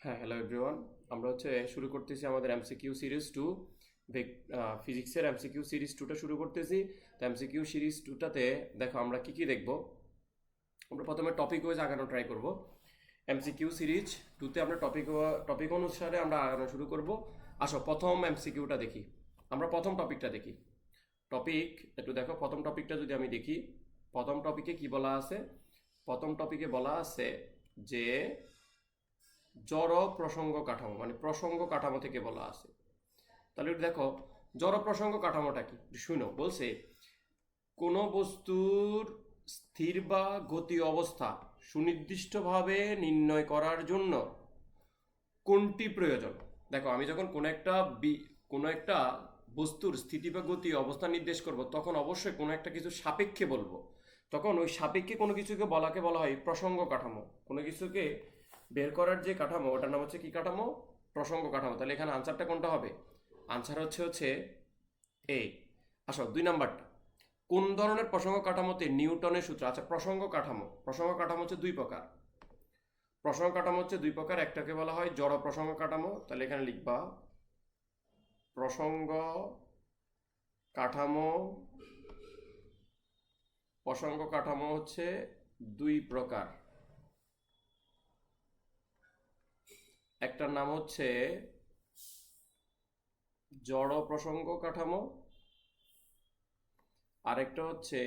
হ্যাঁ, hello everyone. আমরা শুরু করতেছি আমাদের এমসিকিউ সিরিজ টু। ফিজিক্সের এমসিকিউ সিরিজ টুটা শুরু করতেছি। তো এমসিকিউ সিরিজ টুটাতে দেখো আমরা কি কি দেখব। আমরা প্রথমে টপিক ওয়াইজ আগানো ট্রাই করব। এমসিকিউ সিরিজ টুতে আমরা টপিক অনুসারে আমরা আগানো শুরু করব। আসো প্রথম এমসিকিউটা দেখি। আমরা প্রথম টপিকটা দেখি। টপিক একটু দেখো, প্রথম টপিকটা যদি আমি দেখি, প্রথম টপিকে কি বলা আছে? প্রথম টপিকে বলা আছে যে জড় প্রসঙ্গ কাঠামো, মানে প্রসঙ্গ কাঠামো থেকে বলা আছে। তাহলে দেখো জড় প্রসঙ্গ কাঠামোটা কি শুনো। বলছে কোনো বস্তুর স্থির বা গতি অবস্থা সুনির্দিষ্টভাবে নির্ণয় করার জন্য কোনটি প্রয়োজন। দেখো আমি যখন কোনো একটা বস্তুর স্থিতি বা গতি অবস্থা নির্দেশ করব, তখন অবশ্যই কোনো একটা কিছু সাপেক্ষে বলবো। তখন ওই সাপেক্ষে কোনো কিছুকে বলা হয় প্রসঙ্গ কাঠামো। কোনো কিছুকে বের করার যে কাঠামো, ওটার নাম হচ্ছে কি কাঠামো? প্রসঙ্গ কাঠামো। তাহলে এখানে আনসারটা কোনটা হবে? আনসার হচ্ছে এ। আসো 2 নাম্বারটা, কোন ধরনের প্রসঙ্গ কাঠামোতে নিউটনের সূত্র? আচ্ছা, প্রসঙ্গ কাঠামো হচ্ছে দুই প্রকার। প্রসঙ্গ কাঠামো হচ্ছে দুই প্রকার। একটাকে বলা হয় জড় প্রসঙ্গ কাঠামো। তাহলে এখানে লিখবা প্রসঙ্গ কাঠামো। প্রসঙ্গ কাঠামো হচ্ছে দুই প্রকার। একটার নাম হচ্ছে জড় প্রসঙ্গ কাঠামো, আরেকটা হচ্ছে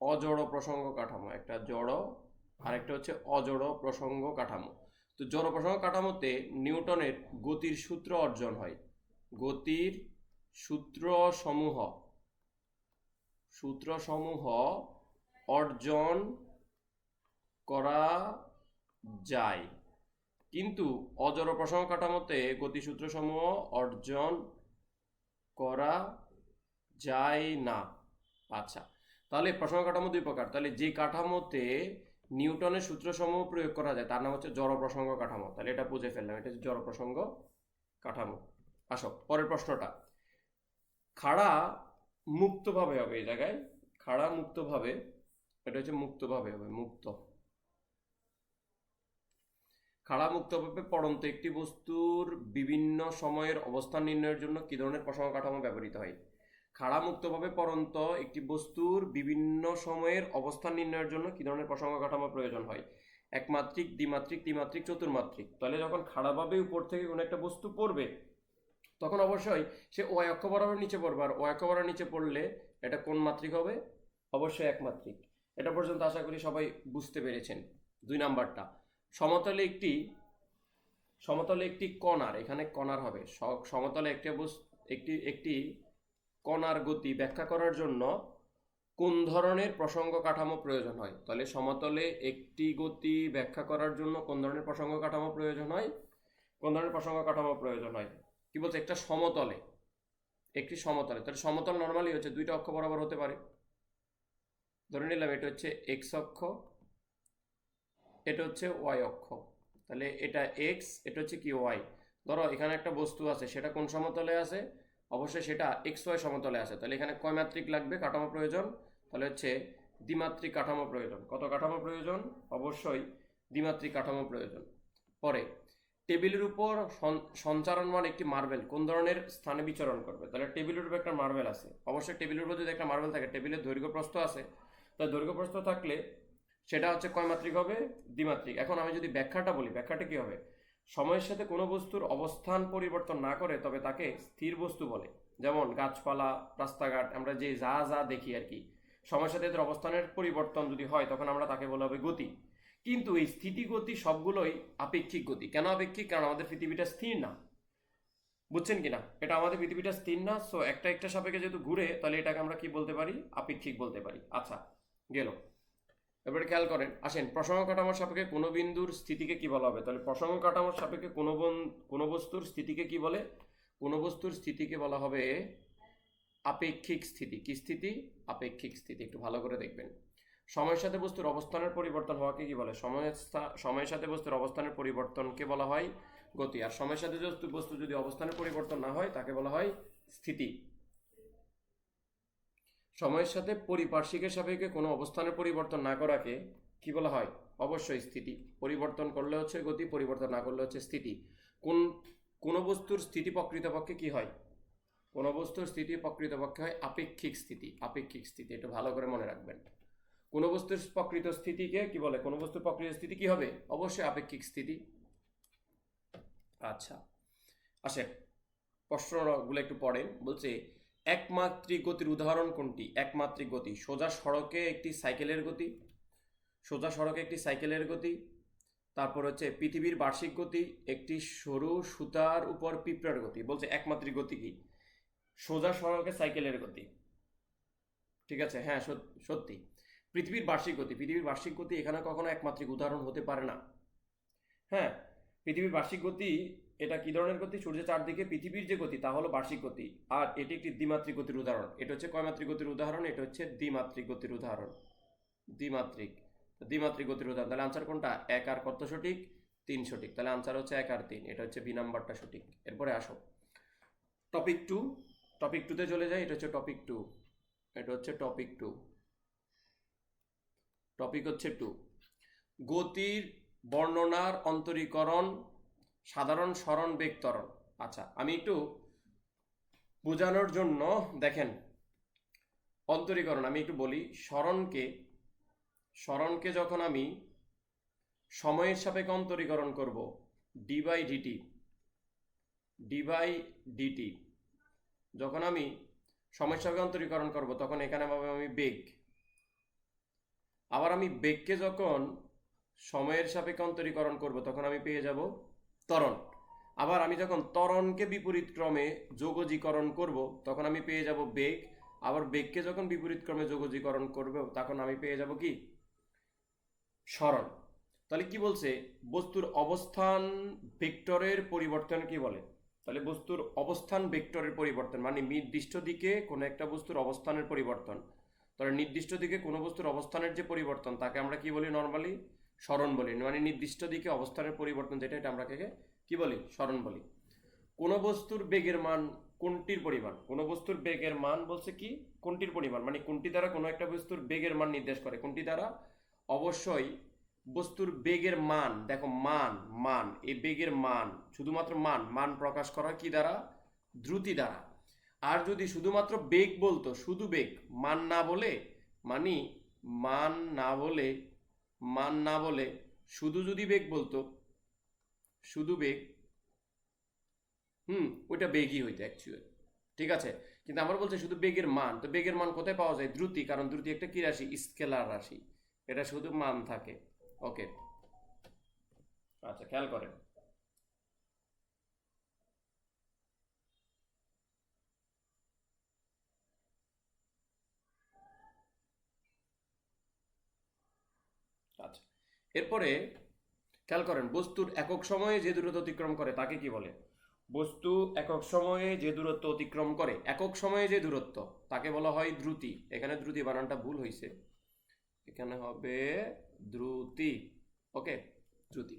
অজড় প্রসঙ্গ কাঠামো। একটা জড়, আরেকটা হচ্ছে অজড় প্রসঙ্গ কাঠামো। তো জড় প্রসঙ্গ কাঠামোতে নিউটনের গতির সূত্র অর্জন হয়। গতির সূত্রসমূহ অর্জন করা যায়, কিন্তু অজড় প্রসঙ্গ কাঠামোতে গতিসূত্রসমূহ অর্জন করা যায় না। আচ্ছা, তাহলে প্রসঙ্গ কাঠামো দুই প্রকার। তাহলে যে কাঠামোতে নিউটনের সূত্রসমূহ প্রয়োগ করা যায় তার নাম হচ্ছে জড় প্রসঙ্গ কাঠামো। তাহলে এটা বুঝে ফেললাম, এটা হচ্ছে জড় প্রসঙ্গ কাঠামো। আসো পরের প্রশ্নটা। খাড়া মুক্তভাবে হবে এই জায়গায়, খাড়া মুক্তভাবে, এটা হচ্ছে মুক্তভাবে হবে, খাড়া মুক্তভাবে পড়ন্ত একটি বস্তুর বিভিন্ন সময়ের অবস্থান নির্ণয়ের জন্য কি ধরনের প্রসঙ্গ কাঠামো ব্যবহৃত হয়? খাড়া মুক্তভাবে পড়ন্ত একটি বস্তুর বিভিন্ন সময়ের অবস্থান নির্ণয়ের জন্য কি ধরনের প্রসঙ্গ কাঠামো প্রয়োজন হয়? একমাত্রিক, দ্বিমাত্রিক, ত্রিমাত্রিক, চতুর্মাত্রিক। তাহলে যখন খাড়াভাবে উপর থেকে কোনো একটা বস্তু পড়বে, তখন অবশ্যই সে ওয়াই অক্ষ বরাবর নিচে পড়বে। আর ওয়াই অক্ষ বরাবর নিচে পড়লে এটা কোন মাত্রিক হবে? অবশ্যই একমাত্রিক। এটা পর্যন্ত আশা করি সবাই বুঝতে পেরেছেন। 2 নাম্বারটা, সমতলে একটি কণার, এখানে কণার হবে, সমতলে একটি কণার গতি ব্যাখ্যা করার জন্য কোন ধরনের প্রসঙ্গ কাঠামো প্রয়োজন হয়? তাহলে সমতলে একটি গতি ব্যাখ্যা করার জন্য কোন ধরনের প্রসঙ্গ কাঠামো প্রয়োজন হয়? কি বলছে? একটি সমতলে তাহলে সমতল নর্মালি হচ্ছে দুইটা অক্ষ বরাবর হতে পারে। ধরে নিলাম এটা হচ্ছে এক্স অক্ষ, এটা হচ্ছে ওয়াই অক্ষ। তাহলে এটা এক্স, এটা হচ্ছে কি ওয়াই। ধরো এখানে একটা বস্তু আছে, সেটা কোন সমতলে আছে? অবশ্যই সেটা এক্স ওয়াই সমতলে আছে। তাহলে এখানে কয় মাত্রিক লাগবে কাঠামো প্রয়োজন? তাহলে হচ্ছে দ্বিমাত্রিক কাঠামো প্রয়োজন। কত কাঠামো প্রয়োজন? অবশ্যই দ্বিমাত্রিক কাঠামো প্রয়োজন। পরে টেবিলের উপর সঞ্চারণমান একটি মার্বেল কোন ধরনের স্থানে বিচরণ করবে? তাহলে টেবিলের উপর একটা মার্বেল আছে, অবশ্যই টেবিলের উপর যদি একটা মার্বেল থাকে, টেবিলের দৈর্ঘ্য প্রস্থ আছে, তাই দৈর্ঘ্য প্রস্থ থাকলে সেটা হচ্ছে কয় মাত্রিক হবে? দ্বিমাত্রিক। এখন আমি যদি ব্যাখ্যাটা বলি, ব্যাখ্যাটা কি হবে? সময়ের সাথে কোনো বস্তুর অবস্থান পরিবর্তন না করে তবে তাকে স্থির বস্তু বলে। যেমন গাছপালা, রাস্তাঘাট, আমরা যে যা দেখি আর কি, সময়ের সাথে এদের অবস্থানের পরিবর্তন যদি হয় তখন আমরা তাকে বলা হবে গতি। কিন্তু এই স্থিতি গতি সবগুলোই আপেক্ষিক গতি। কেন আপেক্ষিক? কারণ আমাদের পৃথিবীটা স্থির না। বুঝছেন কিনা? এটা আমাদের পৃথিবীটা স্থির না, সো একটা সাপেক্ষে যেহেতু ঘুরে, তাহলে এটাকে আমরা কি বলতে পারি? আপেক্ষিক বলতে পারি। আচ্ছা, গেল। এবারে খেয়াল করেন, আসেন প্রসঙ্গ কাঠামোর সাপেক্ষে কোনো বিন্দুর স্থিতিকে কি বলা হবে? তাহলে প্রসঙ্গ কাঠামোর সাপেক্ষে কোনো বস্তুর স্থিতিকে কি বলে? কোনো বস্তুর স্থিতিকে বলা হবে আপেক্ষিক স্থিতি। কি স্থিতি? আপেক্ষিক স্থিতি। একটু ভালো করে দেখবেন। সময়ের সাথে বস্তুর অবস্থানের পরিবর্তন হওয়াকে কি বলে? সময়ের সাথে বস্তুর অবস্থানের পরিবর্তনকে বলা হয় গতি। আর সময়ের সাথে বস্তু যদি অবস্থানের পরিবর্তন না হয় তাকে বলা হয় স্থিতি। সময়ের সাথে পরিপার্শ্বিকের সাপেক্ষে কোনো অবস্থানের পরিবর্তন না করাকে কি বলা হয়? অবশ্যই স্থিতি। পরিবর্তন করলে হচ্ছে গতি, পরিবর্তন না করলে হচ্ছে স্থিতি। কোন বস্তুর স্থিতি প্রকৃতপক্ষে কি হয়? কোন বস্তুর স্থিতি প্রকৃতপক্ষে হয় আপেক্ষিক স্থিতি। আপেক্ষিক স্থিতি, এটা ভালো করে মনে রাখবেন। কোন বস্তুর প্রকৃত স্থিতিকে কি বলে? কোন বস্তুর প্রকৃত স্থিতি কি হবে? অবশ্যই আপেক্ষিক স্থিতি। আচ্ছা, আসেন প্রশ্নগুলো একটু পড়েন। বলছে একমাত্রিক গতির উদাহরণ কোনটি? একমাত্রিক গতি, সোজা সড়কে একটি সাইকেলের গতি, সোজা সড়কে একটি সাইকেলের গতি। তারপর হচ্ছে পৃথিবীর বার্ষিক গতি, একটি সরু সুতার উপর পিঁপড়ার গতি। বলছে একমাত্রিক গতি কি? সোজা সড়কে সাইকেলের গতি। ঠিক আছে, হ্যাঁ সত্যি। পৃথিবীর বার্ষিক গতি, পৃথিবীর বার্ষিক গতি এখানে কখনো একমাত্রিক উদাহরণ হতে পারে না। হ্যাঁ, পৃথিবীর বার্ষিক গতি এটা কি ধরনের গতি? সূর্যের চারদিকে পৃথিবীর যে গতি তা হলো বার্ষিক গতি। আর এটি একটি দ্বিমাত্রিক গতির উদাহরণ। এটা হচ্ছে কয়মাত্রিক গতির উদাহরণ? এটা হচ্ছে দ্বিমাত্রিক গতির উদাহরণ। দ্বিমাত্রিক, দ্বিমাত্রিক গতির উদাহরণ। তাহলে আনসার কোনটা? 1 আর কত সঠিক? 3 সঠিক। তাহলে আনসার হচ্ছে 1 আর 3। এটা হচ্ছে বি নাম্বারটা সঠিক। এরপরে আসো টপিক 2। টপিক 2 তে চলে যাই। এটা হচ্ছে টপিক 2। এটা হচ্ছে টপিক 2। টপিক হচ্ছে 2, গতির বর্ণনার অন্তরীকরণ, সাধারণ সরণ বেগ ত্বরণ। আচ্ছা, আমি একটু বোঝানোর জন্য দেখেন অন্তরীকরণ আমি একটু বলি। সরণকে যখন আমি সময়ের সাপেক্ষে অন্তরীকরণ করব, ডি বাই ডিটি, যখন আমি সময়ের সাপেক্ষে অন্তরীকরণ করব তখন এখানে পাবো আমি বেগ। আবার আমি বেগকে যখন সময়ের সাপেক্ষে অন্তরীকরণ করব তখন আমি পেয়ে যাব ত্বরণ। আবার আমি যখন ত্বরণকে বিপরীত ক্রমে যোগজীকরণ করব তখন আমি পেয়ে যাব বেগ। আবার বেগকে যখন বিপরীত ক্রমে যোগজীকরণ করব তখন আমি পেয়ে যাব কি? সরণ। তাহলে কি বলছে? বস্তুর অবস্থান ভেক্টরের পরিবর্তন কি বলে? তাহলে বস্তুর অবস্থান ভেক্টরের পরিবর্তন মানে নির্দিষ্ট দিকে কোনো একটা বস্তুর অবস্থানের পরিবর্তন। তাহলে নির্দিষ্ট দিকে কোনো বস্তুর অবস্থানের যে পরিবর্তন তাকে আমরা কি বলি? নর্মালি সরণ বলি। মানে নির্দিষ্ট দিকে অবস্থানের পরিবর্তন যেটা, এটা আমরা কি বলি? সরণ বলি। কোন বস্তুর বেগের মান কোনটির পরিমাণ? কোন বস্তুর বেগের মান বলছে কি? কোনটির পরিমাণ মানে কোনটি দ্বারা কোনো একটা বস্তুর বেগের মান নির্দেশ করে? কোনটি দ্বারা? অবশ্যই বস্তুর বেগের মান। দেখো মান এই বেগের মান, শুধুমাত্র মান প্রকাশ করা কি দ্বারা? দ্রুতি দ্বারা। আর যদি শুধুমাত্র বেগ বলতো, শুধু বেগ, মান না বলে, মানে মান না বলে শুধু যদি বেগ বলতো, শুধু বেগ, ওইটা বেগই হইতো অ্যাকচুয়ালি। ঠিক আছে, কিন্তু আমরা বলছি শুধু বেগের মান। তো বেগের মান কোথায় পাওয়া যায়? দ্রুতি, কারণ দ্রুতি একটা কি রাশি? স্কেলার রাশি। এটা শুধু মান থাকে। ওকে, আচ্ছা খেয়াল করেন। আচ্ছা, এরপরে খেয়াল করেন, বস্তুর একক সময়ে যে দূরত্ব অতিক্রম করে তাকে কি বলে? বস্তু একক সময়ে যে দূরত্ব অতিক্রম করে, একক সময়ে যে দূরত্ব, তাকে বলা হয় দ্রুতি। এখানে দ্রুতি বানানটা ভুল হয়েছে, এখানে হবে দ্রুতি। ওকে, দ্রুতি।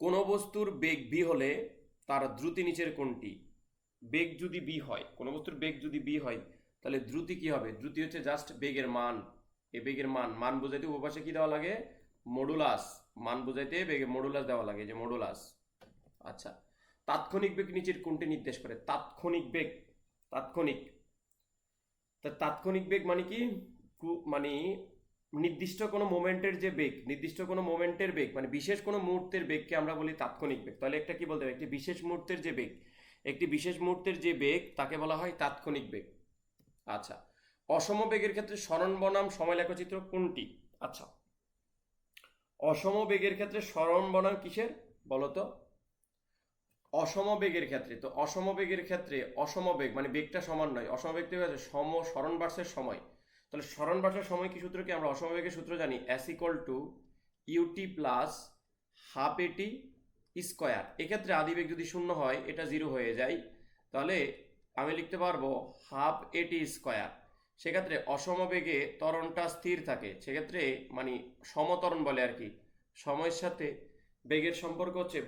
কোন বস্তুর বেগ ভি হলে তার দ্রুতি নিচের কোনটি? বেগ যদি বি হয়, কোন বস্তুর বেগ যদি বি হয় তাহলে দ্রুতি কি হবে? দ্রুতি হচ্ছে জাস্ট বেগের মান। এই বেগের মান বোঝাইতে উপপাশে কি দেওয়া লাগে? মডুলাস। মান বোঝাইতে বেগে মডুলাস দেওয়া লাগে, যে মডুলাস। আচ্ছা, তাৎক্ষণিক বেগ নিচের কোনটি নির্দেশ করে? তাৎক্ষণিক বেগ, তাৎক্ষণিক বেগ মানে কি? মানে নির্দিষ্ট কোনো মোমেন্টের যে বেগ, নির্দিষ্ট কোনো মোমেন্টের বেগ মানে বিশেষ কোনো মুহূর্তের বেগকে আমরা বলি তাৎক্ষণিক বেগ। তাহলে একটা কি বলতে হবে? একটি বিশেষ মুহূর্তের যে বেগ, একটি বিশেষ মুহূর্তের যে বেগ তাকে বলা হয় তাৎক্ষণিক বেগ। আচ্ছা, অসম বেগের ক্ষেত্রে সরণ বনাম সময় লেখচিত্র কোনটি? আচ্ছা, অসম বেগের ক্ষেত্রে সরণ বনাম কিসের বলতো? অসম বেগের ক্ষেত্রে। তো অসম বেগের ক্ষেত্রে অসম বেগ মানে বেগটা সমান নয়। অসম বেগ থেকে আছে সরণ বার্ষের সময়। তাহলে সরণ বার্ষের সময় কি সূত্র কি? আমরা অসম বেগের সূত্র জানি, S equal to U T plus half A T square. এক্ষেত্রে আদিবেগ যদি শূন্য হয়, এটা জিরো হয়ে যায়, তাহলে আমি লিখতে পারবো হাফ এটি স্কোয়ার। সেক্ষেত্রে অসম বেগে ত্বরণটা স্থির থাকে, সেক্ষেত্রে মানে সমত্বরণ বলে আর কি। সময়ের সাথে বেগের সম্পর্ক হচ্ছে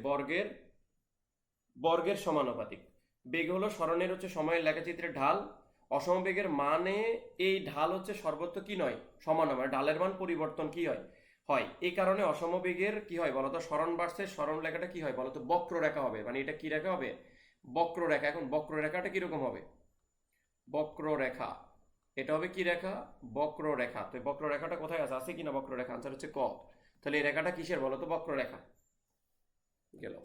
বর্গের সমানুপাতিক। বেগ হলো সরণের হচ্ছে সময়ের লেখাচিত্রের ঢাল। অসমবেগের মানে এই ঢাল হচ্ছে সর্বত্র কি নয়? সমান হয়। মানে ঢালের মান পরিবর্তন কি হয়? হয়। এই কারণে অসমবেগের কি হয় বলতো, সরণ বাড়ছে, সরণ রেখাটা কি হয় বলতো, বক্ররেখা হবে। মানে এটা কি রেখা হবে, বক্ররেখা। এখন বক্ররেখাটা কিরকম হবে, বক্ররেখা, এটা হবে কি রেখা, বক্ররেখা। তো বক্ররেখাটা কোথায় আছে, আছে কিনা বক্ররেখা, আনসার হচ্ছে ক। তাহলে এই রেখাটা কিসের বলতো, বক্ররেখা। গেল।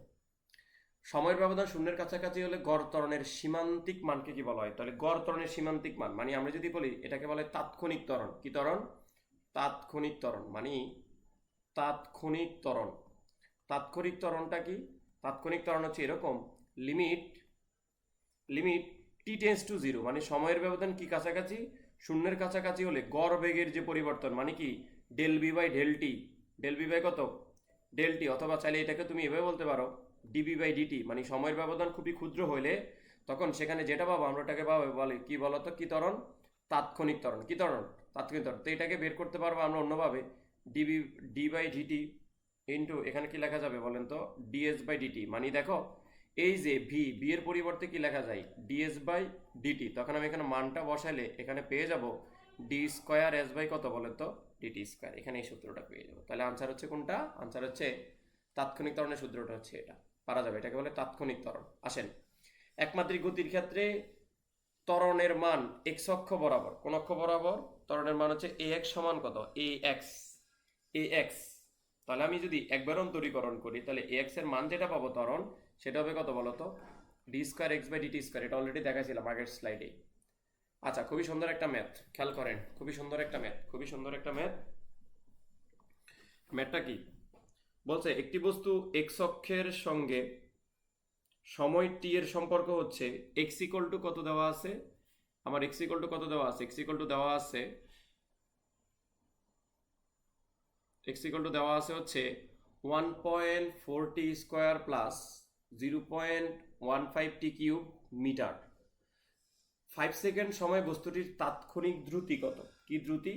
সময়ের ব্যবধান শূন্যের কাছাকাছি হলে গড় ত্বরণের সীমান্তিক মানকে কি বলা হয়, তাহলে গড় ত্বরণের সীমান্তিক মান মানে আমরা যদি বলি এটাকে বলে তাৎক্ষণিক ত্বরণ। কি ত্বরণ, তাৎক্ষণিক ত্বরণ, মানে তাৎক্ষণিক ত্বরণ। তাৎক্ষণিক ত্বরণটা কি, তাৎক্ষণিক ত্বরণ হচ্ছে এরকম, limit limit T tends to zero, মানে সময়ের ব্যবধান কি কাছাকাছি, শূন্যের কাছাকাছি হলে গড় বেগের যে পরিবর্তন, মানে কি del B by del T, del B by কত, ডেল টি, অথবা চাইলে এটাকে তুমি এভাবে বলতে পারো ডিবি বাই ডিটি, মানে সময়ের ব্যবধান খুবই ক্ষুদ্র হলে তখন সেখানে যেটা পাবো আমরা ওটাকে পাবো বলে কি বলতো, কি ত্বরণ, তাৎক্ষণিক ত্বরণ। কি ত্বরণ, তাৎক্ষণিক ত্বরণ। তো এটাকে বের করতে পারবো আমরা অন্যভাবে, D B D by D T into এখানে কি লেখা যাবে বলেন তো, ডিএস বাই ডিটি। মানে দেখো এই যে ভি, বি এর পরিবর্তে কি লেখা যায়, ডিএস বাই ডিটি। তখন আমি এখানে মানটা বসাইলে এখানে পেয়ে যাব ডি স্কোয়ার এস বাই কত বলেন তো, ডিটি স্কোয়ার। এখানে এই সূত্রটা পেয়ে যাবো। তাহলে আনসার হচ্ছে কোনটা, আনসার হচ্ছে তাৎক্ষণিক ত্বরণের সূত্রটা হচ্ছে এটা, পারা যাবে, এটাকে বলে তাৎক্ষণিক ত্বরণ। আসেন, একমাত্রিক গতির ক্ষেত্রে ত্বরণের মান এক্স অক্ষ বরাবর, কোন অক্ষ বরাবর, ত্বরণের মান হচ্ছে এ এক্স সমান কত, এ এক্স, এ এক্স। তাহলে আমি যদি একবার অন্তরীকরণ করি তাহলে এ এক্স এর মান যেটা পাবো ত্বরণ, সেটা হবে কত বলতো, D square X by D T square. এটা অলরেডি দেখাছিলাম আগের স্লাইডে। আচ্ছা, খুবই সুন্দর একটা ম্যাথ, খেয়াল করেন, খুবই সুন্দর একটা ম্যাথ, খুবই সুন্দর একটা ম্যাথ। ম্যাথটা কি বলছে, একটি বস্তু এক্স অক্ষের সঙ্গে সময় টি এর সম্পর্ক হচ্ছে এক্স ইকুয়াল টু কত দেওয়া আছে, আমার এক্স ইকুয়াল টু কত দেওয়া আছে, এক্স ইকুয়াল টু দেওয়া আছে, এক্স ইকুয়াল টু দেওয়া আছে হচ্ছে 1.4 টি স্কোয়ার প্লাস 0.15 টি কিউব মিটার। 5 সেকেন্ড সময় বস্তুটির তাৎক্ষণিক দ্রুতি কত, কি দ্রুতি,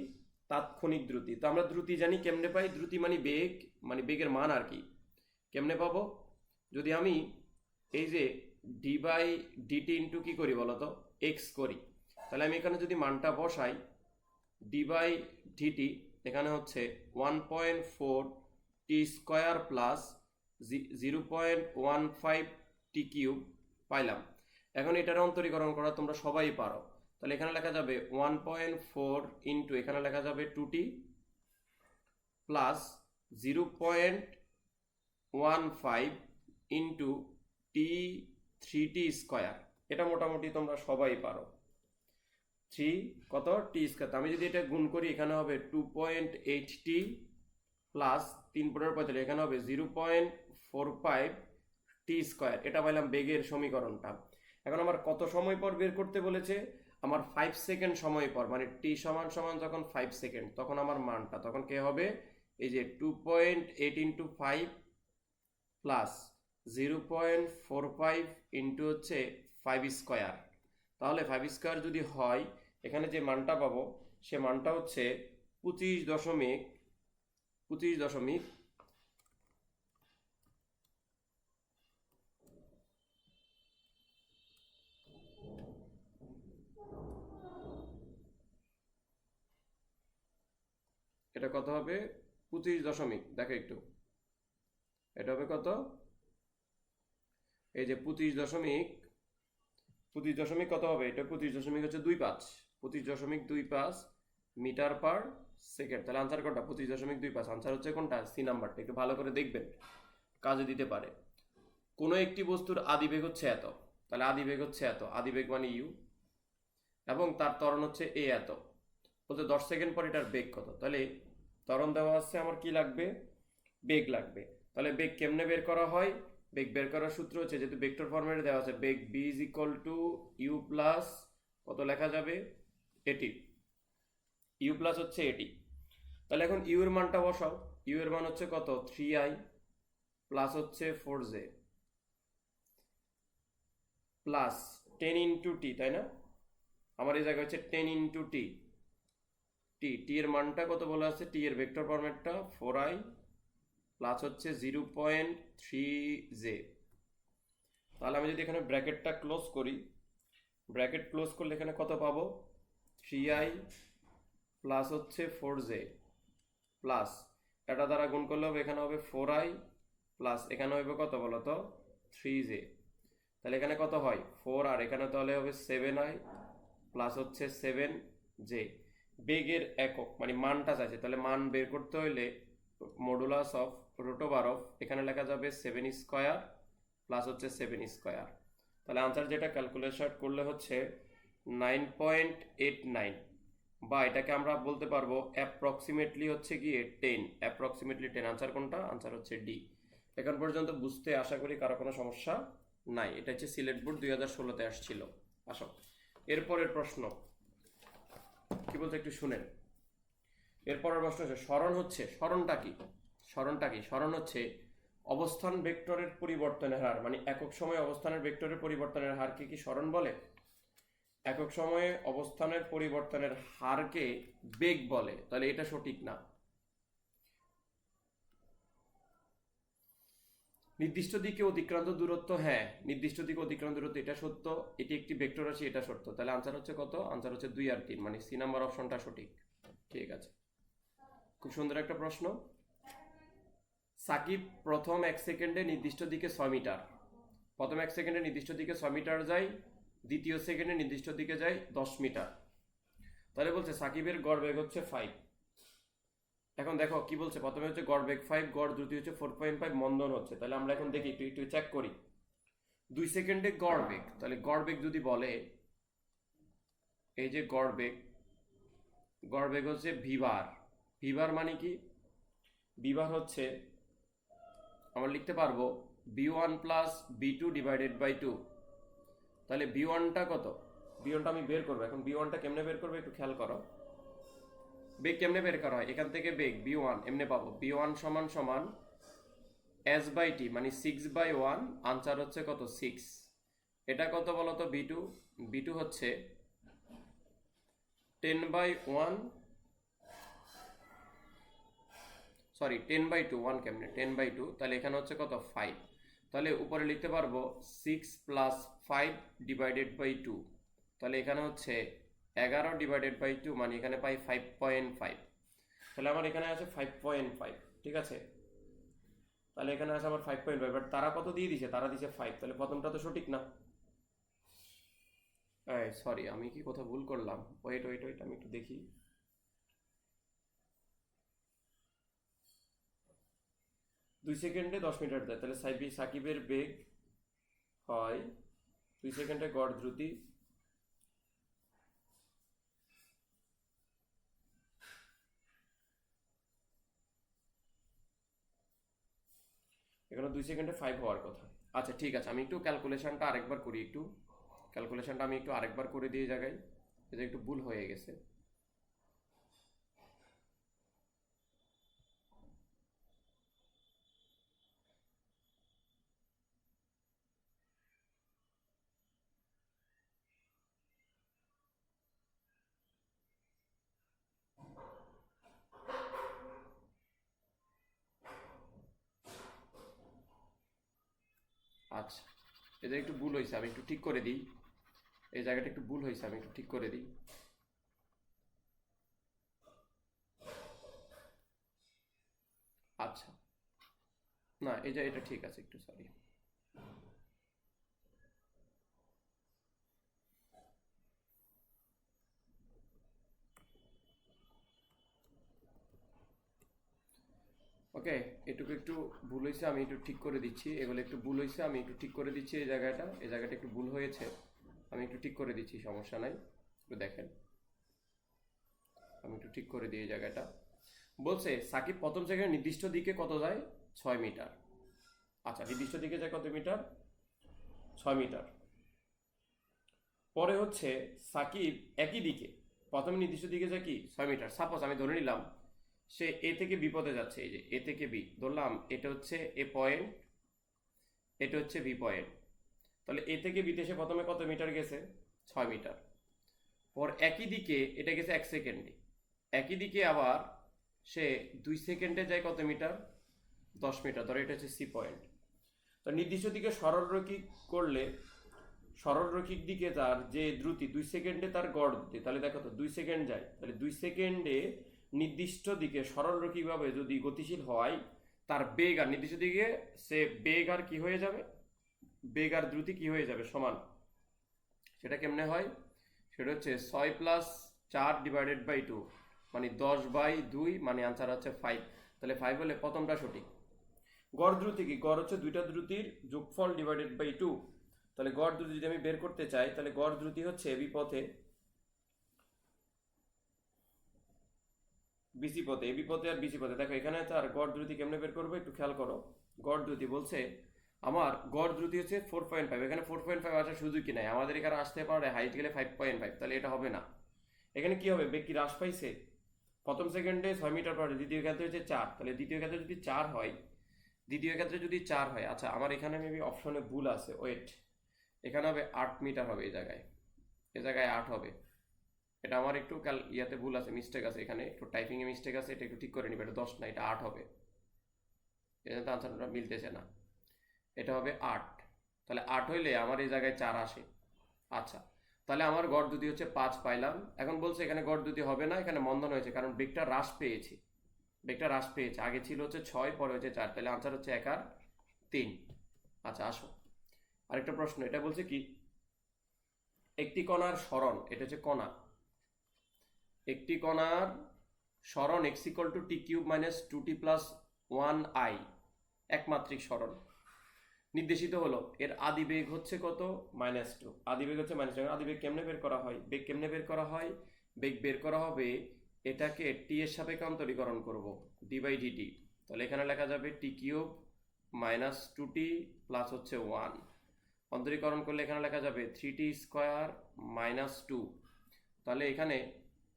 তাৎক্ষণিক দ্রুতি। তো আমরা দ্রুতি জানি কেমনে পাই, দ্রুতি মানে বেগ, মানে বেগের মান আর কি। কেমনে পাবো, যদি আমি এই যে ডি বাই ডিটি ইন্টু কি করি বলতো, এক্স করি, তাহলে আমি এখানে যদি মানটা বসাই, ডি বাই ডিটি এখানে হচ্ছে 1.4 টি স্কোয়ার প্লাস 0.15 টি কিউব পাইলাম। এখন এটার অন্তরীকরণ করা তোমরা সবাই পারো। তাহলে এখানে লেখা যাবে 1.4 ইন্টু এখানে লেখা যাবে 2t plus 0.15 into T 3t square. এটা মোটামুটি তোমরা সবাই পারো, 3 কত টি স্কোয়ার। আমি যদি এটা গুণ করি এখানে হবে 2.8t প্লাস 3.45, এখানে হবে 0.45 টি স্কোয়ার। এটা পাইলাম বেগের সমীকরণটা। এখন আমার কত সময় পর বের করতে বলেছে, আমার 5 সেকেন্ড সময় পর, মানে টি সমান সমান যখন 5 সেকেন্ড তখন আমার মানটা তখন কে হবে, এই যে 2.8 ইন্টু 5 প্লাস 0.45 ইন্টু হচ্ছে 5 স্কোয়ার। তাহলে 5 স্কোয়ার যদি হয়, এখানে যে মানটা পাবো সে মানটা হচ্ছে 25 এটা কত হবে, 25 দেখো একটু, এটা হবে কত, এই যে 25 কত হবে, এটা 25 হচ্ছে 25 মিটার পার সেকেন্ড। তাহলে আনসার কোনটা, 25.25। আনসার হচ্ছে কোনটা, সি নাম্বারটা। একটু ভালো করে দেখবেন, কাজে দিতে পারে। কোনো একটি বস্তুর আদিবেগ হচ্ছে এত, তাহলে আদিবেগ হচ্ছে এত, আদিবেগ মানে ইউ, এবং তার ত্বরণ হচ্ছে এ এত। বলতে 10 সেকেন্ড পর এটার বেগ কত, তাহলে ত্বরণ দেওয়া আছে, আমার কি লাগবে, বেগ লাগবে। তাহলে বেগ কেমনে বের করা হয়, বেগ বের করার সূত্র হচ্ছে, যেহেতু ভেক্টর ফরম্যাটে দেওয়া আছে, বেগ v is equal to you plus কত লেখা যাবে, এটি, ইউ প্লাস হচ্ছে এটি। তাহলে এখন ইউ এর মানটা বসাও, ইউ এর মান হচ্ছে কত, 3i প্লাস হচ্ছে 4j প্লাস 10 ইন্টু টি, তাই না, আমার এই জায়গায় হচ্ছে 10 ইন্টু টি, টি এর মানটা কত বলা আছে, টি এর ভেক্টর ফরম্যাটটা 4i প্লাস হচ্ছে 0.3j। তাহলে আমি যদি এখানে ব্র্যাকেটটা ক্লোজ করি, ব্র্যাকেট ক্লোজ করলে এখানে কত পাবো, 3i প্লাস হচ্ছে 4j প্লাস এটা দ্বারা গুণ করলে হবে, এখানে হবে 4i প্লাস এখানে হবে কত বলো তো 3j। তাহলে এখানে কত হয় 4, আর এখানে তাহলে হবে 7i প্লাস হচ্ছে 7j। বেগের একক মানে মানটা চাইছে, তাহলে মান বের করতে হইলে modulus of root over of এখানে লেখা যাবে 7 স্কয়ার প্লাস হচ্ছে 7 স্কয়ার। তাহলে আনসার যেটা ক্যালকুলেশন করলে হচ্ছে 9.89, বা এটাকে আমরা বলতে পারবো অ্যাপ্রক্সিমেটলি হচ্ছে গিয়ে 10, অ্যাপ্রক্সিমেটলি 10। আনসার কোনটা? আনসার হচ্ছে ডি। এখন পর্যন্ত বুঝতে আশা করি কারো কোনো সমস্যা নাই। এটা হচ্ছে সিলেট বোর্ড 2016-তে আসছিল। আসো এরপরের প্রশ্ন কি বলতে একটু শুনেন। এরপরের প্রশ্ন হচ্ছে সরণ হচ্ছে, সরণটা কি? সরণটা কি? সরণ হচ্ছে অবস্থান ভেক্টরের পরিবর্তনের হার, মানে একক সময়ে অবস্থানের ভেক্টরের পরিবর্তনের হারকে কি সরণ বলে? একক সময়ে অবস্থানের পরিবর্তনের হারকে বেগ বলে। তাহলে এটা সঠিক না। নির্দিষ্ট দিকে অতিক্রান্ত দূরত্ব, হ্যাঁ নির্দিষ্ট দিকে অতিক্রান্ত দূরত্ব এটা সত্য, এটি একটি ভেক্টর রাশি, এটা সত্য। তাহলে আনসার হচ্ছে কত? আনসার হচ্ছে 2 আর 3, মানে সি নাম্বার অপশনটা সঠিক। ঠিক আছে, খুব সুন্দর একটা প্রশ্ন। সাকিব প্রথম 1 সেকেন্ডে নির্দিষ্ট দিকে 6 মিটার, প্রথম 1 সেকেন্ডে নির্দিষ্ট দিকে 6 মিটার যায়, দ্বিতীয় সেকেন্ডে নির্দিষ্ট দিকে যায় 10 মিটার। তাহলে বলছে সাকিবের গড় বেগ হচ্ছে 5। এখন দেখো কি বলছে, প্রথমে হচ্ছে গড় বেগ 5, গড় দ্রুতি হচ্ছে 4.5, মন্দন হচ্ছে। তাহলে আমরা এখন দেখি একটু একটু চেক করি। 2 সেকেন্ডে গড় বেগ, তাহলে গড় বেগ যদি বলে এই যে গড় বেগ, গড় বেগ হচ্ছে ভিবার। ভিবার মানে কি? ভিবার হচ্ছে আমরা লিখতে পারবো v1 plus v2 divided by 2। তাহলে v1টা কত? v1টা আমি বের করবো। এখন v1টা কেমনে বের করবো একটু খেয়াল করো। বেগ কেমনে বের করা হয়? এখান থেকে বেগ v1 এমনি পাবো, v1 সমান সমান s বাই t, মানে 6/1। আনসার হচ্ছে কত? 6। এটা কত বলো তো v2? v2 হচ্ছে 10/1, সরি 10/2। 1 কেমনে? 10/2। তাহলে এখানে হচ্ছে কত? 5। তাহলে উপরে লিখতে পারবো 6 প্লাস 5 ডিভাইডেড বাই 2। তাহলে এখানে হচ্ছে 11 ডিভাইডেড বাই 2, মানে এখানে পাই 5.5। তাহলে আমার এখানে আছে 5.5। ঠিক আছে, তাহলে এখানে আছে আমার 5.5, বাট তারা কত দিয়ে দিছে? তারা দিছে 5। তাহলে প্রথমটা তো সঠিক না। সরি, আমি কি কথা ভুল করলাম? ওয়েট ওয়েট ওয়েট, আমি একটু দেখি। দুই সেকেন্ডে 10 মিটার দেয়, তাহলে সাকিবের বেগ হয় 2 সেকেন্ডে গড় দ্রুতি এখানে 2 সেকেন্ডে 5 হওয়ার কথা। আচ্ছা ঠিক আছে, আমি একটু ক্যালকুলেশনটা আরেকবার করি। একটু ক্যালকুলেশনটা আমি একটু আরেকবার করে দিয়ে জায়গায়, এটা একটু ভুল হয়ে গেছে। আচ্ছা, এটা একটু ভুল হয়েছে, আমি একটু ঠিক করে দিই। এই জায়গাটা একটু ভুল হয়েছে, আমি একটু ঠিক করে দিই। আচ্ছা, না এটা ঠিক আছে, একটু সরি। ওকে, এটুকু একটু ভুল হয়েছে, আমি একটু ঠিক করে দিচ্ছি। এগুলো একটু ভুল হয়েছে, আমি একটু ঠিক করে দিচ্ছি। এই জায়গাটা একটু ভুল হয়েছে, আমি একটু ঠিক করে দিচ্ছি, সমস্যা নাই। একটু দেখেন, আমি একটু ঠিক করে দিই এই জায়গাটা। বলছে সাকিব প্রথম সেকেন্ডে নির্দিষ্ট দিকে কত যায়? 6 মিটার। আচ্ছা, নির্দিষ্ট দিকে যায় কত মিটার? 6 মিটার। পরে হচ্ছে সাকিব একই দিকে, প্রথমে নির্দিষ্ট দিকে যায় কি 6 মিটার। সাপোজ আমি ধরে নিলাম সে এ থেকে বি পথে যাচ্ছে। এই যে এ থেকে বি ধরলাম, এটা হচ্ছে এ পয়েন্ট, এটা হচ্ছে বি পয়েন্ট। তাহলে এ থেকে বিতে সে প্রথমে কত মিটার গেছে? 6 মিটার। পর একই দিকে এটা গেছে 1 সেকেন্ডে, একই দিকে আবার সে 2 সেকেন্ডে যায় কত মিটার? 10 মিটার। ধরো এটা হচ্ছে সি পয়েন্ট। তো নির্দিষ্ট দিকে সরলরৈখিক করলে সরলরৈখিক দিকে তার যে দ্রুতি 2 সেকেন্ডে তার গড় দ্রুতি, তাহলে দেখো তো 2 সেকেন্ড যায়, তাহলে 2 সেকেন্ডে নির্দিষ্ট দিকে সরলরৈখিকভাবে যদি গতিশীল হয় তার বেগ আর নির্দিষ্ট দিকে সে বেগ আর কি হয়ে যাবে, বেগ আর দ্রুতি কি হয়ে যাবে সমান। সেটা কেমনে হয়, সেটা হচ্ছে 6+4/2 মানে 10/2 মানে আনসার হচ্ছে 5। তাহলে 5 হলে প্রথমটা সঠিক। গড় দ্রুতি কি, গড় হচ্ছে দুইটা দ্রুতির যোগফল /2। তাহলে গড় দ্রুতি যদি আমি বের করতে চাই তাহলে গড় দ্রুতি হচ্ছে এবি পথে বিসি পথে, এবি পথে আর বিসি পথে। দেখো এখানে তার গড় দ্রুতি কেমনে বের করবো একটু খেয়াল করো। গড় দ্রুতি বলছে আমার গড় দ্রুতি হচ্ছে 4.5, এখানে 4.5 আসার সুযোগই নাই, আমাদের এখানে আসতে পারে হাইট গেলে 5.5, তাহলে এটা হবে না। এখানে কি হবে, বেগ কি হ্রাস পাইছে, প্রথম সেকেন্ডে 6 মিটার পার, দ্বিতীয় ক্ষেত্রে হচ্ছে 4, তাহলে দ্বিতীয় ক্ষেত্রে যদি 4 হয়, দ্বিতীয় ক্ষেত্রে যদি 4 হয়, আচ্ছা আমার এখানে মেবি অপশনে ভুল আছে, ওয়েট, এখানে হবে 8 মিটার হবে, এই জায়গায় 8 হবে। এটা আমার একটু ইয়াতে ভুল আছে, মিস্টেক আছে, এখানে একটু টাইপিংয়ে মিস্টেক আছে, এটা একটু ঠিক করে নিবে। এটা 10 না, এটা 8 হবে, এটা তো আনসারটা মিলতেছে না, এটা হবে 8। তাহলে 8 হইলে আমার এই জায়গায় 4 আসে। আচ্ছা তাহলে আমার গড় দ্রুতি হচ্ছে 5 পাইলাম। এখন বলছে এখানে গড় দ্রুতি হবে না, এখানে মন্দন হয়েছে, কারণ বেগটা হ্রাস পেয়েছে, আগে ছিল হচ্ছে 6, পরে হচ্ছে 4, তাহলে আনসার হচ্ছে 1 আর 3। আচ্ছা আসো আরেকটা প্রশ্ন, এটা বলছে কি একটি কণার সরণ, এটা হচ্ছে কণা, একটি কণার সরণ x = t³ - 2t + 1i একমাত্রিক সরণ নির্দেশিত হলো, এর আদিবেগ হচ্ছে কত, -2। আদিবেগ হচ্ছে -2। আদিবেগ কেমনে বের করা হয়, বেগ কেমনে বের করা হয়, বেগ বের করা হবে এটাকে t এর সাপেক্ষে অন্তরীকরণ করব, d/dt। তাহলে এখানে লেখা যাবে t³ - 2t প্লাস হচ্ছে 1, অন্তরীকরণ করলে এখানে লেখা যাবে 3t² - 2। তাহলে এখানে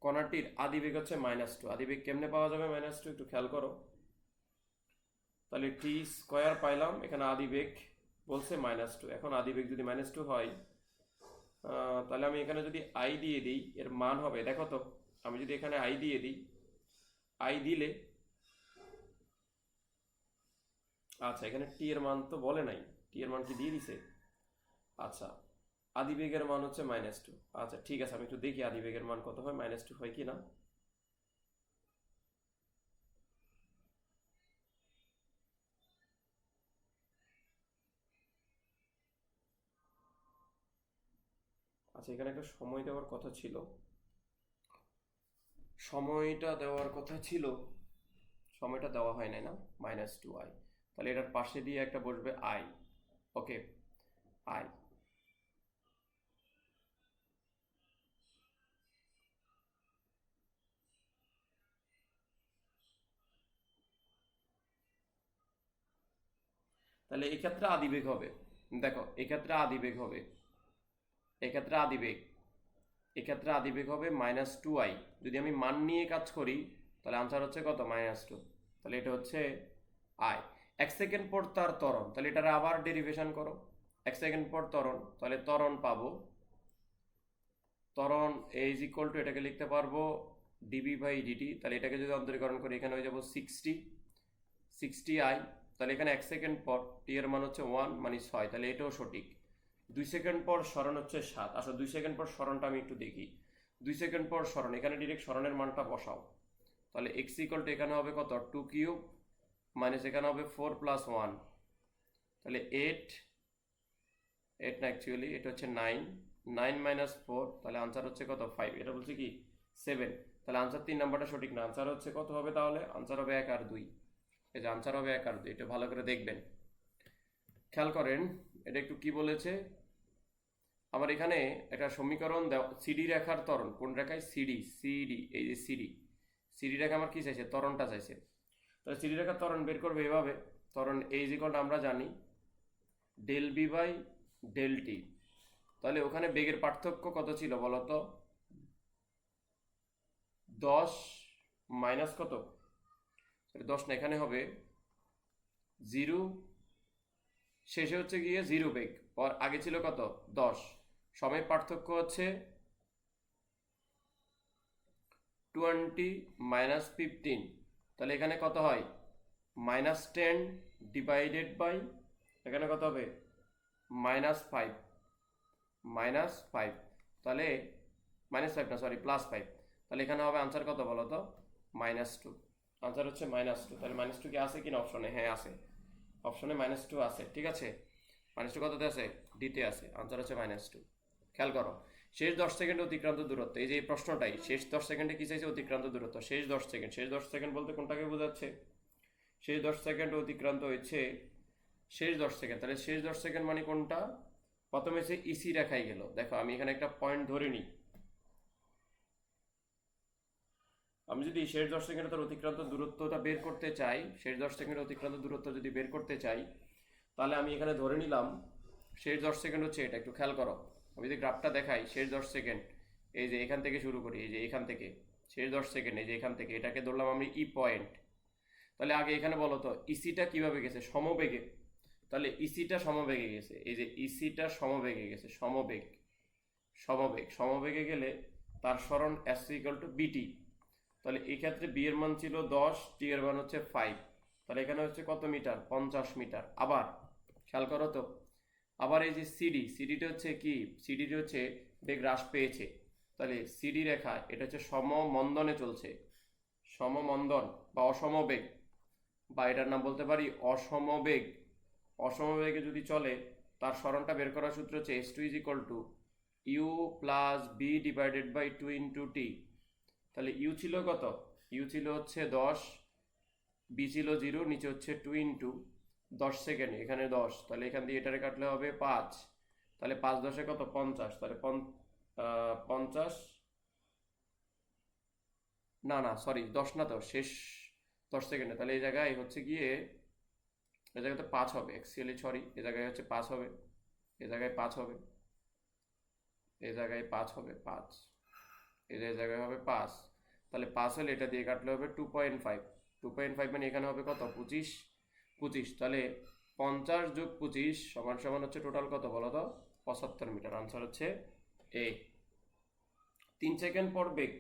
কণাটির আদিবেগ হচ্ছে -2। আদিবেগ কেমনে পাওয়া যাবে -2 একটু খেয়াল করো। তাহলে t² পাইলাম, এখানে আদিবেগ বলছে -2। এখন আদিবেগ যদি -2 হয়, তাহলে আমি এখানে যদি i দিয়ে দিই, এর মান হবে, দেখো তো আমি যদি এখানে i দিয়ে দিই, i দিলে, আচ্ছা এখানে t এর মান তো বলে নাই, t এর মান কি দিয়ে দিছে, আচ্ছা আদিবেগের মান হচ্ছে -2। আচ্ছা ঠিক আছে, আমি একটু দেখি আদিবেগের মান কত হয়, -2 হয় কি না। আচ্ছা এখানে একটা সময় দেওয়ার কথা ছিল, সময়টা দেওয়ার কথা ছিল, সময়টা দেওয়া হয় নাই না, -2i। তাহলে এটার পাশে দিয়ে একটা বসবে i, ওকে i। তাহলে এক্ষেত্রে আদিবেগ হবে, দেখো এক্ষেত্রে আদিবেগ হবে, এক্ষেত্রে আদিবেগ হবে -2i। যদি আমি মান নিয়ে কাজ করি তাহলে আনসার হচ্ছে কত, -2। তাহলে এটা হচ্ছে i। 1 সেকেন্ড পর তার ত্বরণ, তাহলে এটার আবার ডেরিভেশন করো, 1 সেকেন্ড পর ত্বরণ, তাহলে ত্বরণ পাবো, ত্বরণ a = এটাকে লিখতে পারবো dv/dt। তাহলে এটাকে যদি অন্তরীকরণ করি এখানে হয়ে যাবো 60i। তাহলে এখানে 1 সেকেন্ড পর t এর মান হচ্ছে 1 মানে 6, তাহলে এটাও সঠিক। 2 সেকেন্ড পর সরণ হচ্ছে 7। আসলে 2 সেকেন্ড পর সরণটা আমি একটু দেখি, 2 সেকেন্ড পর সরণ, এখানে ডিরেক্ট সরণের মানটা বসাও। তাহলে x = এখানে হবে কত, 2³ মাইনাস এখানে হবে 4 + 1, তাহলে 8 না, অ্যাকচুয়ালি এটা হচ্ছে 9 - 4, তাহলে আনসার হচ্ছে কত, 5। এটা বলছে কি 7, তাহলে আনসার 3 নাম্বারটা সঠিক না, আনসার হচ্ছে কত হবে, তাহলে আনসার হবে 1 আর 2। এই যে আনসার হবে 1 আর 2, এটা ভালো করে দেখবেন, খেয়াল করেন এটা একটু কি বলেছে। আমার এখানে একটা সমীকরণ দেওয়া, সিডি রেখার ত্বরণ, কোন রেখায়, সিডি, এই যে সিডি রেখা আমার কি চাইছে, ত্বরণটা চাইছে। তাহলে সিডি রেখার ত্বরণ বের করবে এভাবে, ত্বরণ a আমরা জানি ∂b/∂t। তাহলে ওখানে বেগের পার্থক্য কত ছিল বলতো, 10 মাইনাস কত, 10 না, এখানে হবে 0, শেষে হচ্ছে গিয়ে 0 বেগ, আগে ছিল কত 10, সময় পার্থক্য হচ্ছে 20 - 15। তাহলে এখানে কত হয়, -10 ডিভাইডেড বাই, এখানে কত হবে -5, তাহলে -5 না, সরি +5। তাহলে এখানে হবে আনসার কত বলো তো, -2, আনসার হচ্ছে -2। তাহলে -2 কি আছে কিনা অপশনে? হ্যাঁ আছে, অপশনে -2 আছে, ঠিক আছে। -2 কততে আছে? ডিতে আছে, আনসার হচ্ছে -2। খেয়াল করো, শেষ 10 সেকেন্ডে অতিক্রান্ত দূরত্ব, এই যে এই প্রশ্নটাই শেষ 10 সেকেন্ডে কি চাইছে? অতিক্রান্ত দূরত্ব শেষ 10 সেকেন্ড। শেষ 10 সেকেন্ড বলতে কোনটাকে বোঝাচ্ছে? শেষ 10 সেকেন্ড অতিক্রান্ত হয়েছে শেষ 10 সেকেন্ড, তাহলে শেষ 10 সেকেন্ড মানে কোনটা? প্রথমে সে ইসি রেখায় গেল। দেখো আমি এখানে একটা পয়েন্ট ধরে নিই, আমি যদি শেষ 10 সেকেন্ডে তার অতিক্রান্ত দূরত্বটা বের করতে চাই, শেষ 10 সেকেন্ডে অতিক্রান্ত দূরত্ব যদি বের করতে চাই, তাহলে আমি এখানে ধরে নিলাম শেষ 10 সেকেন্ড হচ্ছে এটা। একটু খেয়াল করো, আমি যদি গ্রাফটা দেখাই, শেষ 10 সেকেন্ড এই যে এখান থেকে শুরু করি, এই যে এখান থেকে শেষ 10 সেকেন্ড, এই যে এখান থেকে এটাকে ধরলাম আমি ই পয়েন্ট। তাহলে আগে এখানে বলো তো ইসিটা কিভাবে গেছে? সমবেগে। তাহলে ইসিটা সমবেগে গেছে, এই যে ইসিটা সমবেগে গেছে, সমবেগ সমবেগ সমবেগে গেলে তার সরণ এস ইকুয়াল টু বিটি। তাহলে এই ক্ষেত্রে বি এর মান ছিল 10, টি এর মান হচ্ছে 5, তাহলে এখানে হচ্ছে কত মিটার? 50 মিটার। আবার খেয়াল করো তো, আবার এই যে সিডি, সিডিটা হচ্ছে কি? সিডিটা হচ্ছে বেগ হ্রাস পেয়েছে, তাহলে সিডি রেখা এটা হচ্ছে সমমন্দনে চলছে, সমমন্দন বা অসমবেগ, বা এটার নাম বলতে পারি অসমবেগ। অসমবেগে যদি চলে তার সরণটা বের করার সূত্র হচ্ছে s two is equal to you plus v divided by 2 into t. তাহলে ইউ ছিল কত? ইউ ছিল হচ্ছে 10, বি ছিল 0, নিচে হচ্ছে 2 ইন্টু 10 সেকেন্ড, এখানে 10, তাহলে এখান দিয়ে এটারে কাটলে হবে 5, তাহলে 5 10 কত? 50, তাহলে 50, না না সরি 10 না তো, শেষ 10 সেকেন্ডে, তাহলে এই জায়গায় হচ্ছে গিয়ে এই জায়গাতে 5 হবে, অ্যাকচুয়ালি সরি, এই জায়গায় হচ্ছে 5 হবে, এই জায়গায় 5 হবে, এই জায়গায় 5 হবে, 5 এই জায়গায় হবে 5, তাহলে 5 হলে এটা দিয়ে কাটলে হবে 2.5, 2.5 মানে এখানে হবে কত? 25, 25, তাহলে 50 যোগ 25 সমান সমান হচ্ছে টোটাল কত বলো তো? 75 মিটার। আনসার হচ্ছে এ। 3 সেকেন্ড পর বেগ।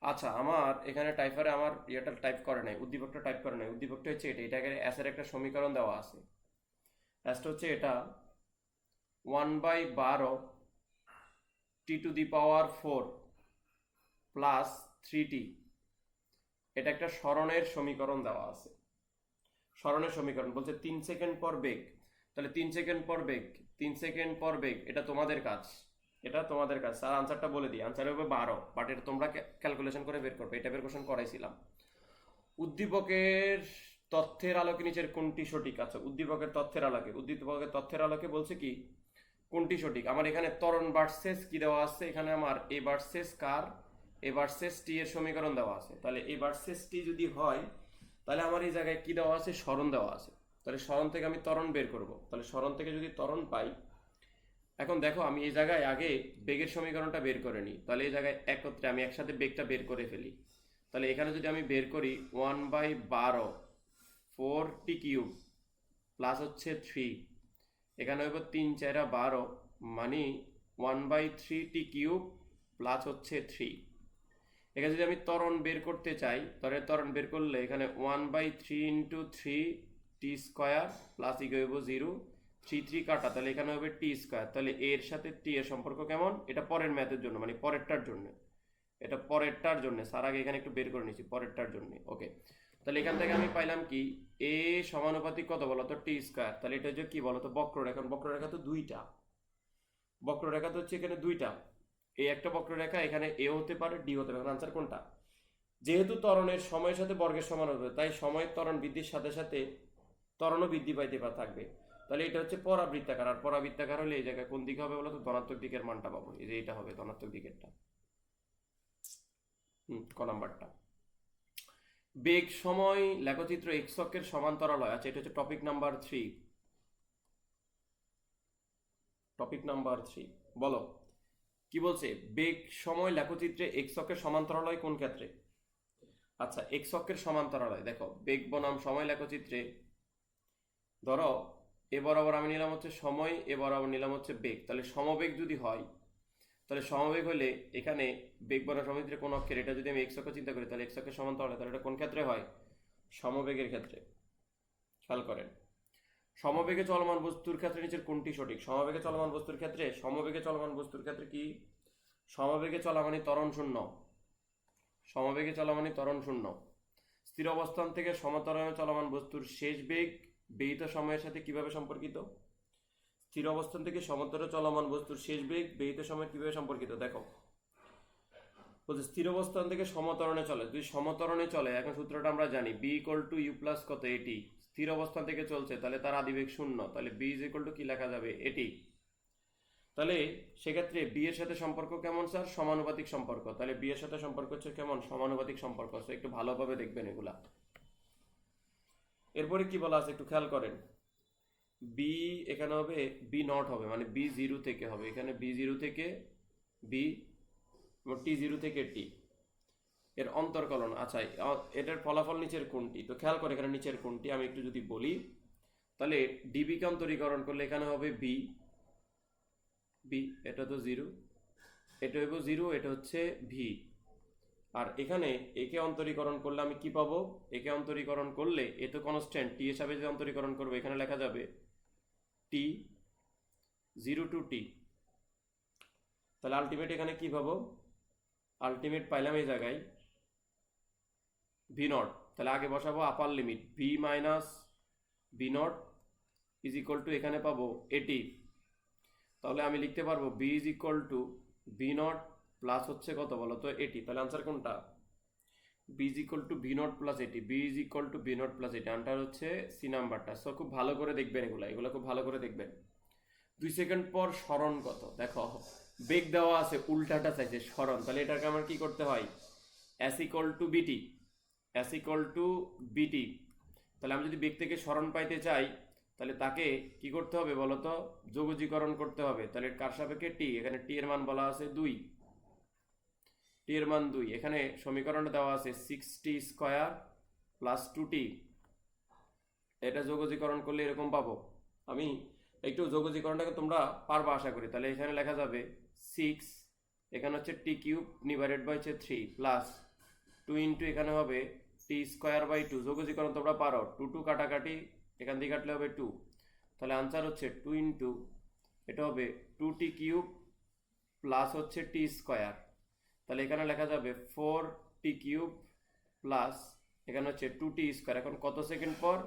আচ্ছা আমার এখানে টাইপারে আমার ইয়েটা টাইপ করে নাই, উদ্দীপকটা টাইপ করে নাই। উদ্দীপকটা হচ্ছে এটা, এটাকে এস এর একটা সমীকরণ দেওয়া আছে। এসটা হচ্ছে এটা 1/12 টি to the power 4 plus 3t, এটা একটা সরণের সমীকরণ দেওয়া আছে। সরণের সমীকরণ বলছে 3 সেকেন্ড পর বেগ, তাহলে 3 সেকেন্ড পর বেগ, 3 সেকেন্ড পর বেগ, এটা তোমাদের কাজ, এটা তোমাদের কাজ। স্যার আনসারটা বলে দিই, আনসার হবে 12, বাট এটা তোমরা ক্যালকুলেশন করে বের করবে, এই টাইপের কোশ্চেন করাইছিলাম। উদ্দীপকের তথ্যের আলোকে নিচের কোনটি সঠিক? আছে উদ্দীপকের তথ্যের আলোকে, উদ্দীপকের তথ্যের আলোকে বলছে কি কোনটি সঠিক। আমার এখানে ত্বরণ ভার্সেস কি দেওয়া আছে? এখানে আমার এ ভার্সেস কার? এ ভার্সেস টি এর সমীকরণ দেওয়া আছে। তাহলে এ ভার্সেস টি যদি হয়, তাহলে আমার এই জায়গায় কি দেওয়া আছে? সরণ দেওয়া আছে। তাহলে সরণ থেকে আমি ত্বরণ বের করব। তাহলে সরণ থেকে যদি ত্বরণ পাই, এখন দেখো আমি এই জায়গায় আগে বেগের সমীকরণটা বের করে নিই, তাহলে এই জায়গায় একত্রে আমি একসাথে বেগটা বের করে ফেলি। তাহলে এখানে যদি আমি বের করি 1/12 4t কিউব প্লাস হচ্ছে 3, এখানে হইব 3 4 12, মানে 1/3t কিউব প্লাস হচ্ছে 3। এখানে যদি আমি ত্বরণ বের করতে চাই, তাহলে ত্বরণ বের করলে এখানে 1/3 ইন্টু 3t স্কোয়ার প্লাস ইকে হইব 0, 3 3 কাটা, তাহলে এখানে হবে টি স্কোয়ার। তাহলে এর সাথে টি এর সম্পর্ক কেমন? এটা পরের ম্যাথের জন্য, মানে পরেরটার জন্য, এটা পরেরটার জন্য। স্যার আগে এখানে একটু বের করে নিচ্ছি পরেরটার জন্য। ওকে, তাহলে এখান থেকে আমি পাইলাম কি এ সমানুপাতিক কত বলতো? টি স্কোয়ার। তাহলে এটা হচ্ছে কি বলতো? বক্ররেখা। বক্ররেখা তো দুইটা, বক্ররেখা তো হচ্ছে এখানে দুইটা, এই একটা বক্ররেখা, এখানে এ হতে পারে ডি হতে পারে। আনসার কোনটা? যেহেতু ত্বরণের সময়ের সাথে বর্গের সমান হবে, তাই সময়ের ত্বরণ বৃদ্ধির সাথে সাথে ত্বরণও বৃদ্ধি পাইতে থাকবে। তাহলে এটা হচ্ছে পরাবৃত্তাকার, আর পরাবৃত্তাকার হলে এই জায়গায় কোন দিকে হবে বলতো? ধনাত্মক দিকের মানটা পাবো, এই যে এটা হবে ধনাত্মক দিকেরটা। ক নাম্বারটা। বেগ সময় লেখচিত্র এক্স অক্ষের সমান্তরাল হয়। আচ্ছা এটা হচ্ছে টপিক নাম্বার 3। টপিক নাম্বার 3 বলো কি বলছে? বেগ সময় লেখচিত্রে এক্স অক্ষের সমান্তরাল হয় কোন ক্ষেত্রে? আচ্ছা এক্স অক্ষের সমান্তরাল হয়, দেখো বেগ বনাম সময় লেখচিত্রে, ধরো এ বরাবর আমি নিলাম হচ্ছে সময়, এ বরাবর নিলাম হচ্ছে বেগ। তাহলে সমবেগ যদি হয়, তাহলে সমবেগ হলে এখানে বেগ বনাম সমচিত্রে কোন অক্ষের, এটা যদি আমি এক্স অক্ষ চিন্তা করি, তাহলে এক্স অক্ষের সমান্তরাল হয়, তাহলে এটা কোন ক্ষেত্রে হয়? সমবেগের ক্ষেত্রে। খেয়াল করেন, সমবেগে চলমান বস্তুর ক্ষেত্রে নিচের কোনটি সঠিক? সমবেগে চলমান বস্তুর ক্ষেত্রে, সমবেগে চলমান বস্তুর ক্ষেত্রে কি? সমবেগে চলা মানে ত্বরণ শূন্য, সমবেগে চলমানই ত্বরণ শূন্য। স্থির অবস্থান থেকে সমত্বরণে চলমান বস্তুর শেষ বেগ ব্যয়িত সময়ের সাথে কিভাবে সম্পর্কিত? স্থির অবস্থান থেকে সমত্বরে চলমান বস্তুর শেষ বেগ ব্যয়িত সময় কিভাবে সম্পর্কিত? দেখো, বলছে স্থির অবস্থান থেকে সমত্বরণে চলে, যদি সমত্বরণে চলে, এখন সূত্রটা আমরা জানি, V equal to you plus কত এটি। স্থির অবস্থান থেকে চলছে, তাহলে তার আদিবেগ শূন্য, তাহলে বি ইজ ইকুয়াল টু কি লেখা যাবে? এটি। তাহলে সেক্ষেত্রে বি এর সাথে সম্পর্ক কেমন স্যার? সমানুপাতিক সম্পর্ক। তাহলে বি এর সাথে সম্পর্ক হচ্ছে কেমন? সমানুপাতিক সম্পর্ক। একটু ভালোভাবে দেখবেন এগুলা। এরপরে কি বলা আছে একটু খেয়াল করেন। বি এখানে হবে বি নট হবে, মানে বি জিরো থেকে হবে, এখানে বি জিরো থেকে বি, টি জিরো থেকে টি এর অন্তর্কলন। আচ্ছা, এটার ফলাফল নিচের কোনটি? তো খেয়াল করে এখানে নিচের কোনটি আমি একটু যদি বলি, তাহলে ডিবিকে অন্তরীকরণ করলে এখানে হবে বি, বি এটা তো জিরো, এটা হইব জিরো, এটা হচ্ছে ভি। আর এখানে একে অন্তরীকরণ করলে আমি কি পাবো? একে অন্তরীকরণ করলে এ তো কনস্ট্যান্ট, টি হিসাবে যে অন্তরীকরণ করবো এখানে লেখা যাবে টি জিরো টু টি। তাহলে আলটিমেট এখানে কি পাবো? আলটিমেট পাইলাম এই জায়গায় ভি নট। তাহলে আগে বসাবো upper limit v minus v naught is equal to এখানে পাবো এটি। তাহলে আমি লিখতে পারবো v is equal to v naught plus হচ্ছে কত বলো তো? এটি। তাহলে আনসার কোনটা? V is equal to v naught plus a t, v is equal to v naught plus a t. Answer হচ্ছে সি নাম্বারটা। সো খুব ভালো করে দেখবেন এগুলো খুব ভালো করে দেখবেন। 2 সেকেন্ড পর সরণ কত? দেখো, বেগ দেওয়া আছে, উল্টাটা চাইছে সরণ, তাহলে এটাকে আমার কি করতে হয়? এস ইকুয়াল টু বিটি, এস ইকুয়াল টু বিটি। তাহলে আমি যদি বেগ থেকে সরণ পাইতে চাই, তাহলে তাকে কি করতে হবে বলতো? যোগজীকরণ করতে হবে। তাহলে কার সাপেক্ষে? টি। এখানে টি এর মান বলা আছে 2, টি এর মান 2। এখানে সমীকরণটা দেওয়া আছে 6t স্কয়ার প্লাস 2t। এটা যোগজীকরণ করলে এরকম পাবো। আমি একটু যোগজীকরণটাকে তোমরা পারবা আশা করি। তাহলে এখানে লেখা যাবে 6, এখানে হচ্ছে টি কিউব ডিভাইডেড বাই হচ্ছে 3 প্লাস 2 ইন্টু এখানে হবে টি স্কয়ার বাই 2। যোগজীকরণ তোমরা পারো, 2 2 কাটাকাটি, এখান থেকে কাটলে হবে 2। তাহলে আনসার হচ্ছে 2 ইন্টু এটা হবে 2t কিউব প্লাস হচ্ছে টি স্কয়ার। তাহলে এখানে লেখা যাবে 4t কিউব প্লাস এখানে হচ্ছে 2t স্কয়ার। এখন কত সেকেন্ড পর?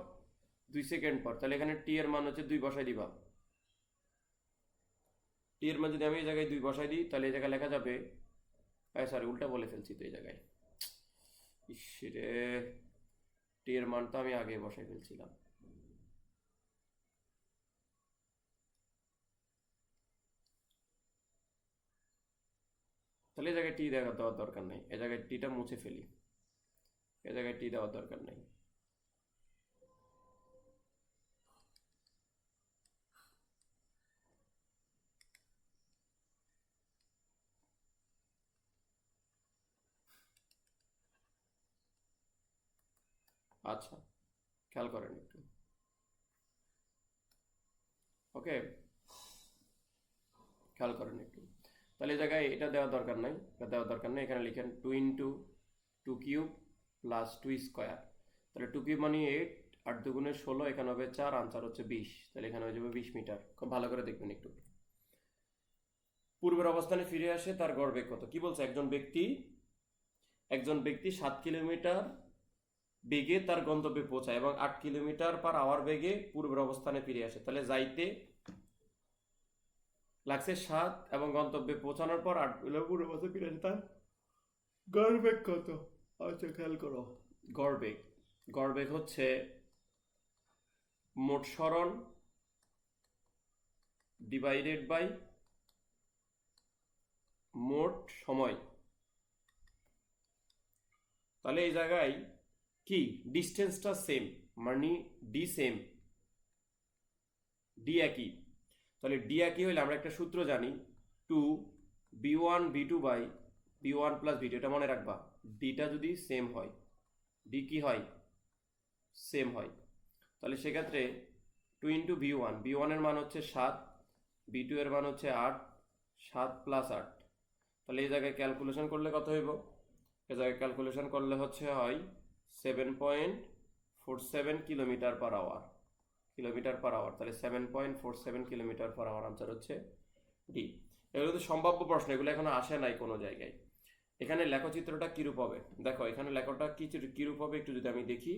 2 সেকেন্ড পর। তাহলে এখানে টি এর মান হচ্ছে 2 বসাই দিবা। টি এর মান যদি আমি এই জায়গায় 2 বসাই দিই, তাহলে এই জায়গায় লেখা যাবে, সরি উল্টা বলে ফেলছি তো এই জায়গায়, ইসরে, টি এর মান তো আমি আগে বসাই ফেলছিলাম। তাহলে এই জায়গায় টি দেওয়ার দরকার নেই, এই জায়গায় টিটা মুছে ফেলি, এই জায়গায় টি দেওয়ার দরকার নেই। আচ্ছা, খেয়াল করেন একটু, ওকে, খেয়াল করেন একটু। তাহলে এই জায়গায় এটা দেওয়ার দরকার নাই, এটা দেওয়ার দরকার নেই। এখানে লিখেন 2 ইন্টু 2 কিউব প্লাস 2 স্কোয়ার। তাহলে 2 কিউব মানে 8, 8 দুগুণে 16, এখানে হবে 4, আনসার হচ্ছে 20। তাহলে এখানে হয়ে যাবে 20 মিটার। খুব ভালো করে দেখবেন একটু। পূর্বের অবস্থানে ফিরে আসে, তার গড় বেগ কত? কি বলছে? একজন ব্যক্তি 7 কিলোমিটার বেগে তার গন্তব্যে পৌঁছায় এবং 8 কিলোমিটার পার আওয়ার বেগে পূর্বের অবস্থানে ফিরে আসে। তাহলে যাইতে লাগছে 7 এবং গন্তব্যে পৌঁছানোর পর 8 পূর্বের অবস্থায় ফিরে আসে, তার গড় বেগ কত? আচ্ছা খেয়াল করো, গড় বেগ হচ্ছে মোট সরণ ডিভাইডেড বাই মোট সময়। তাহলে এই জায়গায় কি ডিস্টেন্সটা সেম, মানে ডি সেম, ডি একই। তাহলে ডি একই হলে আমরা একটা সূত্র জানি, 2 b1 b2 by b1 plus b2। এটা মনে রাখবা, ডিটা যদি সেম হয়, ডি কি হয়? সেম হয়। তাহলে সেক্ষেত্রে 2 ইন্টু b1 এর মান হচ্ছে 7, b2 এর মান হচ্ছে 8, 7 প্লাস 8। তাহলে এই জায়গায় ক্যালকুলেশন করলে কত হইব? এই জায়গায় ক্যালকুলেশন করলে হচ্ছে হয় 7.47 কিলোমিটার পার আওয়ার, তাহলে 7.47 কিলোমিটার পার আওয়ার। আনসার হচ্ছে ডি। এগুলো তো সম্ভাব্য প্রশ্ন, এগুলো এখনো আসে নাই কোনো জায়গায়। এখানে লেখচিত্রটা কিরূপ হবে দেখো, এখানে লেখাটা কিরূপ হবে একটু যদি আমি দেখি।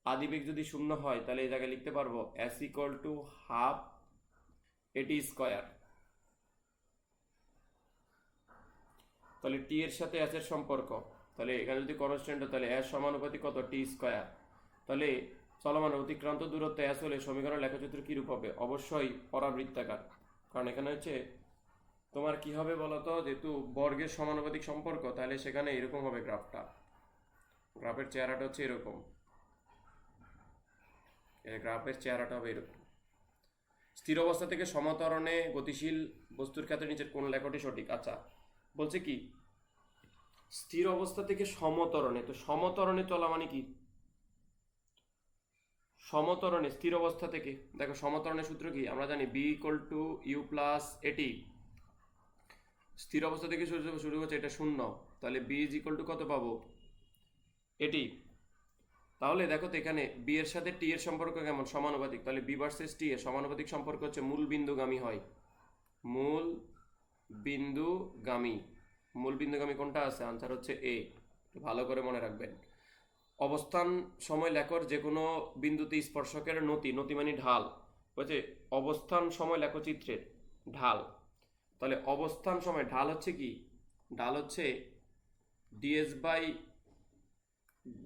আদিবেগ যদি শূন্য হয় তাহলে এই জায়গায় লিখতে পারবো s ইকুয়াল টু হাফ এটি স্কয়ার। তাহলে টি এর সাথে s এর সম্পর্ক, তাহলে এখানে যদি কনস্ট্যান্ট তাহলে s সমানুপাতিক কত টি স্কয়ার। তাহলে চলমান অতিক্রান্ত দূরত্ব s হলে সমীকরণ লেখচিত্র কিরূপ হবে? অবশ্যই পরাবৃত্তাকার, কারণ এখানে হচ্ছে তোমার কি হবে বলতো, যেহেতু বর্গের সমানুপাতিক সম্পর্ক, তাহলে সেখানে এরকম হবে গ্রাফটা। গ্রাফের চেহারাটা হচ্ছে এরকম, গ্রাফের চেহারাটা হবে এরকম। স্থির অবস্থা থেকে সমতরণে গতিশীল বস্তুর ক্ষেত্রে নিচের কোন লেখাটি সঠিক? আচ্ছা, বলছে কি স্থির অবস্থা থেকে সমতরণে, তো সমতরণে চলা মানে কি? সমতরণে স্থির অবস্থা থেকে, দেখো সমতরণের সূত্র কি আমরা জানি, V equal to you plus A T. স্থির অবস্থা থেকে শুরু হচ্ছে এটা শূন্য, তাহলে বি ইজ ইকুয়াল টু কত পাবো? এটি। তাহলে দেখো তো এখানে বি এর সাথে টি এর সম্পর্ক কেমন? সমানুপাতিক। তাহলে বি ভার্সেস টি এর সমানুপাতিক সম্পর্ক হচ্ছে মূল বিন্দুগামী হয়। মূল বিন্দুগামী, মূল বিন্দুগামী কোনটা আছে? আনসার হচ্ছে এ। ভালো করে মনে রাখবেন। অবস্থান সময় লেখর যে কোনো বিন্দুতে স্পর্শকের নতি, নতি মানে ঢাল, বলছে অবস্থান সময় লেখচিত্রের ঢাল। তাহলে অবস্থান সময় ঢাল হচ্ছে কি? ঢাল হচ্ছে ডিএস বাই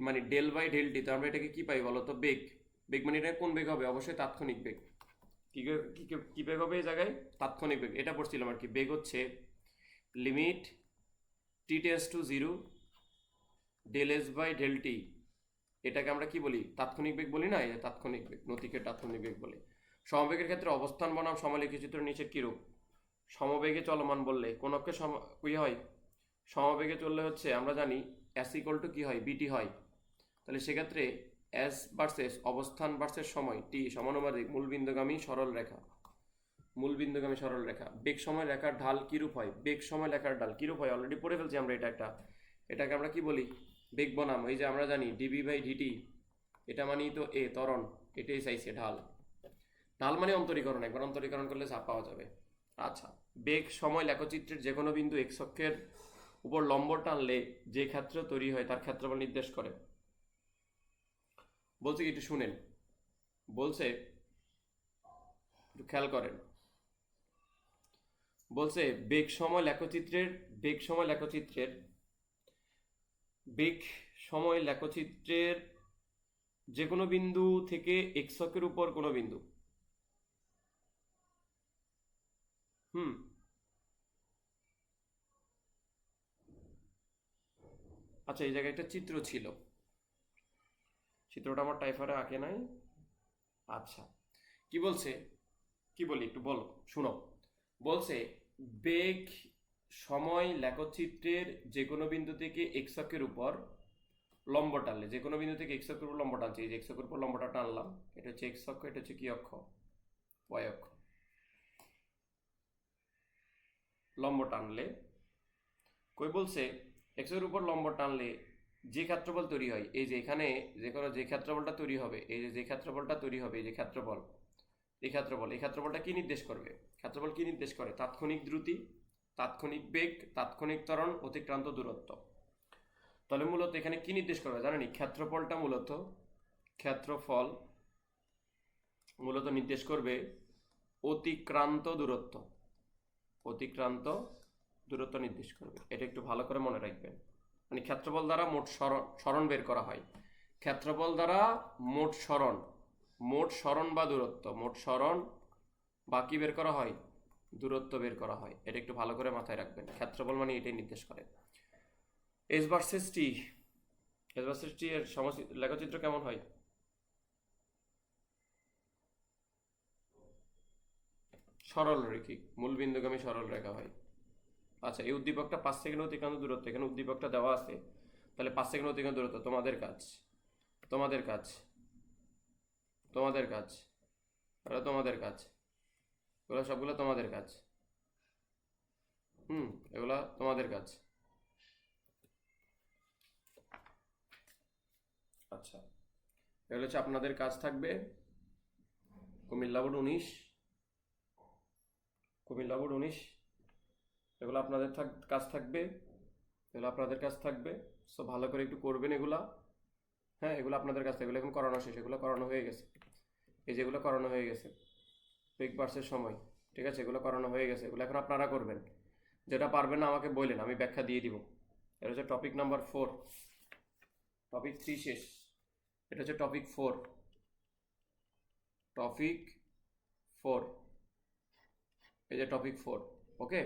মানে ডেল বাই ডেল টি। তো আমরা এটাকে কি পাই বলো তো? বেগ। বেগ মানে এটা কোন বেগ হবে? অবশ্যই তাৎক্ষণিক বেগ। কি বেগ হবে এই জায়গায়? তাৎক্ষণিক বেগ। এটা পড়ছিলাম আর কি। বেগ হচ্ছে limit T tends to zero del S by del T. এটাকে আমরা কি বলি? তাৎক্ষণিক বেগ বলি না, এই তাৎক্ষণিক বেগ, নতিকে তাৎক্ষণিক বেগ বলে। সমবেগের ক্ষেত্রে অবস্থান বনাম সমলেখী চিত্র নিচের কিরূপ? সমবেগে চলমান বললে কোন অক্ষে কি হয়? সমবেগে চললে হচ্ছে আমরা জানি এস ইকুয়াল টু কি হয়? বিটি হয়। তাহলে সেক্ষেত্রে এস ভার্সেস অবস্থান ভার্সেস সময় টি সমানুপাতিক মূল বিন্দুগামী সরল রেখা। মূল বিন্দুগামী সরল রেখা। বেগ সময় রেখার ঢাল কিরূপ হয়? বেগ সময় রেখার ঢাল কিরূপ হয়? অলরেডি পড়ে ফেলছি আমরা এটা একটা। এটাকে আমরা কি বলি? বেগ বনাম, এই যে আমরা জানি ডিবি বাই ডিটি, এটা মানেই তো এ ত্বরণ, এটাই চাইছে ঢাল। ঢাল মানে অন্তরীকরণ, একবার অন্তরীকরণ করলে চাপ পাওয়া যাবে। আচ্ছা, বেগ সময় লেখচিত্রের যে কোনো বিন্দু এক্স অক্ষের উপর লম্ব টানলে যে ক্ষেত্র তৈরি হয় তার ক্ষেত্রফল নির্দেশ করে। বলছে কি একটু শুনেন, বলছে একটু খেয়াল করেন। বলছে বেগ সময় লেখচিত্রের বেগ সময় লেখচিত্রের বেগ সময় লেখচিত্রের যে কোনো বিন্দু থেকে এক্স অক্ষের উপর কোনো বিন্দু, আচ্ছা এই জায়গায় একটা চিত্র ছিল, চিত্রটা আমার টাইফারে আঁকে নাই। আচ্ছা, কি বলছে, কি বলি একটু বলো, শুনো। বলছে বেগ সময় লেখচিত্রের যে কোনো বিন্দু থেকে এক্স অক্ষের উপর লম্ব টানলে, যে কোনো বিন্দু থেকে এক্স অক্ষের উপর লম্ব টানছে, এই যে এক্স অক্ষের উপর লম্বটা টানলাম, এটা হচ্ছে এক্স অক্ষ, এটা হচ্ছে কি অক্ষ? ওয়াই অক্ষ। লম্ব টানলে কই বলছে এক্স এর উপর লম্ব টানলে যে ক্ষেত্রফল তৈরি হয়, এই যে এখানে যে কোনো যে ক্ষেত্রফলটা তৈরি হবে, এই যে ক্ষেত্রফলটা তৈরি হবে, এই যে ক্ষেত্রফল, এই ক্ষেত্রফলটা কি নির্দেশ করবে? ক্ষেত্রফল কি নির্দেশ করে? তাৎক্ষণিক দ্রুতি, তাৎক্ষণিক বেগ, তাৎক্ষণিক ত্বরণ, অতিক্রান্ত দূরত্ব। তাহলে মূলত এখানে কি নির্দেশ করবে জানেন? ক্ষেত্রফল মূলত নির্দেশ করবে অতিক্রান্ত দূরত্ব। অতিক্রান্ত দূরত্ব নির্দেশ করবে, এটা একটু ভালো করে মনে রাখবেন। মানে ক্ষেত্রফল দ্বারা মোট সরণ বের করা হয়। ক্ষেত্রফল দ্বারা মোট সরণ বা দূরত্ব, মোট সরণ বা কি বের করা হয়? দূরত্ব বের করা হয়। এটা একটু ভালো করে মাথায় রাখবেন, ক্ষেত্রফল মানে এটাই নির্দেশ করে। এস ভার্সেস টি এর লেখচিত্র কেমন হয়? সরল রৈখিক, মূল বিন্দুগামী সরল রেখা হয়। আচ্ছা, এই উদ্দীপকটা 5 সেকেন্ড অতিক্রান্ত দূরত্ব, এখানে উদ্দীপকটা দেওয়া আছে, তাহলে 5 সেকেন্ড অতিক্রান্ত দূরত্ব। তোমাদের কাজ এগুলো সবগুলো তোমাদের কাজ। এগুলা তোমাদের কাজ। আচ্ছা, এগুলো হচ্ছে আপনাদের কাজ থাকবে। কুমিল্লা বোর্ড 19, এগুলো আপনাদের কাজ থাকবে। এগুলো আপনাদের কাছ থাকবে, সো ভালো করে একটু করবেন এগুলা। হ্যাঁ, এগুলো আপনাদের কাছ থেকে, এগুলো এখন করানো শেষ, এগুলো করানো হয়ে গেছে, এই যেগুলো করানো হয়ে গেছে ব্রেকফাস্টের সময়, ঠিক আছে, এগুলো করানো হয়ে গেছে, এগুলো এখন আপনারা করবেন। যেটা পারবেন না আমাকে বললেন, আমি ব্যাখ্যা দিয়ে দিব। এটা হচ্ছে টপিক নাম্বার 4, টপিক 3 শেষ, এটা হচ্ছে টপিক 4, টপিক 4, এই যে টপিক 4। ওকে,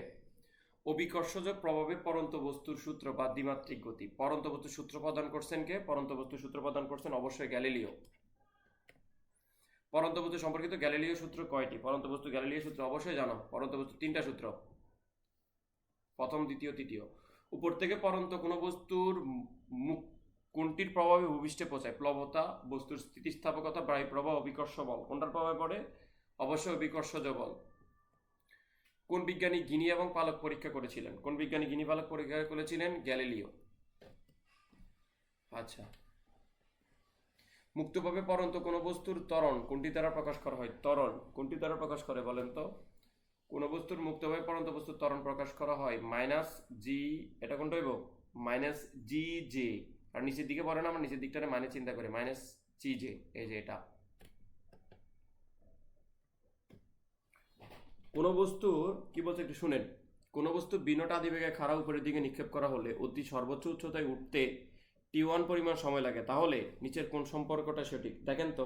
অভিকর্ষজ প্রভাবে পরন্ত বস্তুর সূত্র বা দ্বিমাত্রিক গতি। পরন্ত বস্তুর সূত্র প্রদান করছেন কে? পরন্ত বস্তুর সূত্র প্রদান করছেন অবশ্যই গ্যালিলিও। পরন্ত বস্তু সম্পর্কিত গ্যালিলিও সূত্র কয়টি? পরন্ত বস্তু গ্যালিলিও সূত্র অবশ্যই জানো। পরন্ত বস্তু 3টা সূত্র, প্রথম, দ্বিতীয়, তৃতীয়। উপর থেকে পরন্ত কোনো বস্তুর মুখ কোনটির প্রভাবে ভূপৃষ্ঠে পৌঁছায়? প্লবতা, বস্তুর স্থিতিস্থাপকতা, বায়ু প্রবাহ, অভিকর্ষ বল। কোনটার প্রভাবে পড়ে? অবশ্যই অভিকর্ষজ বল। কোন বিজ্ঞানী গিনি এবং পালক পরীক্ষা করেছিলেন? কোন বিজ্ঞানী গিনি পালক পরীক্ষা করেছিলেন? গ্যালিলিও। আচ্ছা, মুক্তভাবে পরন্ত কোনো বস্তুর ত্বরণ কোনটি দ্বারা প্রকাশ করা হয়? ত্বরণ কোনটি দ্বারা প্রকাশ করে বলেন তো? কোন বস্তুর মুক্তভাবে পরন্ত বস্তুর ত্বরণ প্রকাশ করা হয় মাইনাস জি, এটা কোনটা হইব? Minus G J. আর নিচের দিকে পড়ে না, আমরা নিচের দিকটা মানে চিন্তা করি, মাইনাস জি জে, এই যে এটা। কোন বস্তুর কি বলছে একটু শুনেন। কোন বস্তু বিনট আদিবেগে খাড়া উপরের দিকে নিক্ষেপ করা হলে অতি সর্বোচ্চ উচ্চতায় উঠতে টি1 পরিমাণ সময় লাগে, তাহলে নিচের কোন সম্পর্কটা সঠিক? দেখেন তো,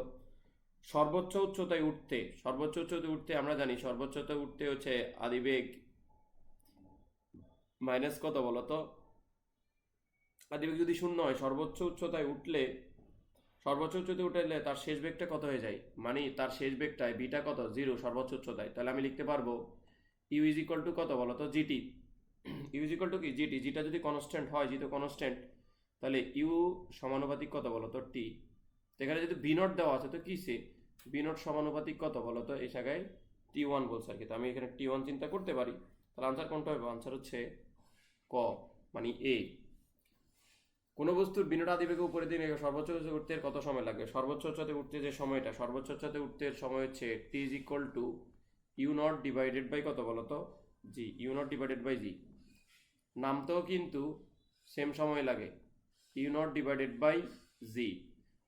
সর্বোচ্চ উচ্চতায় উঠতে, সর্বোচ্চ উচ্চতায় উঠতে আমরা জানি সর্বোচ্চ উচ্চতায় উঠতে হচ্ছে আদিবেগ মাইনাস কত বলতো? আদিবেগ যদি শূন্য হয়, সর্বোচ্চ উচ্চতায় উঠলে, সর্বোচ্চ উচ্চতায় উঠলে তার শেষ বেগটা কত হয়ে যায়? মানে তার শেষ বেগটায় বিটা কত? 0 সর্বোচ্চ উচ্চতায়। তাহলে আমি লিখতে পারবো ইউ ইজ ইকুয়াল টু কত বলতো? G T. U is equal to কি? জিটি। জিটা যদি কনস্ট্যান্ট হয়, জি তো কনস্ট্যান্ট, তাহলে ইউ সমানুপাতিক কত বলতো? টি। এখানে যদি বি নট দেওয়া আছে তো কিসে বি নট সমানুপাতিক কত বলতো? এই জায়গায় টি1 বলছে আর কি। তো আমি এখানে টি1 চিন্তা করতে পারি। তাহলে আনসার কোনটা হবে? আনসার হচ্ছে ক, মানে এ। কোন বস্তুর বিনট আদিবেগে উপরের দিকে সর্বোচ্চ উচ্চতায় উঠতে কত সময় লাগবে? সর্বোচ্চ উচ্চতায় উঠতে যে সময়টা, সর্বোচ্চ উচ্চতায় উঠতে সময় হচ্ছে t is equal to u naught divided by কত বলতো? G, u naught divided by g. নামতেও কিন্তু সেম সময় লাগে, u naught divided by g.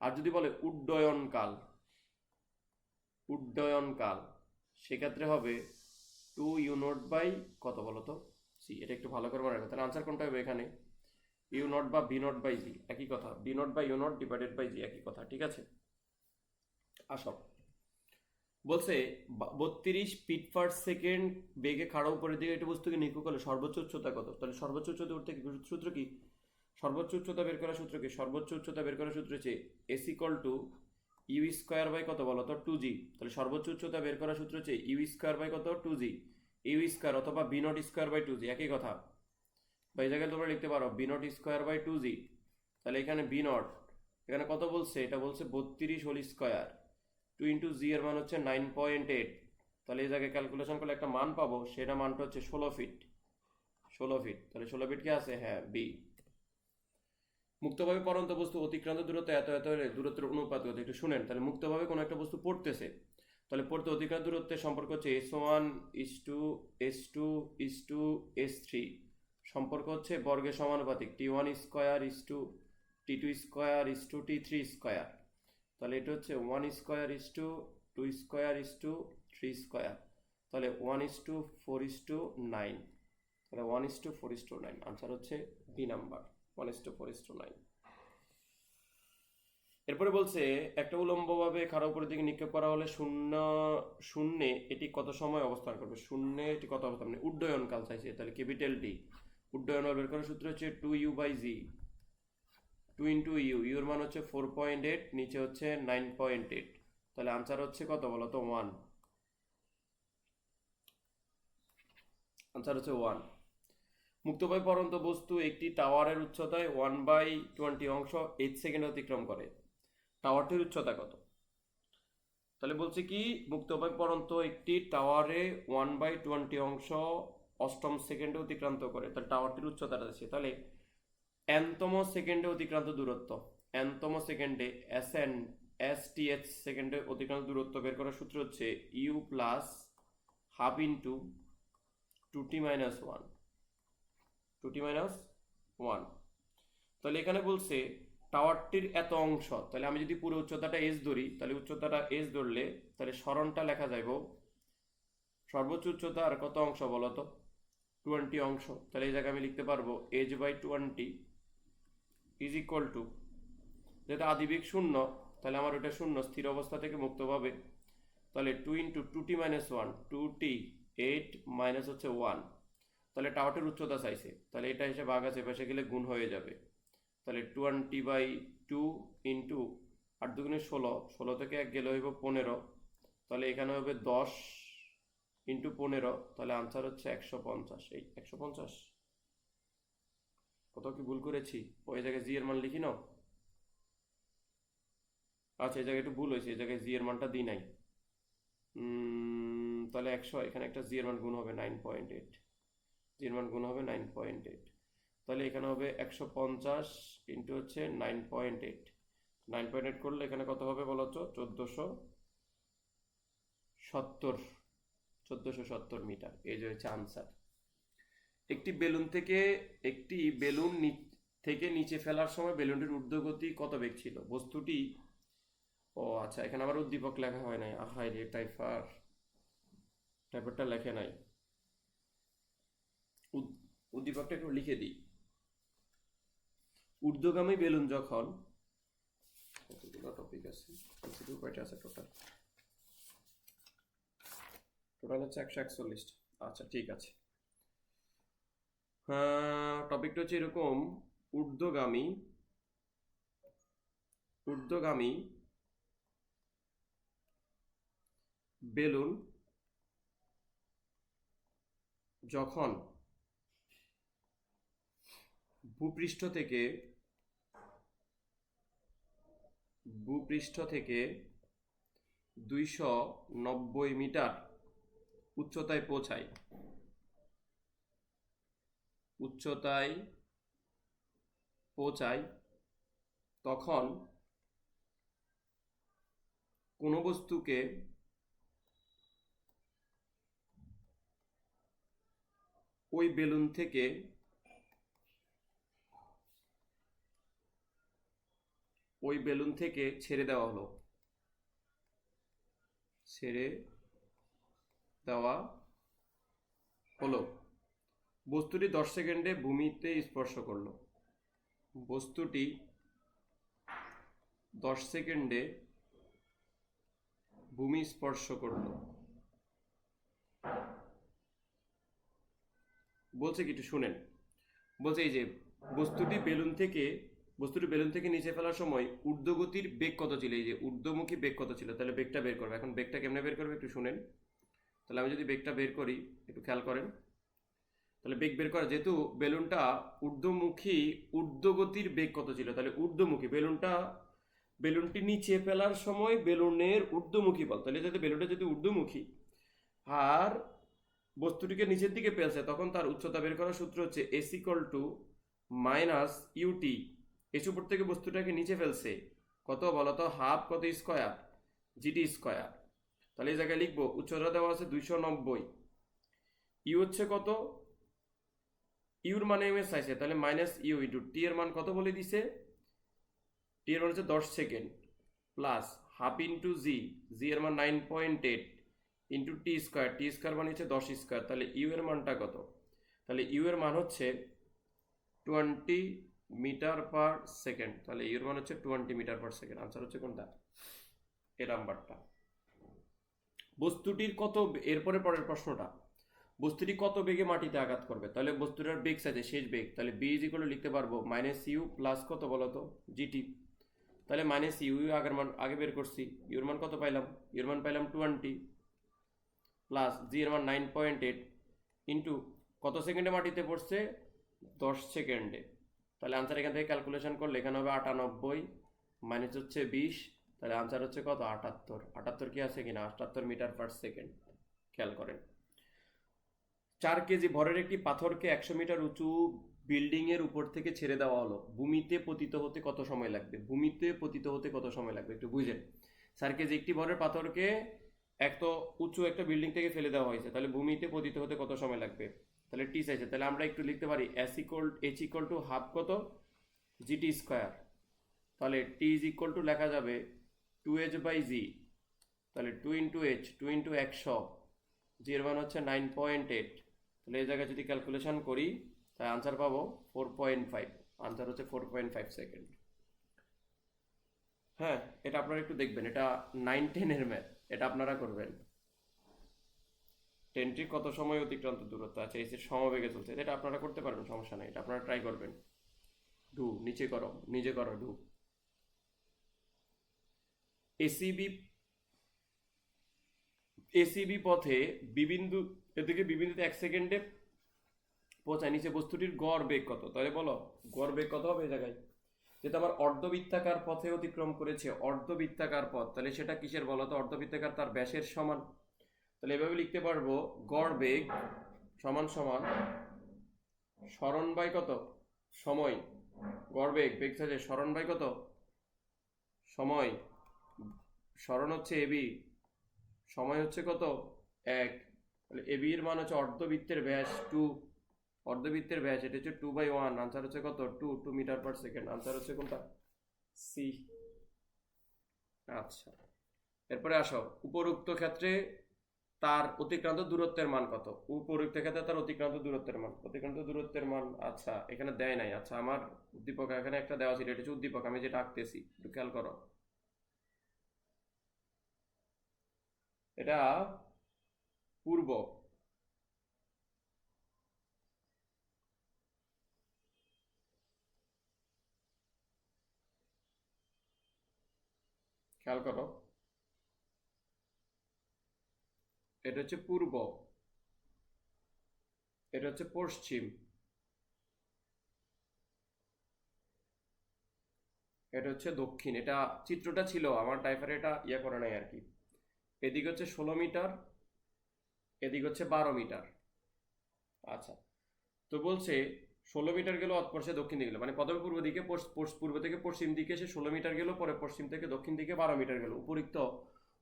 আর যদি বলে উড্ডয়নকাল, উড্ডয়নকাল, সেক্ষেত্রে হবে 2 ইউ নট বাই কত বলতো? সি। এটা একটু ভালো করে মনে রাখবে। তাহলে আনসার কোনটা হবে এখানে? ইউ নট বা বি নট বাই জি, একই কথা। বি নট বা ইউ নট ডিভাইডেড বাই জি, একই কথা, ঠিক আছে। আসো, বলছে 32 ফিট পার সেকেন্ড বেগে খাড়া উপরের দিকে একটা বস্তুকে নিক্ষেপ করলে সর্বোচ্চ উচ্চতা কত? তাহলে সর্বোচ্চ উচ্চতা উঠতে সূত্র কি? সর্বোচ্চ উচ্চতা বের করার সূত্র কি? সর্বোচ্চ উচ্চতা বের করার সূত্র হচ্ছে s equal to u square by কত বলো তো? 2g। তাহলে সর্বোচ্চ উচ্চতা বের করার সূত্র হচ্ছে ইউ স্কোয়ার বাই কত? 2g। ইউ স্কোয়ার অথবা v naught square by 2g, একই কথা। বা এই জায়গায় তোমরা লিখতে পারো B naught square by 2g। তাহলে এখানে বি নট, এখানে কত বলছে? এটা বলছে 32 হোল স্কোয়ার, 2 ইন্টু জি এর মান হচ্ছে 9.8। তাহলে এই জায়গায় ক্যালকুলেশন করলে একটা মান পাবো, সেটা মানটা হচ্ছে 16 ফিট। 16 ফিট, তাহলে 16 ফিট কি আছে? হ্যাঁ, বি। মুক্তভাবে পড়ন্ত বস্তু অতিক্রান্ত দূরত্ব এত এত দূরত্বের অনুপাত কত? একটু শুনেন। তাহলে মুক্তভাবে কোনো একটা বস্তু পড়তেছে, তাহলে পড়তে অতিক্রান্ত দূরত্বের সম্পর্ক হচ্ছে S1 is to S2 is to S3। সম্পর্ক হচ্ছে বর্গের সমানুপাতিক, T1 square is to T2 square is to T3 square. তাহলে এটা হচ্ছে 1 square is to 2 square is to 3 square. তাহলে 1 is to 4 is to 9। তাহলে 1 is to 4 is to 9, answer হচ্ছে B number, 1 is to 4 is to 9। এরপরে বলছে একটা উলম্বভাবে খাড়া উপরের দিকে নিক্ষেপ করা হলে শূন্যে এটি কত সময় অবস্থান করবে? শূন্যে এটি কত অবস্থান, মানে উড্ডয়ন কাল চাইছে। তাহলে ক্যাপিটাল ডি। উড্ডয়ন বের করার সূত্র হচ্ছে 2u by g, 2 into u. ইউর মান হচ্ছে 4.8, নিচে হচ্ছে 9.8। তাহলে আনসার হচ্ছে কত বলো তো? 1। আনসার হচ্ছে 1। মুক্তভাবে পড়ন্ত বস্তু একটি টাওয়ারের উচ্চতায় 1/20 অংশ 8 সেকেন্ড অতিক্রম করে, টাওয়ারটির উচ্চতা কত? তাহলে বলছে কি মুক্তভাবে পড়ন্ত একটি টাওয়ারে 1/20 অংশ 8 সেকেন্ডে অতিক্রান্ত করে, তাহলে টাওয়ারটির উচ্চতাটা আছে। তাহলে nতম সেকেন্ডে অতিক্রান্ত দূরত্ব, nতম সেকেন্ডে STH সেকেন্ডে অতিক্রান্ত দূরত্ব বের করার সূত্র হচ্ছে u plus half into 2t minus 1, 2t minus 1। তাহলে এখানে বলছে টাওয়ারটির এত অংশ, তাহলে আমি যদি পুরো উচ্চতাটা এস ধরি, তাহলে উচ্চতাটা এস ধরলে তাহলে সরণটা লেখা যাইব সর্বোচ্চ উচ্চতা আর কত অংশ বলতো, 20 অংশ। তাহলে এই জায়গায় আমি লিখতে পারবো h/20 ইজ ইকুয়াল টু, যেটা আদিবেগ শূন্য তাহলে আমার ওটা শূন্য, স্থির অবস্থা থেকে মুক্ত পাবে, তাহলে 2 × 2t - 1, 2t 8 মাইনাস হচ্ছে 1। তাহলে টাওয়ারটির উচ্চতা চাইছে, তাহলে এটা এসে ভাগ আছে পাশে গেলে গুণ হয়ে যাবে, তাহলে 20/2 ইন্টু 8 দুগুণে 16, 16 থেকে 1 গেলে হইব 15, তাহলে এখানে হবে 10 ইন্টু 15, তাহলে আনসার হচ্ছে 150। এই 150 কত কি ভুল করেছি, ওই জায়গায় জি এর মান লিখি নাও। আচ্ছা এই জায়গায় একটু ভুল হয়েছে, এই জায়গায় জি এর মানটা দিই নাই। তাহলে 100, এখানে একটা জি এর মান গুণ হবে 9.8, জি এর মান গুণ হবে 9.8, তাহলে এখানে হবে 150 ইন্টু হচ্ছে 9.8, 9.8 করলে এখানে কত হবে বলো তো, 1470 মিটার। এই যে হচ্ছে আনসার। একটি বেলুন থেকে নিচে ফেলার সময় বেলুনটির ঊর্ধ্বগতি কত বেগ ছিল বস্তুটি, ও আচ্ছা এখানে আবার উদ্দীপক লেখা হয় নাই, আহাই রে টাইপারটা লেখে নাই, উদ্দীপকটা একটু লিখে দিই। ঊর্ধ্বগামী বেলুন যখন, কতগুলো টপিক আছে, কয়টা আছে টোটাল হচ্ছে 141। আচ্ছা ঠিক আছে, টপিকটা হচ্ছে এরকম, ঊর্ধ্বগামী বেলুন যখন ভূপৃষ্ঠ থেকে 290 মিটার উচ্চতায় পৌঁছায় তখন কোনো বস্তুকে ওই বেলুন থেকে ছেড়ে দেওয়া হলো। বস্তুটি 10 সেকেন্ডে ভূমিতে স্পর্শ করলো। বস্তুটি 10 সেকেন্ডে ভূমি স্পর্শ করলো। বলছে কি একটু শুনেন, বলছে এই যে বস্তুটি বেলুন থেকে নিচে ফেলার সময় ঊর্ধ্বগতির বেগ কত ছিল, এই যে ঊর্ধ্বমুখী বেগ কত ছিল, তাহলে বেগটা বের করবে। এখন বেগটা কেমনে বের করবে একটু শুনেন। তাহলে আমি যদি বেগটা বের করি একটু খেয়াল করেন, তাহলে বেগ বের করা, যেহেতু বেলুনটা ঊর্ধ্বগতির বেগ কত ছিল, তাহলে ঊর্ধ্বমুখী বেলুনটি নিচে ফেলার সময় বেলুনের ঊর্ধ্বমুখী বল, তাহলে যদি বেলুনটা যদি ঊর্ধ্বমুখী আর বস্তুটিকে নিচের দিকে ফেলছে, তখন তার উচ্চতা বের করার সূত্র হচ্ছে s equal to minus u t. S উপর থেকে বস্তুটাকে নিচে ফেলছে কত বলতো, হাফ কত স্কোয়ার, জিটি স্কোয়ার। তাহলে এই জায়গায় লিখবো উচ্চতা দেওয়া আছে 290, ইউ হচ্ছে কত, ইউর মানে এম এস চাইছে, তাহলে মাইনাস ইউ ইন্টু টি এর মান কত বলে দিছে, টি এর মান হচ্ছে 10 সেকেন্ড, প্লাস হাফ ইন্টু জি এর মান 9.8 ইন্টু টি স্কোয়ার মানে হচ্ছে 10 স্কোয়ার, তাহলে ইউ এর মানটা কত, তাহলে ইউ এর মান হচ্ছে 20 মিটার পার সেকেন্ড, তাহলে ইউ এর মান হচ্ছে 20 মিটার পার সেকেন্ড। আনসার হচ্ছে কোনটা, এ নাম্বারটা। বস্তুটির কত, এরপরে পরের প্রশ্নটা, বস্তুটি কত বেগে মাটিতে আঘাত করবে, তাহলে বস্তুটার বেগ চাইছে শেষ বেগ, তাহলে বি ইজ ইকুয়াল লিখতে পারবো মাইনাস ইউ প্লাস কত বলতো, জিটি। তাহলে মাইনাস ইউ আগে বের করছি, ইউর মান কত পাইলাম, ইউর মান পাইলাম 20 প্লাস জি এর মান 9.8 ইন্টু কত সেকেন্ডে মাটিতে পড়ছে, 10 সেকেন্ডে। তাহলে আনসার এখান থেকে ক্যালকুলেশন করলে এখানে হবে 98 মাইনাস হচ্ছে 20, তাহলে আনসার হচ্ছে কত, 78 কি আছে কিনা, 78 মিটার পার সেকেন্ড। খেয়াল করেন, 4 কেজি ভরের একটি পাথরকে 100 মিটার উঁচু বিল্ডিং এর উপর থেকে ছেড়ে দেওয়া হলো, ভূমিতে পতিত হতে কত সময় লাগবে, একটু বুঝেন। 4 কেজি একটি ভরের পাথরকে এত উঁচু একটা বিল্ডিং থেকে ফেলে দেওয়া হয়েছে, তাহলে ভূমিতে পতিত হতে কত সময় লাগবে, তাহলে টি চাইছে, তাহলে আমরা একটু লিখতে পারি এইচ ইকুয়াল টু হাফ কত জিটি স্কোয়ার, তাহলে টি ইজ ইকুয়াল টু লেখা যাবে 2h বাই জি, তাহলে 2 ইন্টু এইচ 2 ইন্টু 100, জি এর মান হচ্ছে 9.8, তাহলে এই জায়গায় যদি ক্যালকুলেশন করি তাই আনসার পাবো 4.5, আনসার হচ্ছে 4.5 সেকেন্ড। হ্যাঁ, এটা আপনারা একটু দেখবেন, এটা 9-10 এর ম্যাথ, এটা আপনারা করবেন। 10টি কত সময় অতিক্রান্ত দূরত্ব আছে, এই যে সমবেগে চলছে, এটা আপনারা করতে পারবেন, সমস্যা নেই, এটা আপনারা ট্রাই করবেন। ডু নিচে করো, নিজে করো ডু। এসিবি পথে বিবিন্দু এদিকে বিবিন্দুতে 1 সেকেন্ডে পৌঁছায়, নিচে বস্তুটির গড় বেগ কত, তাহলে বলো গড় বেগ কত হবে এই জায়গায়, যেটা আমার অর্ধবৃত্তাকার পথে অতিক্রম করেছে, অর্ধবৃত্তাকার পথ, তাহলে সেটা কিসের বলো তো, অর্ধবৃত্তাকার তার ব্যাসের সমান, তাহলে এভাবে লিখতে পারবো গড় বেগ সমান সমান সরণ বাই কত সময়, গড় বেগ বেগ থাকে সরণ বাই কত সময়, সরণ হচ্ছে এবি, সময় হচ্ছে কত 1, তাহলে এবি এর মান হচ্ছে অর্ধবৃত্তের ব্যাস 2, অর্ধবৃত্তের ব্যাস এটা হচ্ছে 2/1, আনসার হচ্ছে কত 2 মিটার পার সেকেন্ড, আনসার হচ্ছে কোনটা সি। আচ্ছা, এরপরে আসো, উপরোক্ত ক্ষেত্রে তার অতিক্রান্ত দূরত্বের মান কত, উপরোক্ত ক্ষেত্রে তার অতিক্রান্ত দূরত্বের মান, অতিক্রান্ত দূরত্বের মান আচ্ছা এখানে দেয় নাই, আচ্ছা আমার উদ্দীপক এখানে একটা দেওয়া ছিল, এটা হচ্ছে উদ্দীপক, আমি যেটা আঁকতেছি একটু খেয়াল করো, এটা পূর্ব, খেয়াল করো, এটা হচ্ছে পূর্ব, এটা হচ্ছে পশ্চিম, এটা হচ্ছে দক্ষিণ, এটা চিত্রটা ছিল আমার টাইফারে, এটা ইয়ে করে নাই আর কি। এদিকে হচ্ছে 16 মিটার, এদিকে হচ্ছে 12 মিটার। আচ্ছা, তো বলছে 16 মিটার গেল অতপরশে দক্ষিণ দিকে গেল, মানে প্রথমে পূর্ব দিকে পূর্ব থেকে পশ্চিম দিকে সে 16 মিটার গেল, পরে পশ্চিম থেকে দক্ষিণ দিকে 12 মিটার গেল, উপরিক্ত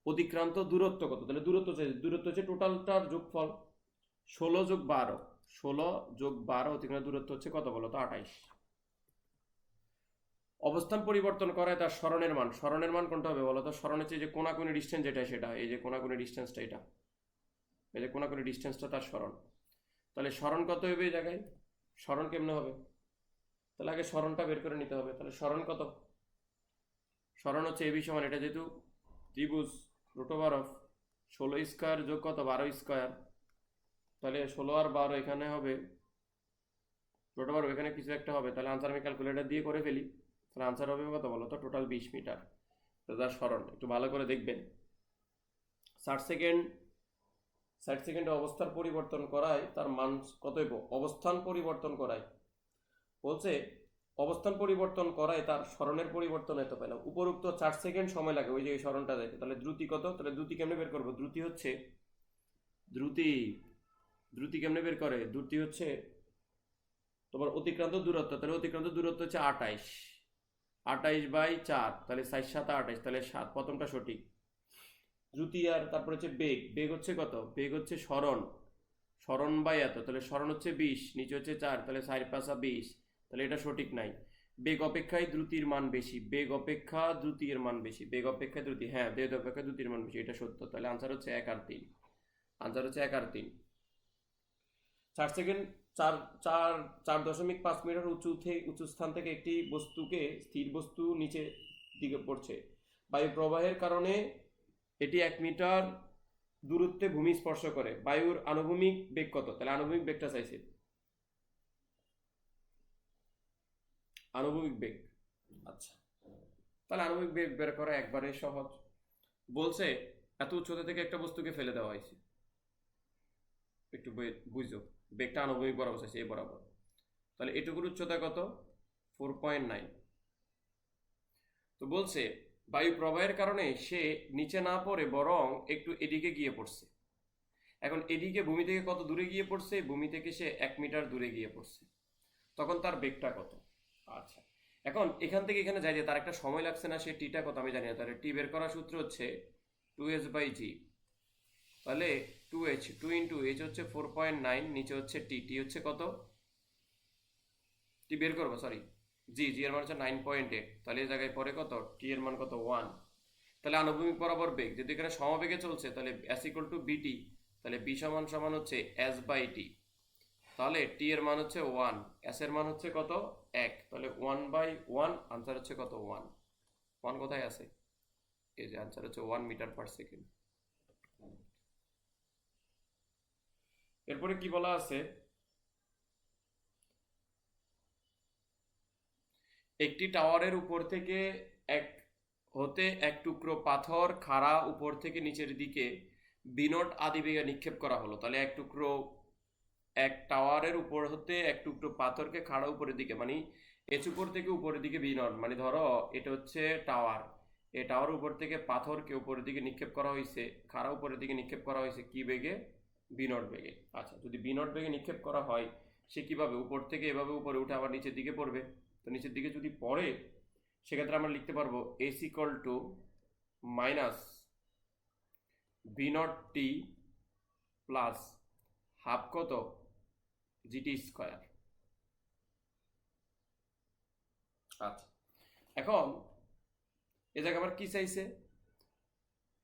অতিক্রান্ত দূরত্ব কত, তাহলে দূরত্ব হচ্ছে টোটালটার যোগফল, 16 যোগ 12, 16 যোগ 12 অতিক্রান্ত দূরত্ব হচ্ছে কত বলো তো 28। অবস্থান পরিবর্তন করায় তার সরণের মান, সরণের মান কোনটা হবে বলো তো, সরণের চেয়ে যে কোনাকুনি ডিস্টেন্স যেটা সেটা, এই যে কোনাকুনি ডিস্টেন্সটা, এটা এই যে কোনাকুনি ডিস্টেন্সটা তার সরণ, তাহলে সরণ কত হবে এই জায়গায়, সরণ কেমনে হবে, তাহলে আগে সরণটা বের করে নিতে হবে, তাহলে সরণ কত, সরণ হচ্ছে এবি সমান, এটা যেহেতু ত্রিভুজ √16 স্কোয়ার যোগ কত 12 স্কোয়ার, তাহলে 16 আর 12 এখানে হবে √12, এখানে কিছু একটা হবে, তাহলে আনসার আমি ক্যালকুলেটর দিয়ে করে ফেলি, তাহলে আনসার হবে কত বলো তো, টোটাল 20 মিটার। তো তার সরণ একটু ভালো করে দেখবেন, 60 সেকেন্ডে অবস্থার পরিবর্তন করায় তার মান কত হইব, অবস্থান পরিবর্তন করায় বলছে, অবস্থান পরিবর্তন করায় তার সরণের পরিবর্তন এত পেলাম, উপরোক্ত 4 সেকেন্ড সময় লাগে ওই যে সরণটা যাইতে, তাহলে দ্রুতি কত, তাহলে দ্রুতি কেমনে বের করবো, দ্রুতি হচ্ছে দ্রুতি কেমনে বের করে, দ্রুতি হচ্ছে তোমার অতিক্রান্ত দূরত্ব, তাহলে অতিক্রান্ত দূরত্ব হচ্ছে 28/4, তাহলে 4 7 28, তাহলে 7 প্রথমটা সঠিক। দ্রুতি আর তারপর হচ্ছে বেগ, বেগ হচ্ছে কত, বেগ হচ্ছে সরণ বাই এত, তাহলে সরণ হচ্ছে 20, নিচে হচ্ছে 4, তাহলে 4 5 20, তাহলে এটা সঠিক নাই। বেগ অপেক্ষায় দ্রুতির মান বেশি, বেগ অপেক্ষা দ্রুতির মান বেশি, বেগ অপেক্ষা দ্রুতি, হ্যাঁ বেগ অপেক্ষা দ্রুতির মান বেশি, এটা সত্য, তাহলে আনসার হচ্ছে 1 আর 3, আনসার হচ্ছে 1 আর 3। 4 সেকেন্ড 4.5 মিটার উঁচু স্থান থেকে একটি বস্তুকে, স্থির বস্তু নিচে দিকে পড়ছে, বায়ু প্রবাহের কারণে এটি 1 মিটার দূরত্বে ভূমি স্পর্শ করে, বায়ুর আনুভূমিক বেগ কত, তাহলে আনুভূমিক বেগটা চাইছে, আনুভূমিক বেগ। আচ্ছা, তাহলে আনুভূমিক বেগ বের করা একবারে সহজ, বলছে এত উচ্চতা থেকে একটা বস্তুকে ফেলে দেওয়া হয়েছে, একটু বুঝো, বেগটা আনুভূমিক বরাবর চাইছে, এ বরাবর, তাহলে এটুকুর উচ্চতা কত 4.9, তো বলছে বায়ু প্রবাহের কারণে সে নিচে না পড়ে বরং একটু এদিকে গিয়ে পড়ছে, এখন এদিকে ভূমি থেকে কত দূরে গিয়ে পড়ছে, ভূমি থেকে সে 1 মিটার দূরে গিয়ে পড়ছে, তখন তার বেগটা কত। আচ্ছা, এখন এখান থেকে এখানে যাই যে তার একটা সময় লাগছে না, সে টিটা কত আমি জানি না, তাহলে টি বের করার সূত্র হচ্ছে 2h/g, তাহলে 2h 2 ইন্টু h হচ্ছে 4.9, নিচে হচ্ছে টি, টি হচ্ছে কত, টি বের করবো, সরি, জি, জি এর মান হচ্ছে 9.8, তাহলে এই জায়গায় পরে কত, টি এর মান কত 1। তাহলে আনুভূমিক বরাবর বেগ যদি এখানে সমবেগে চলছে তাহলে s ইকুয়াল টু বিটি, তাহলে b সমান সমান হচ্ছে s বাই টি, তাহলে টি এর মান হচ্ছে 1, s এর মান হচ্ছে কত 1, তাহলে 1/1, আনসার হচ্ছে কত 1। 1 কোথায় আছে, এই যে আনসার হচ্ছে 1 মিটার পার সেকেন্ড। এরপরে কি বলা আছে, একটি টাওয়ারের উপর থেকে এক টুকরো পাথর খাড়া উপর থেকে নিচের দিকে বিনট আদিবেগে নিক্ষেপ করা হলো। তাহলে এক টাওয়ারের উপর হতে এক টুকরো পাথরকে খাড়া উপরের দিকে, মানে এচ উপর থেকে উপরের দিকে বিনট, মানে ধরো এটা হচ্ছে টাওয়ার, এই টাওয়ার উপর থেকে পাথরকে উপরের দিকে নিক্ষেপ করা হয়েছে, খাড়া উপরের দিকে নিক্ষেপ করা হয়েছে কি বেগে, বিনট বেগে। আচ্ছা, যদি বিনট বেগে নিক্ষেপ করা হয় সে কিভাবে উপর থেকে এভাবে উপরে উঠে আবার নিচের দিকে পড়বে, তো নিচের দিকে যদি পড়ে সেক্ষেত্রে আমরা লিখতে পারবো s equal to minus v naught t plus half কত জিটি স্কোয়ার। আচ্ছা, এখন এ জায়গায় আবার কি চাইছে,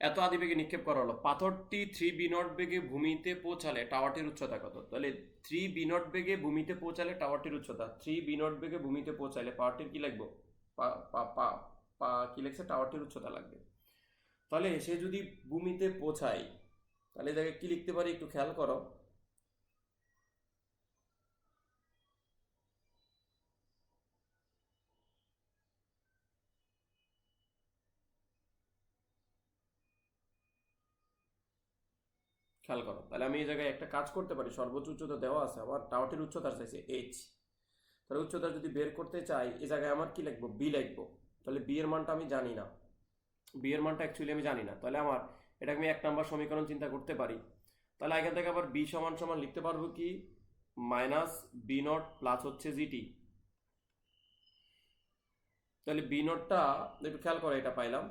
এত আদিবেগে নিক্ষেপ করা হলো, পাথরটি 3 বি নট বেগে ভূমিতে পৌঁছালে টাওয়ারটির উচ্চতা কত, তাহলে 3 বি নট বেগে ভূমিতে পৌঁছালে টাওয়ারটির উচ্চতা, 3 বি নট বেগে ভূমিতে পৌঁছালে পাওয়ারটির কি লাগবে, কি লিখছে, টাওয়ারটির উচ্চতা লাগবে। তাহলে সে যদি ভূমিতে পৌঁছায় তাহলে এটাকে কি লিখতে পারি একটু খেয়াল করো, খেয়াল করো, তাহলে আমি এই জায়গায় একটা কাজ করতে পারি, সর্বোচ্চ উচ্চতা দেওয়া আছে, আমার টাওয়ারটির উচ্চতা চাইছে এইচ, তাহলে উচ্চতা যদি বের করতে চাই এই জায়গায় আমার কি লিখবো, বি লিখবো। তাহলে বি এর মানটা আমি জানি না, বি এর মানটা অ্যাকচুয়ালি আমি জানি না, তাহলে আমার এটাকে আমি 1 নম্বর সমীকরণ চিন্তা করতে পারি। তাহলে এখান থেকে আবার বি সমান সমান লিখতে পারবো কি, মাইনাস বি নট প্লাস হচ্ছে জিটি। তাহলে বি নটটা একটু খেয়াল করে, এটা পাইলাম।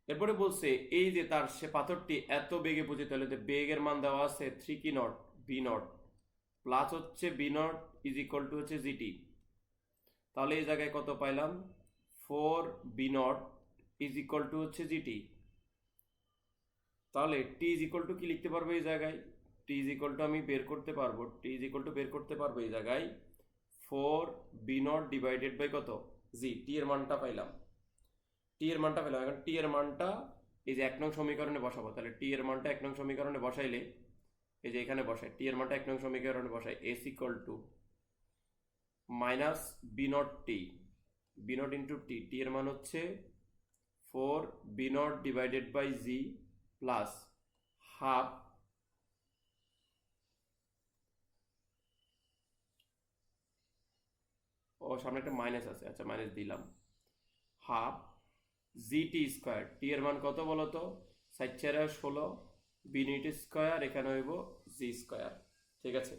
এরপরে বলছে এই যে তার সে পাথরটি এত বেগে পৌঁছে, তাহলে বেগের মান দেওয়া আছে 3 কি নট, বি নট প্লাস হচ্ছে v naught is equal to হচ্ছে জিটি। তাহলে এই জায়গায় কত পাইলাম, 4 v naught is equal to হচ্ছে জিটি। তাহলে টি ইজ ইকুয়াল টু কি লিখতে পারবো এই জায়গায়, টি ইজ ইকুয়াল টু আমি বের করতে পারবো, টি ইজ ইকুয়াল টু বের করতে পারবো এই জায়গায় 4 বি নট ডিভাইডেড বাই কত, জি, টি এর মানটা পাইলাম, টি এর মানটা পেলাম। এখন টি এর মানটা এই যে 1 নং সমীকরণে বসাবো, তাহলে টি এর মানটা 1 নং সমীকরণে বসাইলে এই যে এখানে বসাই, টি এর মানটা 1 নং সমীকরণে বসাই, s equal to minus v naught t, v naught into t, t এর মান হচ্ছে 4 v naught divided by g plus half ও সামনে একটা মাইনাস আছে, আচ্ছা মাইনাস দিলাম, হাফ জি টি স্কোয়ার, টি এর মান কত বলো তো, 4/16, বি ইউনিট স্কোয়ার, এখানে হইব জি স্কোয়ার। ঠিক আছে,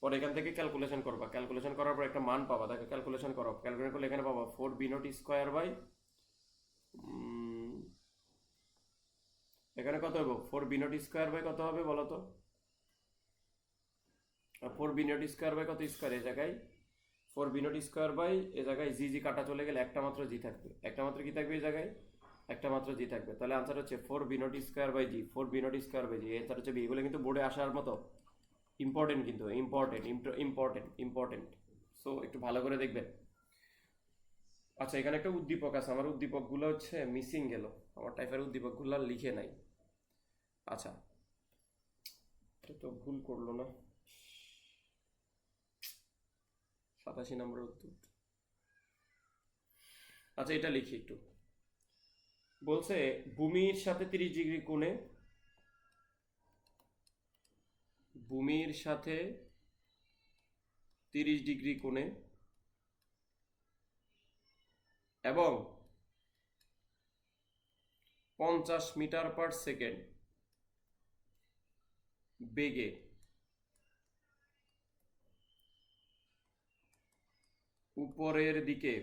পরে এখান থেকে ক্যালকুলেশন করবা, ক্যালকুলেশন করার পর একটা মান পাবা, তাকে ক্যালকুলেশন করো, ক্যালকুলেশন করলে এখানে পাবা 4 বি নট স্কোয়ার বাই, এখানে কত হবে, 4 বি নট স্কোয়ার বাই কত হবে বলো তো, 4 বি নট স্কোয়ার বাই কত স্কোয়ার, এই জায়গায় 4 বি নট স্কোয়ার বাই, এ জায়গায় জি জি কাটা চলে গেলে একটা মাত্র জি থাকবে, একটা মাত্র কি থাকবে এই জায়গায়, একটা মাত্র জি থাকবে। তাহলে আনসার হচ্ছে 4 v naught square by g, 4 v naught square by g, এটা হচ্ছে বি। এগুলো কিন্তু বোর্ডে আসার মতো ইম্পর্টেন্ট, কিন্তু ইম্পর্টেন্ট ইম্পর্টেন্ট ইম্পর্টেন্ট, সো একটু ভালো করে দেখবেন। আচ্ছা, এখানে একটা উদ্দীপক আছে, আমার উদ্দীপকগুলো হচ্ছে মিসিং গেল, আমার টাইপের উদ্দীপকগুলো লিখে নাই। আচ্ছা, তো ভুল করলো না, 87 নম্বর উত্তর। আচ্ছা, এটা লিখি একটু, বলছে ভূমির সাথে 30 ডিগ্রি কোণে, ভূমির সাথে 30 ডিগ্রি কোণে এবং 50 মিটার পার সেকেন্ড বেগে উপরের দিকে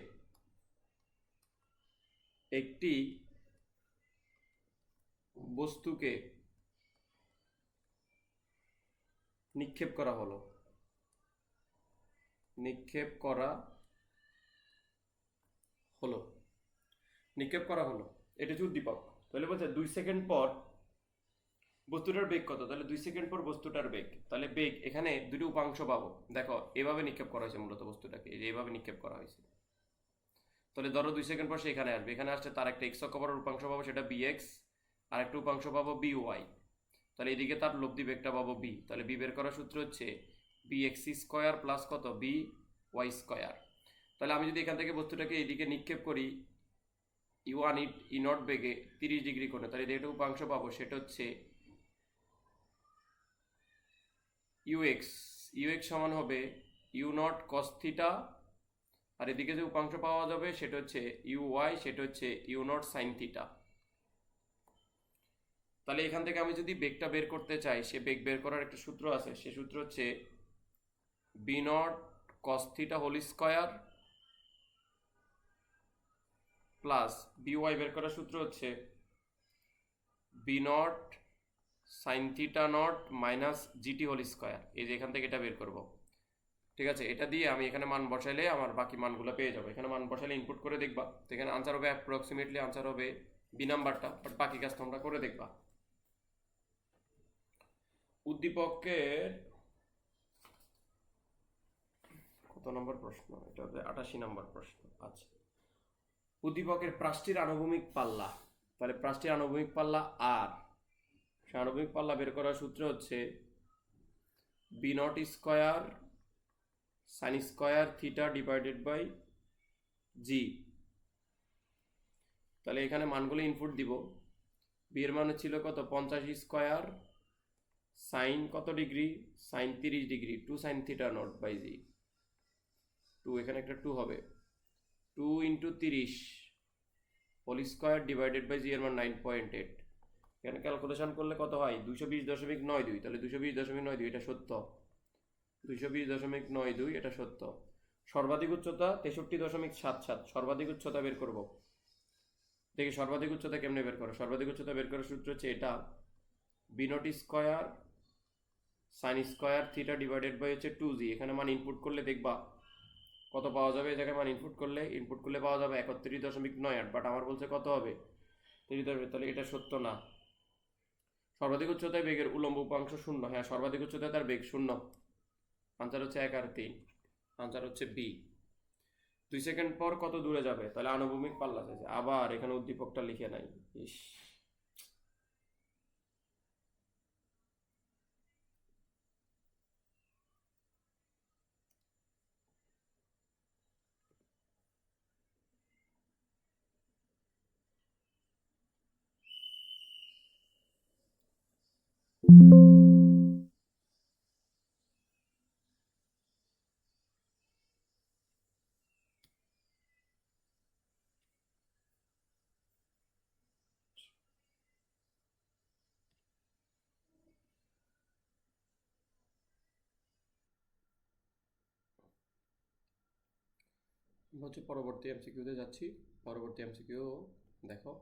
একটি বস্তুকে নিক্ষেপ করা হলো, নিক্ষেপ করা হলো, নিক্ষেপ করা হলো, এটা হচ্ছে উদ্দীপক। তাহলে বলছে 2 সেকেন্ড পর বস্তুটার বেগ কত, তাহলে 2 সেকেন্ড পর বস্তুটার বেগ, তাহলে বেগ এখানে দুটো উপাংশ পাবো। দেখো এভাবে নিক্ষেপ করা হয়েছে মূলত বস্তুটাকে, এই যে এভাবে নিক্ষেপ করা হয়েছে। তাহলে ধরো 2 সেকেন্ড পর সে এখানে আসবে, এখানে আসছে তার একটা এক্স অক্ষ বরাবর উপাংশ পাবো, সেটা বিএক্স, আর একটা উপাংশ পাবো বিওয়াই। তাহলে এদিকে তার লব্ধি বেগটা পাবো বি। তাহলে বি বের করার সূত্র হচ্ছে বি এক্স স্কোয়ার প্লাস কত বি ওয়াই স্কোয়ার। তাহলে আমি যদি এখান থেকে বস্তুটাকে এইদিকে নিক্ষেপ করি ইউ1 ই নট বেগে 30 ডিগ্রি কোণে, তাহলে যেটা উপাংশ পাবো সেটা হচ্ছে ইউএক্স, ইউএক্স সমান হবে ইউ নট কস থিটা, আর এদিকে যে উপাংশ পাওয়া যাবে সেটা হচ্ছে ইউ ওয়াই, সেটা হচ্ছে ইউ নট সাইন থিটা। তাহলে এখান থেকে আমি যদি বেগটা বের করতে চাই, সে বেগ বের করার একটা সূত্র আছে, সে সূত্র হচ্ছে v naught cos theta whole square plus v y বের করার সূত্র হচ্ছে v naught sine theta naught minus g t whole square. এই যে এখান থেকে এটা বের করব, ঠিক আছে। এটা দিয়ে আমি এখানে মান বসাইলে আমার বাকি মানগুলো পেয়ে যাবো। এখানে মান বসাইলে ইনপুট করে দেখবা, তো এখানে আনসার হবে অ্যাপ্রক্সিমেটলি আনসার হবে বি নাম্বারটা, বাট বাকি কাজ তোমরা করে দেখবা। উদ্দীপকের কত নম্বর প্রশ্ন, এটা হবে 88 নম্বর প্রশ্ন। আচ্ছা, উদ্দীপকের প্রাষ্টির আনুভূমিক পাল্লা, তাহলে প্রাষ্টির আনুভূমিক পাল্লা আর, সে আনুভূমিক পাল্লা বের করার সূত্র হচ্ছে v naught square sine square theta divided by g. তাহলে এখানে মানগুলো ইনপুট দিব। বি এর মান ছিল কত 50 স্কোয়ার সাইন কত degree, sine 30 degree, 2 sine theta naught by g, 2 এখানে একটা 2 হবে, 2 into 30 whole square divided by g এর মান 9.8। এখানে ক্যালকুলেশন করলে কত হয় 220.92, তাহলে 220.92 এটা সত্য, 220.92 এটা সত্য। সর্বাধিক উচ্চতা 63.77, সর্বাধিক উচ্চতা বের করব। দেখি সর্বাধিক উচ্চতা কেমনে বের করো, সর্বাধিক উচ্চতা বের করার সূত্র হচ্ছে এটা v naught square sine square theta divided by হচ্ছে 2g। এখানে মান ইনপুট করলে দেখবা কত পাওয়া যাবে, এই জায়গায় মান ইনপুট করলে পাওয়া যাবে 31.98, বাট আমার বলছে কত হবে 30, তাহলে এটা সত্য না। সর্বাধিক উচ্চতায় বেগের উলম্ব উপাংশ 0, হ্যাঁ সর্বাধিক উচ্চতায় তার বেগ 0। আনসার হচ্ছে 1 আর 3, আনসার হচ্ছে বি। 2 সেকেন্ড পর কত দূরে যাবে, তাহলে আনুভূমিক পাল্লা চাইছে, আবার এখানে উদ্দীপকটা লিখে নাই, ইস। হচ্ছে পরবর্তী এমসিকিউতে যাচ্ছি। পরবর্তী এমসিকিউ দেখো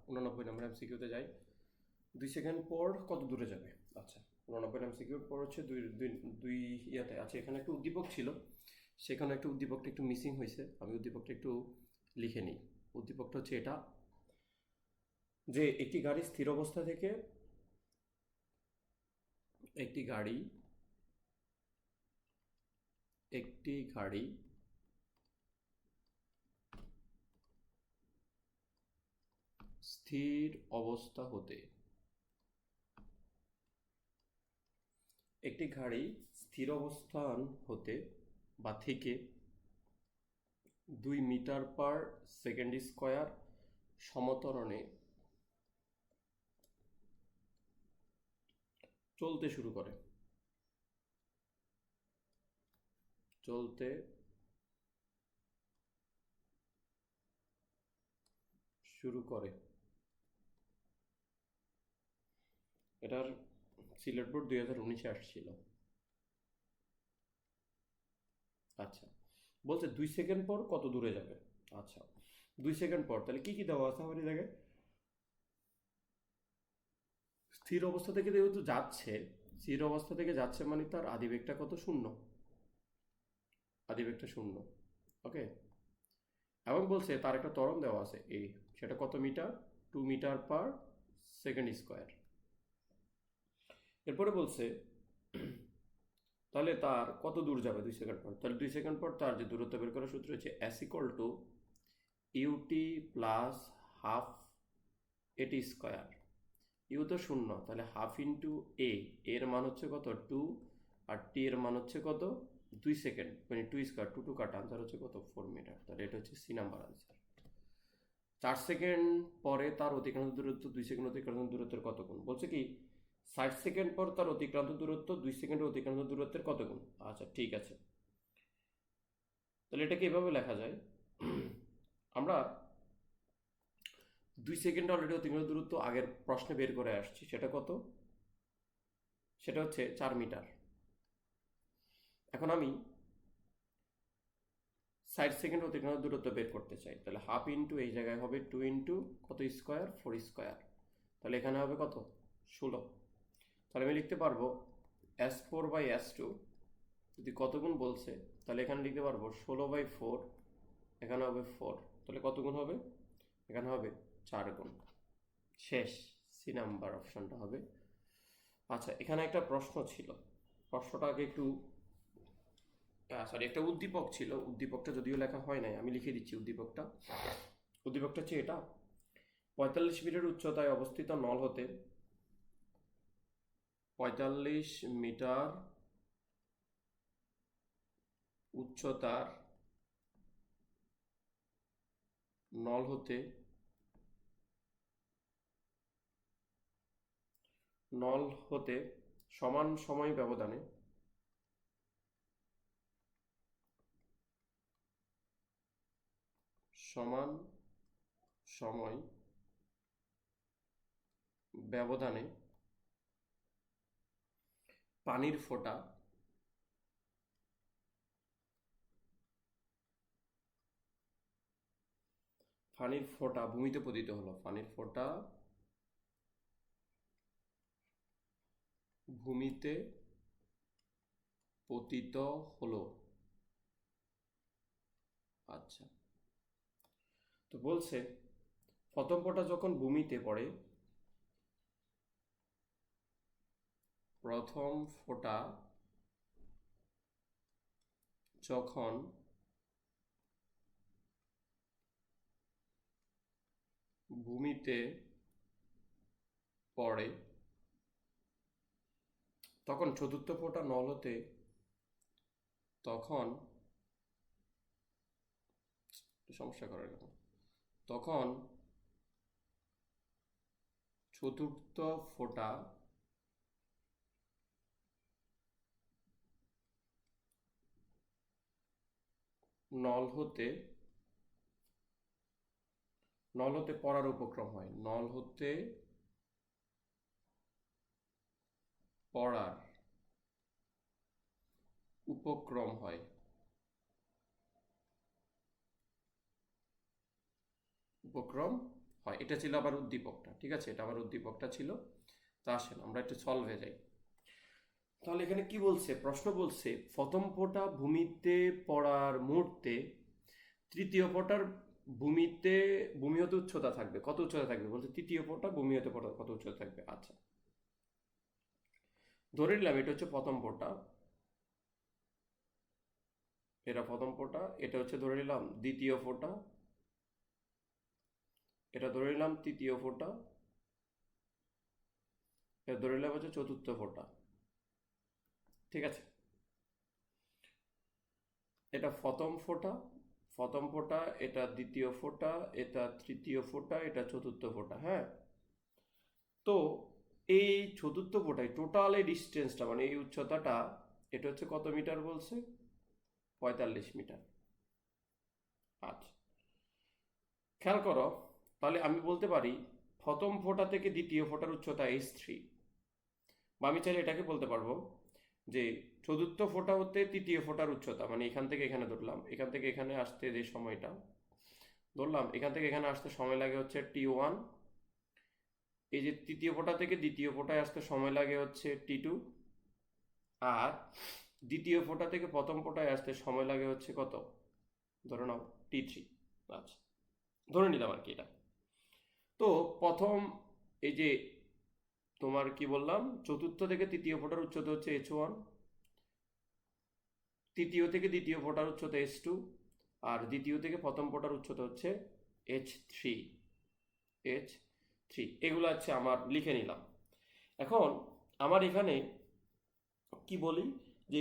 89 নম্বর এমসিকিউতে যাই। 2 সেকেন্ড পর কত দূরে যাবে। আচ্ছা, 89 এমসিকিউর পর হচ্ছে দুই ইয়াতে আছে, এখানে একটা উদ্দীপক ছিল, সেখানে একটা উদ্দীপকটা একটু মিসিং হয়েছে, আমি উদ্দীপকটা একটু লিখে নিই। উদ্দীপকটা হচ্ছে এটা যে একটি গাড়ি স্থির অবস্থা থেকে একটি গাড়ি স্থির অবস্থা হতে, একটি গাড়ি স্থির অবস্থান হতে বা থেকে 2 মিটার পার সেকেন্ড স্কোয়ার সমত্বরণে চলতে শুরু করে, এটার সিলেট বোর্ড 2019-এ আসছিল। আচ্ছা, বলছে 2 সেকেন্ড পর কত দূরে যাবে। আচ্ছা, 2 সেকেন্ড পর তাহলে কি কি দেওয়া আছে আমার এই জায়গায়, স্থির অবস্থা থেকে যেহেতু যাচ্ছে স্থির অবস্থা থেকে যাচ্ছে মানে তার আদিবেগটা কত? শূন্য। আদিবেগটা শূন্য। ওকে, এবং বলছে তার একটা ত্বরণ দেওয়া আছে এ, সেটা কত মিটার? 2 metre per second square. এরপরে বলছে তাহলে তার কত দূর যাবে 2 সেকেন্ড পর? তাহলে 2 সেকেন্ড পর তার যে দূরত্ব বের করার সূত্র হচ্ছে S=UT plus half A T square. You তো শূন্য, তাহলে হাফ ইন্টু এর মান হচ্ছে কত? 2, আর টি এর মান হচ্ছে কত? 2 সেকেন্ড, মানে 2 স্কোয়ার, 2 কাটা, আনসার হচ্ছে কত? 4 মিটার। তাহলে এটা হচ্ছে সি নাম্বার আনসার। 4 সেকেন্ড পরে তার অতিক্রান্ত দূরত্ব 2 সেকেন্ড অতিক্রান্ত দূরত্বের কত গুণ? বলছে কি 60 সেকেন্ড পর তার অতিক্রান্ত দূরত্ব 2 সেকেন্ডের অতিক্রান্ত দূরত্বের কত গুণ? আচ্ছা ঠিক আছে, তাহলে এটাকে এভাবে লেখা যায়। আমরা 2 সেকেন্ড অলরেডি অতিক্রান্ত দূরত্ব আগের প্রশ্নে বের করে আসছি, সেটা কত? সেটা হচ্ছে 4 মিটার। এখন আমি 60 সেকেন্ড অতিক্রান্ত দূরত্ব বের করতে চাই, তাহলে হাফ ইন্টু এই জায়গায় হবে 2 ইন্টু কত স্কোয়ার? 4 স্কোয়ার। তাহলে এখানে হবে কত? 16। তাহলে আমি লিখতে পারবো S4/S2 যদি কত গুণ বলছে, তাহলে এখানে লিখতে পারবো 16/4, এখানে হবে 4, তাহলে কত গুণ হবে? এখানে হবে 4 গুণ। শেষ, সি নাম্বার অপশনটা হবে। আচ্ছা, এখানে একটা প্রশ্ন ছিল, প্রশ্নটাকে একটু সরি, একটা উদ্দীপক ছিল, উদ্দীপকটা যদিও লেখা হয় নাই, আমি লিখে দিচ্ছি উদ্দীপকটা। উদ্দীপকটা হচ্ছে এটা: 45 মিটার উচ্চতায় অবস্থিত নল হতে 45 মিটার উচ্চতার নল হতে সমান সময় ব্যবধানে পানির ফোঁটা ভূমিতে পতিত হলো। পানির ফোঁটা ভূমিতে পতিত হলো। আচ্ছা, তো বলছে প্রথম ফোঁটা যখন ভূমিতে পড়ে, প্রথম ফোঁটা যখন ভূমিতে পড়ে তখন চতুর্থ ফোঁটা নল হতে তখন সমস্যা করার কথা, তখন চতুর্থ ফোঁটা নল হতে পড়ার উপক্রম হয়। নল হতে পড়ার উপক্রম হয়। এটা ছিল আবার উদ্দীপকটা। ঠিক আছে, এটা আবার উদ্দীপকটা ছিল। তা আসেন আমরা একটু সলভে যাই। তাহলে এখানে কি বলছে? প্রশ্ন বলছে প্রথম ফোঁটা ভূমিতে পড়ার মুহূর্তে তৃতীয় ফোঁটার ভূমি হতে উচ্চতা থাকবে। কত উচ্চতা থাকবে? বলছে তৃতীয় ফোঁটা ভূমি হতে পড়া কত উচ্চতা থাকবে। আচ্ছা, ধরে নিলাম এটা হচ্ছে প্রথম ফোঁটা, এটা প্রথম ফোঁটা, এটা হচ্ছে ধরে নিলাম দ্বিতীয় ফোঁটা, এটা ধরে নিলাম তৃতীয় ফোঁটা, এটা ধরে নিলাম হচ্ছে চতুর্থ ফোঁটা। ঠিক আছে, এটা প্রথম ফোঁটা, এটা দ্বিতীয় ফোঁটা, এটা তৃতীয় ফোঁটা, এটা চতুর্থ ফোঁটা। হ্যাঁ, তো এই চতুর্থ ফোঁটায় টোটাল এই ডিস্টেন্সটা মানে এই উচ্চতাটা এটা হচ্ছে কত মিটার বলছে? 45 মিটার। আচ্ছা, খেয়াল করো, তাহলে আমি বলতে পারি প্রথম ফোঁটা থেকে দ্বিতীয় ফোঁটার উচ্চতা h3, বা আমি চাইলে এটাকে বলতে পারবো যে চতুর্থ ফোঁটা হতে তৃতীয় ফোঁটার উচ্চতা, মানে এখান থেকে এখানে ধরলাম, এখান থেকে এখানে আসতে যে সময়টা ধরলাম, এখান থেকে এখানে আসতে সময় লাগে হচ্ছে t1, এই যে তৃতীয় ফোঁটা থেকে দ্বিতীয় ফোঁটায় আসতে সময় লাগে হচ্ছে t2, আর দ্বিতীয় ফোঁটা থেকে প্রথম ফোঁটায় আসতে সময় লাগে হচ্ছে কত, ধরে নাও T3। আচ্ছা, ধরে নিলাম আর কি এটা। তো প্রথম এই যে তোমার কি বললাম, চতুর্থ থেকে তৃতীয় ফোঁটার উচ্চতা হচ্ছে H1, তৃতীয় থেকে দ্বিতীয় ফোঁটার উচ্চতা H2, আর দ্বিতীয় থেকে প্রথম ফোঁটার উচ্চতা হচ্ছে H3। এগুলো হচ্ছে আমার লিখে নিলাম। এখন আমার এখানে কি বলি যে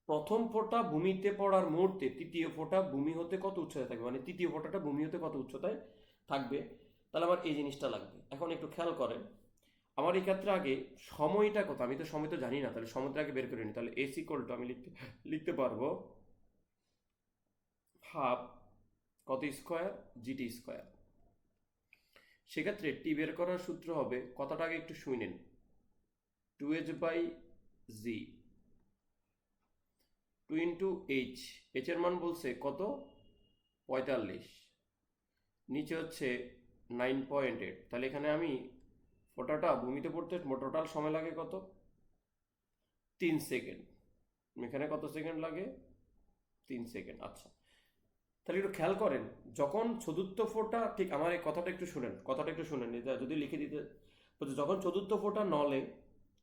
প্রথম ফোঁটা ভূমিতে পড়ার মুহূর্তে তৃতীয় ফোঁটা ভূমি হতে কত উচ্চতায় থাকবে, মানে তৃতীয় ফোঁটাটা ভূমি হতে কত উচ্চতায় থাকবে, তাহলে আমার এই জিনিসটা লাগবে। এখন একটু খেয়াল করেন, আমার এই ক্ষেত্রে আগে সময়টা কত, আমি তো সময় তো জানি না, তাহলে সময়টা আগে বের করে নিই। তাহলে এস ইকুয়াল টু আমি লিখতে পারবো হাফ কত স্কোয়ার জিটি স্কোয়ার। সেক্ষেত্রে টি বের করার সূত্র হবে, কথাটা আগে একটু শুনেন, 2h/জি 2 ইন্টু এইচ, এইচের মান বলছে কত 45, নিচে হচ্ছে 9.8। তাহলে এখানে আমি ফোঁটাটা ভূমিতে পড়তে টোটাল সময় লাগে কত, 3 সেকেন্ড। এখানে কত সেকেন্ড লাগে, 3 সেকেন্ড। আচ্ছা, তাহলে একটু খেয়াল করেন, যখন চতুর্থ ফোঁটা, ঠিক আমার এই কথাটা একটু শুনেন এটা যদি লিখে দিতে বলছে, যখন চতুর্থ ফোঁটা নলে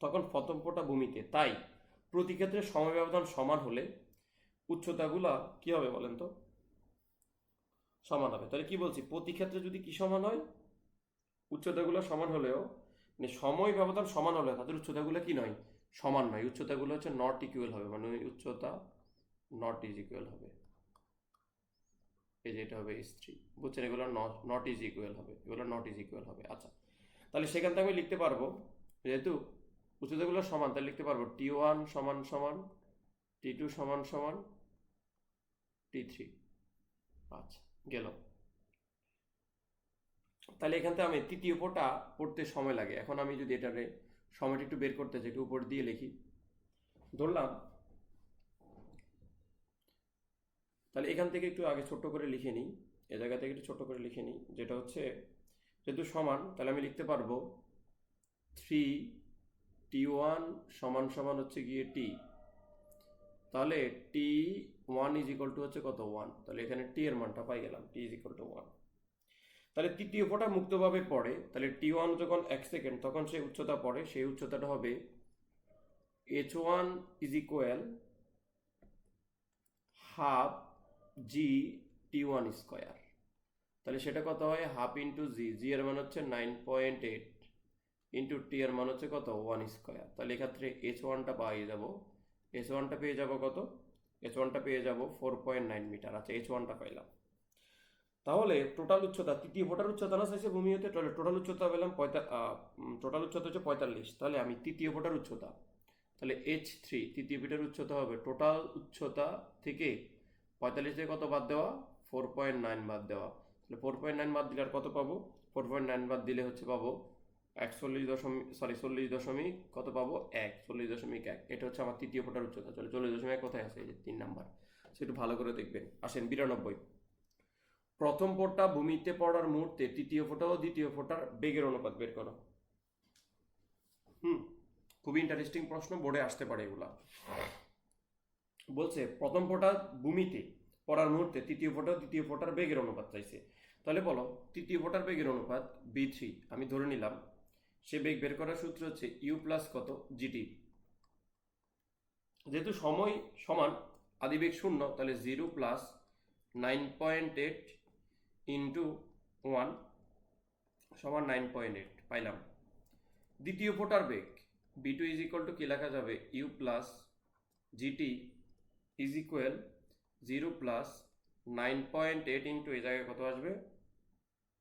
তখন প্রথম ফোঁটা ভূমিতে, তাই প্রতি ক্ষেত্রে সময় ব্যবধান সমান হলে উচ্চতাগুলা কি হবে বলেন তো, সমান হবে। তাহলে কি বলছি, প্রতি ক্ষেত্রে যদি কি সমান হয়, উচ্চতাগুলো সমান হলেও, মানে সময় ব্যবধান সমান হলে তাদের উচ্চতাগুলো কি নয়, সমান নয়। উচ্চতাগুলো হচ্ছে নট ইকুয়াল হবে, মানে ওই উচ্চতা নট ইজ ইকুয়াল হবে। এই যে এটা হবে S3, বুঝছেন, এগুলো নট ইজ ইকুয়াল হবে, এগুলো নট ইজ ইকুয়াল হবে। আচ্ছা, তাহলে সেখান থেকে আমি লিখতে পারবো, যেহেতু উচ্চতাগুলো সমান, তাহলে লিখতে পারবো T1 সমান সমান T2 সমান সমান T3। আচ্ছা, গেল। তাহলে এখান থেকে আমি তৃতীয় ফোঁটা পড়তে সময় লাগে। এখন আমি যদি এটারে সময়টা একটু বের করতে চাই, একটু উপর দিয়ে লিখি, ধরলাম, তাহলে এখান থেকে একটু আগে ছোট্ট করে লিখে নিই, এ জায়গা থেকে একটু ছোট্ট করে লিখে নিই, যেটা হচ্ছে যেহেতু সমান, তাহলে আমি লিখতে পারবো 3T1 সমান সমান হচ্ছে গিয়ে টি, তাহলে T1 ইজ ইকুয়াল টু হচ্ছে কত 1, তাহলে এখানে টি এর মানটা পাই গেলাম, টি ইজ ইকুয়াল টু 1। তাহলে তৃতীয় ফোঁটা মুক্তভাবে পড়ে, তাহলে T1 যখন 1 সেকেন্ড, তখন সেই উচ্চতা পড়ে, সেই উচ্চতাটা হবে H1 is equal half G T1 square. তাহলে সেটা কত হয়, হাফ ইন্টু জি এর মান হচ্ছে 9.8 ইন্টু টি এর মান হচ্ছে কত 1 স্কোয়ার। তাহলে এক্ষেত্রে H1টা পেয়ে যাব, H1টা পেয়ে যাব কত, H1টা পেয়ে যাব 4.9 মিটার। আচ্ছা, H1টা পাইলাম। তাহলে টোটাল উচ্চতা, তৃতীয় ফোঁটার উচ্চতা না চাইছে ভূমি হতে, তাহলে টোটাল উচ্চতা পেলাম টোটাল উচ্চতা হচ্ছে 45। তাহলে আমি তৃতীয় ফোঁটার উচ্চতা, তাহলে H3 তৃতীয় ফিটার উচ্চতা হবে, টোটাল উচ্চতা থেকে 45 থেকে কত বাদ দেওয়া, 4.9 বাদ দেওয়া। তাহলে 4.9 বাদ দিলে আর কত পাবো, 4.9 বাদ দিলে হচ্ছে পাবো 40 দশমিক কত পাবো, 40.1। এটা হচ্ছে আমার তৃতীয় ফোঁটার উচ্চতা। চলে 40.1 কোথায় আছে, এই যে 3 নাম্বার, সেটা ভালো করে দেখবেন। আসেন 92, প্রথম ফোঁটা ভূমিতে পড়ার মুহূর্তে তৃতীয় ফোঁটা ও দ্বিতীয় ফোঁটার বেগের অনুপাত বের করো। খুবই ইন্টারেস্টিং প্রশ্ন, বোর্ডে আসতে পারে এগুলা। বলছে প্রথম ফোঁটা ভূমিতে পড়ার মুহূর্তে তৃতীয় ফোঁটা দ্বিতীয় ফোঁটার বেগের অনুপাত চাইছে। তাহলে বলো তৃতীয় ফোঁটার বেগের অনুপাত B3 আমি ধরে নিলাম, সে বেগ বের করার সূত্র হচ্ছে ইউ প্লাস কত জিটি। যেহেতু সময় সমান, আদিবেগ 0, তাহলে 0 প্লাস 9.8 ইন্টু 1 সমান 9.8 পাইলাম। দ্বিতীয় ফোঁটার বেগ B2 ইজ ইকুয়াল টু কি লেখা যাবে, u plus g t is equal 0 plus 9.8 into এই জায়গায় কত আসবে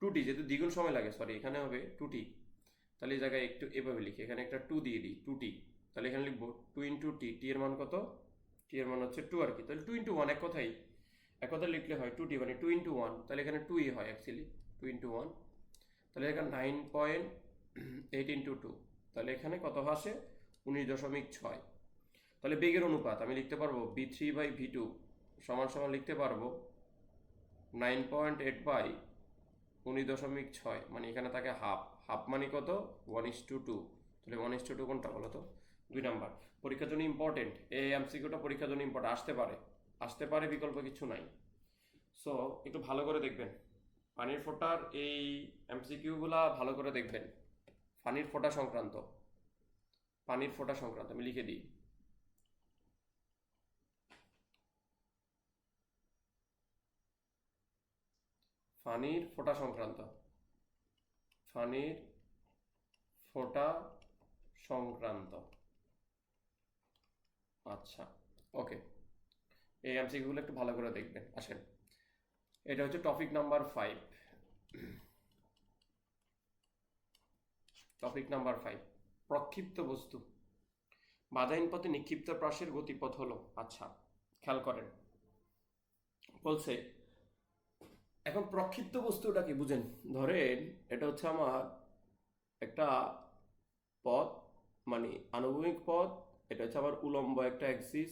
2t, যেহেতু দ্বিগুণ সময় লাগে, সরি এখানে হবে 2t। তাহলে এই জায়গায় একটু এভাবে লিখি, এখানে একটা 2 দিয়ে দিই, 2t। তাহলে এখানে লিখবো 2 ইন্টু টি, টি এর মান কত, টি এর মান হচ্ছে 2 আর কি। তাহলে 2 ইন্টু 1 এক কথায় লিখলে হয় 2t, মানে 2 ইন্টু 1, তাহলে এখানে 2ই হয় অ্যাকচুয়ালি, 2 ইন্টু 1। তাহলে এখানে 9.8 ইন্টু 2, তাহলে এখানে কত আসে 19.6। তাহলে বেগের অনুপাত আমি লিখতে পারবো B3/V2 সমান সমান লিখতে পারবো 9.8/19.6, মানে এখানে থাকে হাফ, হাফ মানে কত 1:2। তাহলে 1:2 কোনটা বলো তো, 2 নাম্বার পরীক্ষার জন্য ইম্পর্টেন্ট। এই এমসিকিউটা পরীক্ষার জন্য ইম্পর্টেন্ট, আসতে পারে, বিকল্প কিছু নাই। সো একটু ভালো করে দেখবেন পানির ফোঁটার এই এমসিকিউগুলা, ভালো করে দেখবেন। পানির ফোঁটা সংক্রান্ত আমি লিখে দিই। পানির ফোঁটা সংক্রান্ত। আচ্ছা, ওকে, এই এমসিকিউগুলো একটু ভালো করে দেখবেন। আসেন, এটা হচ্ছে টপিক নাম্বার 5। প্রক্ষিপ্ত বস্তু। বাধাহীন পথে নিক্ষিপ্ত প্রাসের গতিপথ হলো। আচ্ছা, খেয়াল করেন, বলছে এখন প্রক্ষিপ্ত বস্তুটা কি বুঝেন। ধরেন এটা হচ্ছে আমার একটা পথ, মানে আনুভূমিক পথ, এটা হচ্ছে আমার উলম্ব একটা অ্যাক্সিস।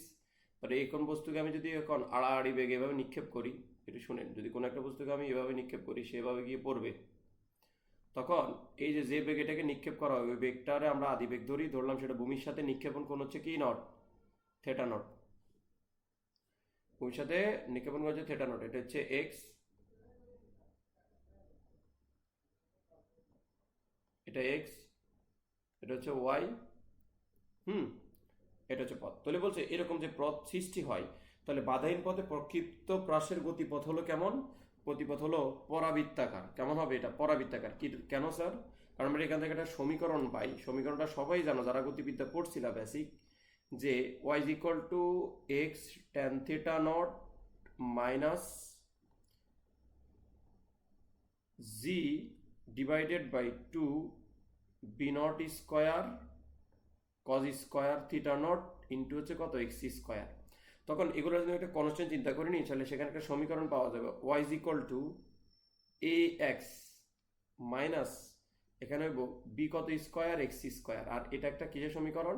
তাহলে এই কোন বস্তুকে আমি যদি এখন আড়াআড়ি বেগে এভাবে নিক্ষেপ করি, একটু শুনেন, যদি কোনো একটা বস্তুকে আমি এভাবে নিক্ষেপ করি, সেভাবে গিয়ে পড়বে, তখন এই যে বেগ এটাকে নিক্ষেপ করা হবে, ওই বেগটারে আমরা আদি বেগ ধরলাম, সেটা ভূমির সাথে নিক্ষেপণ কোণ হচ্ছে কি নট, থেটা নট। ভূমির সাথে নিক্ষেপণ কোণ হচ্ছে থেটা নট। এটা হচ্ছে এক্স, এটা এক্স, এটা হচ্ছে ওয়াই, এটা হচ্ছে পথ। তাহলে বলছে এরকম যে পথ সৃষ্টি হয়, তাহলে বাধাহীন পথে প্রক্ষিপ্ত প্রাসের গতিপথ হলো কেমন? গতিপথ হলো পরাবৃত্তাকার। কেমন হবে এটা? পরাবৃত্তাকার। কি কেন স্যার? কারণ আমরা এখান থেকে একটা সমীকরণ পাই, সমীকরণটা সবাই জানো যারা গতিবিদ্যা পড়ছিলা বেসিক, যে y is equal to x tan theta naught minus g divided by 2 v naught square cos square theta naught into হচ্ছে কত, এক্স স্কোয়ার। তখন এগুলো যদি একটা কনস্ট্যান্ট চিন্তা করে নিই, তাহলে সেখানকার সমীকরণ পাওয়া যাবে y is equal to a x minus এখানে বি কত স্কোয়ার এক্স স্কোয়ার। আর এটা একটা কিসের সমীকরণ?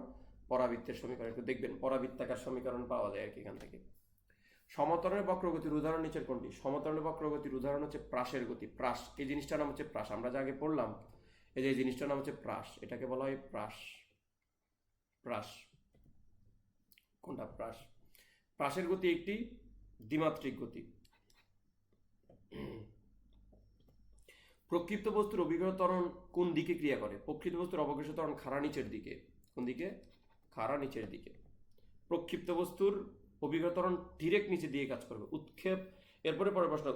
পরাবৃত্তের সমীকরণ। একটু দেখবেন পরাবৃত্তাকার সমীকরণ পাওয়া যায় আর কি এখান থেকে। সমতলের বক্রগতির উদাহরণ নিচের কোনটি? সমতলের বক্রগতির উদাহরণ হচ্ছে প্রাসের গতি। প্রাস, এই জিনিসটার নাম হচ্ছে প্রাস। আমরা যা আগে পড়লাম, এই যে জিনিসটার নাম হচ্ছে প্রাস, এটাকে বলা হয় প্রাস। কোনটা? প্রাসের গতি একটি দ্বিমাত্রিক গতি। প্রক্ষিপ্ত বস্তুর অভিগ্রহ ত্বরণ কোন দিকে ক্রিয়া করে? প্রক্ষিপ্ত বস্তুর অবগ্রসর ত্বরণ খাড়া নিচের দিকে। কোন দিকে? খাড়া নিচের দিকে। প্রক্ষিপ্ত বস্তুর অভিগ্রহ ত্বরণ ডিরেক্ট নিচের দিকে কাজ করবে। উৎক্ষেপ, এরপরে পরের প্রশ্ন,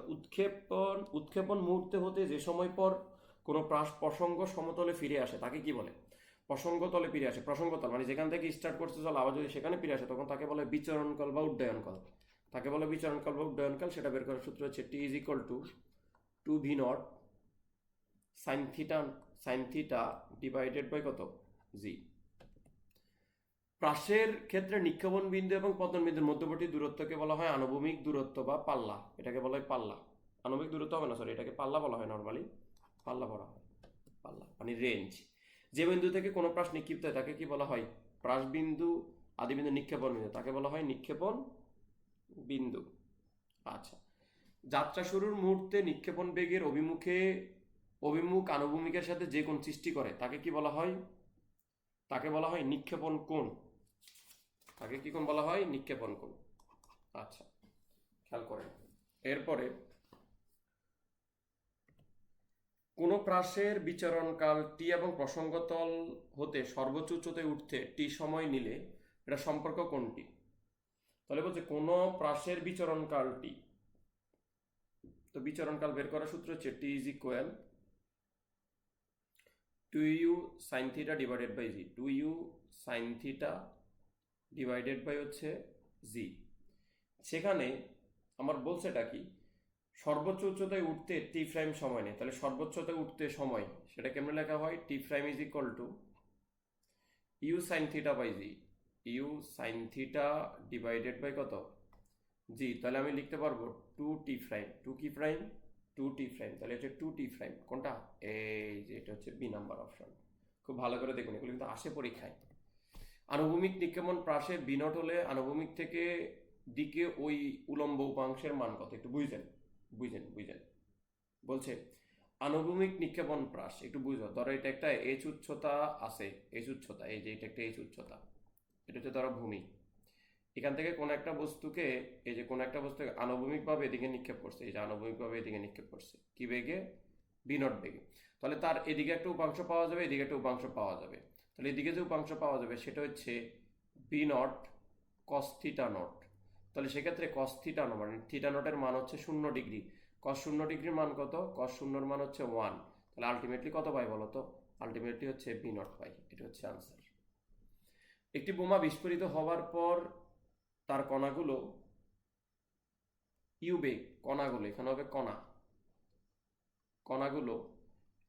উৎক্ষেপণ মুহূর্তে হতে যে সময় পর কোনো প্রসঙ্গ সমতলে ফিরে আসে তাকে কি বলে? প্রসঙ্গতলে ফিরে আসে, প্রসঙ্গতল মানে যেখান থেকে স্টার্ট করছে চল, আবার যদি সেখানে ফিরে আসে তখন তাকে বলে বিচরণকাল বা উড্ডয়নকাল। সেটা বের করার সূত্র হচ্ছে t is equal to 2 v naught sine theta divided by কত, জি। প্রাসের ক্ষেত্রে নিক্ষেপণ বিন্দু এবং পতন বিন্দুর মধ্যবর্তী দূরত্বকে বলা হয় আনুভূমিক দূরত্ব বা পাল্লা। এটাকে বলা হয় পাল্লা। আনুভূমিক দূরত্ব হবে না, সরি, এটাকে পাল্লা বলা হয়। নর্মালি পাল্লা বলা হয়, পাল্লা মানে রেঞ্জ। যে বিন্দু থেকে কোনো প্রাস নিক্ষিপ্ত হয় তাকে কি বলা হয়? প্রাস বিন্দু, আদি বিন্দু, নিক্ষেপণ বিন্দু, তাকে বলা হয় নিক্ষেপণ বিন্দু। আচ্ছা, যাত্রা শুরুর মুহূর্তে নিক্ষেপণ বেগের অভিমুখ আনুভূমিকের সাথে যে কোণ সৃষ্টি করে তাকে কি বলা হয়? তাকে বলা হয় নিক্ষেপণ কোণ। তাকে কি কোণ বলা হয়? নিক্ষেপণ কোণ। আচ্ছা, খেয়াল করেন, এরপরে কোন প্রাসের বিচরণকাল টি এবং প্রসঙ্গতল হতে সর্বোচ্চ উচ্চতায় উঠতে টি সময় নিলে এটা সম্পর্ক কোনটি? তাহলে বলছে কোন প্রাসের বিচরণকাল টি, তো বিচরণকাল বের করার সূত্র হচ্ছে t is equal 2u sin theta divided by g. 2u sin theta divided by হচ্ছে জি। সেখানে আমার বলছে এটা কি, সর্বোচ্চ উচ্চতায় উঠতে টি প্রাইম সময় নেই। তাহলে সর্বোচ্চতায় উঠতে সময়, সেটা কেমনে লেখা হয়? T prime is equal to u sine theta by g. U sine theta divided by কত, জি। তাহলে আমি লিখতে পারবো 2t প্রাইম। 2 কি প্রাইম? 2t prime. তাহলে হচ্ছে 2t প্রাইম। কোনটা? এই যে এটা হচ্ছে বি নাম্বার অপশন। খুব ভালো করে দেখুন, এগুলো কিন্তু আসে পরীক্ষায়। আনুভূমিক নিক্ষেপণ প্রাসে বি নট হলে আনুভূমিক থেকে দিকে ওই উলম্ব উপাংশের মান কত? একটু বুঝেন। বলছে আনুভূমিক নিক্ষেপণ প্রাস, একটু বুঝো। ধরো এটা একটা এইচ উচ্চতা আছে, এইচ উচ্চতা, এই যে এটা একটা এইচ উচ্চতা, এটা হচ্ছে ধরো ভূমি। এখান থেকে কোন একটা বস্তুকে, এই যে কোন একটা বস্তুকে আনুভূমিকভাবে এদিকে নিক্ষেপ করছে, এই যে আনুভূমিকভাবে এদিকে নিক্ষেপ করছে কি বেগে? বি নট বেগে। তাহলে তার এদিকে একটা উপাংশ পাওয়া যাবে, এদিকে একটা উপাংশ পাওয়া যাবে। তাহলে এদিকে যে উপাংশ পাওয়া যাবে সেটা হচ্ছে v naught cos theta naught. তাহলে সেক্ষেত্রে কস থিটা নট মানে থিটা নটের মান হচ্ছে 0 ডিগ্রি। কস 0 ডিগ্রির মান কত? কস 0-র মান হচ্ছে 1। তাহলে আলটিমেটলি কত পাই বলো তো? আলটিমেটলি হচ্ছে বি নট পাই। এটা হচ্ছে আনসার। একটি বোমা বিস্ফোরিত হওয়ার পর তার কণাগুলো ইউবেগ, কণাগুলো এখানে হবে কণা, কণাগুলো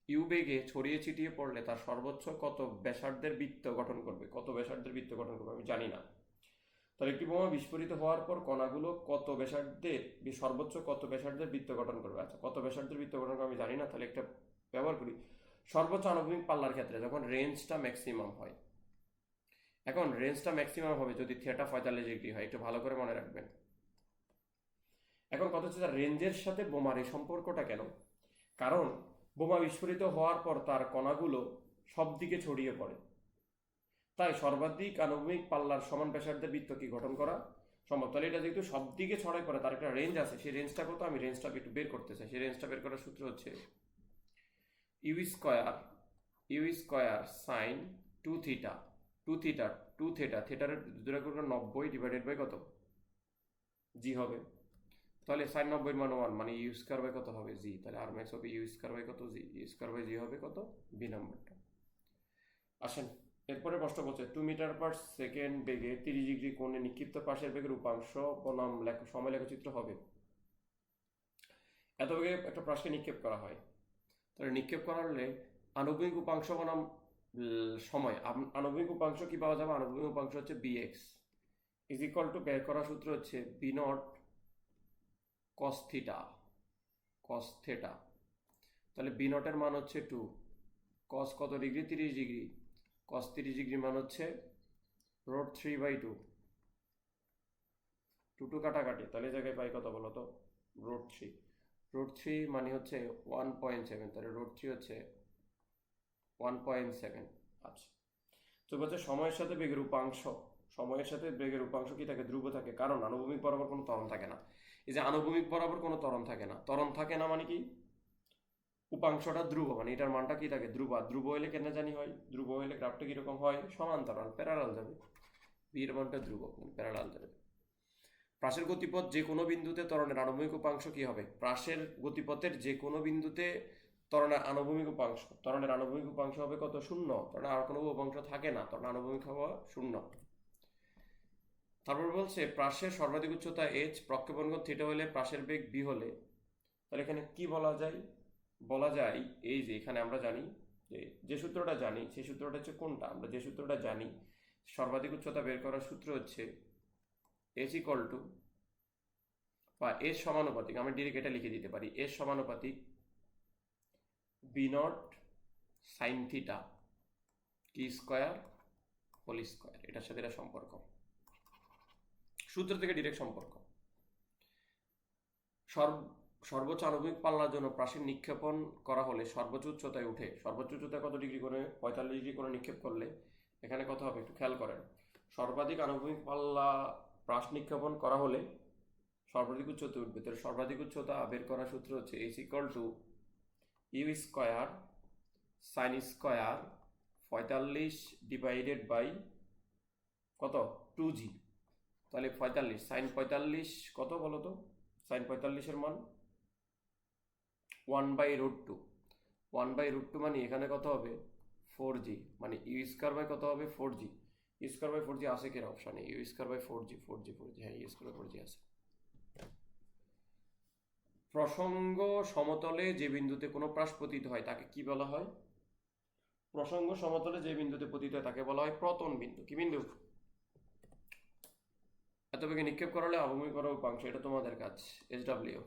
ইউবেগে ছড়িয়ে ছিটিয়ে পড়লে তার সর্বোচ্চ কত ব্যাসার্ধের বৃত্ত গঠন করবে? কত ব্যাসার্ধের বৃত্ত গঠন করবে আমি জানি না। তাহলে একটি বোমা বিস্ফোরিত হওয়ার পর কণাগুলো কত ব্যাসার্ধের, সর্বোচ্চ কত ব্যাসার্ধের বৃত্ত গঠন করবে? আচ্ছা, কত ব্যাসার্ধের বৃত্ত গঠন করবে আমি জানি না, তাহলে একটা ব্যবহার করি। সর্বোচ্চ আণবিক পাল্লার ক্ষেত্রে যখন রেঞ্জটা ম্যাক্সিমাম হয়, এখন রেঞ্জটা ম্যাক্সিমাম হবে যদি থিটা 45 ডিগ্রি হয়, একটু ভালো করে মনে রাখবেন। এখন কথা হচ্ছে রেঞ্জের সাথে বোমার এই সম্পর্কটা কেন? কারণ বোমা বিস্ফোরিত হওয়ার পর তার কণাগুলো সব দিকে ছড়িয়ে পড়ে, তাই সর্বাধিক আণবিক পাল্লার সমান ব্যাসার্ধের বৃত্ত কি গঠন করা সম্ভব। তাহলে এটা যেহেতু সব দিকে ছড়াই পড়ে, তার একটা রেঞ্জ আছে, সেই রেঞ্জটা কত আমি রেঞ্জটা একটু বের করতে চাই। সেই রেঞ্জটা বের করার সূত্র হচ্ছে u square sine 2 theta, 2 theta 2 theta, থিটার দুটো করে 90 ডিভাইডেড বাই কত? জি হবে। তাহলে সাইন 90 মান 1 মানে ইউ স্কোয়ার বাই কত হবে? জি। তাহলে আর ম্যাক্স হবে ইউ স্কোয়ার বাই কত? জি। ইউ স্কোয়ার বাই জি হবে কত? বি নাম্বারটা। আসেন এরপরে প্রশ্ন বলছে 2 মিটার/সেকেন্ড বেগে 30 ডিগ্রি কোণে নিক্ষিপ্ত পাশের বেগের উপাংশ বনাম সময় লেখচিত্র হবে। এত বেগে একটা পাশকে নিক্ষেপ করা হয়, তাহলে নিক্ষেপ করা হলে আণবিক উপাংশ বনাম সময়, আণবিক উপাংশ কি পাওয়া যাবে? আণবিক উপাংশ হচ্ছে bx ইজ ইকুয়াল টু, বের করার সূত্র হচ্ছে v naught cos theta, cos theta. তাহলে বি নটের মান হচ্ছে 2, কস কত ডিগ্রি? 30 ডিগ্রি। কস 30 ডিগ্রি মান হচ্ছে √3/2, 2 কাটাকাটি, তাহলে জায়গায় পাই কত বলো তো? √3। √3 মানে হচ্ছে 1.7, তাহলে √3 হচ্ছে 1.7। আচ্ছা, তো বলছে সময়ের সাথে বেগের উপাংশ, সময়ের সাথে বেগের উপাংশ কি থাকে? ধ্রুব থাকে, কারণ আনুভূমিক বরাবর কোনো ত্বরণ থাকে না। এই যে আনুভূমিক বরাবর কোনো ত্বরণ থাকে না, ত্বরণ থাকে না মানে কি? উপাংশটা ধ্রুব, মানে এটার মানটা কি থাকে? ধ্রুব। ধ্রুব হইলে কেন জানি হয়? ধ্রুব হইলে গ্রাফটা কিরকম হয়? সমান্তরাল, প্যারালাল যাবে। বি এর মানটা ধ্রুব, প্যারালাল যাবে। প্রাসের গতিপথ যে কোনো বিন্দুতে ত্বরণের আণবিক উপাংশ কি হবে? প্রাসের গতিপথের যে কোনো বিন্দুতে ত্বরণের আণবিক উপাংশ, ত্বরণের আণবিক উপাংশ হবে কত? 0। ত্বরণের আর কোনো উপাংশ থাকে না, ত্বরণের আণবিক হওয়া 0। তারপর বলছে প্রাসের সর্বাধিক উচ্চতা h, প্রক্ষেপণ কোণ থিটা হলে প্রাসের বেগ b হলে, তাহলে এখানে কি বলা যায়? বলা যায় এই যে এখানে আমরা জানি যে সূত্রটা জানি, সেই সূত্রটা হচ্ছে কোনটা? আমরা যে সূত্রটা জানি সর্বাধিক উচ্চতা বের করার সূত্র হচ্ছে h ইকুয়াল টু, বা এর সমানুপাতিক, আমি ডিরেক্ট এটা লিখে দিতে পারি, এর সমানুপাতিক বি নট সাইন থিটা কি স্কোয়ার হোল স্কোয়ার। এটার সাথে এটা সম্পর্ক, সূত্র থেকে ডিরেক্ট সম্পর্ক। সর্বোচ্চ আণবিক পাল্লার জন্য প্রাচীর নিক্ষেপণ করা হলে সর্বোচ্চ উচ্চতায় উঠে, সর্বোচ্চ উচ্চতায় কত ডিগ্রি করে? 45 ডিগ্রি করে নিক্ষেপ করলে এখানে কত হবে একটু খেয়াল করেন। সর্বাধিক আণবিক পাল্লা প্রাস নিক্ষেপণ করা হলে সর্বাধিক উচ্চতা উঠবে, তাহলে সর্বাধিক উচ্চতা বের করার সূত্র হচ্ছে h equal to u square sine square 45 divided by কত? 2g। তাহলে 45 সাইন 45 কত বলো তো? সাইন 45-এর মান 1/√2, 1/√2 মানে এখানে কত হবে? 4g, মানে ইউ স্কোয়ার বাই কত হবে? 4g। You square by 4g আসে কিনা অপশানে? You square by 4g, 4g, 4g, হ্যাঁ ইউ স্কোয়ার বাই 4g আছে। প্রসঙ্গ সমতলে যে বিন্দুতে কোনো প্রাস পতিত হয় তাকে কি বলা হয়? প্রসঙ্গ সমতলে যে বিন্দুতে পতিত হয় তাকে বলা হয় প্রতন বিন্দু। কি বিন্দু? এত বেগে নিক্ষেপ করালে আবহমিক করা উপাংশ, এটা তোমাদের কাজ, SW।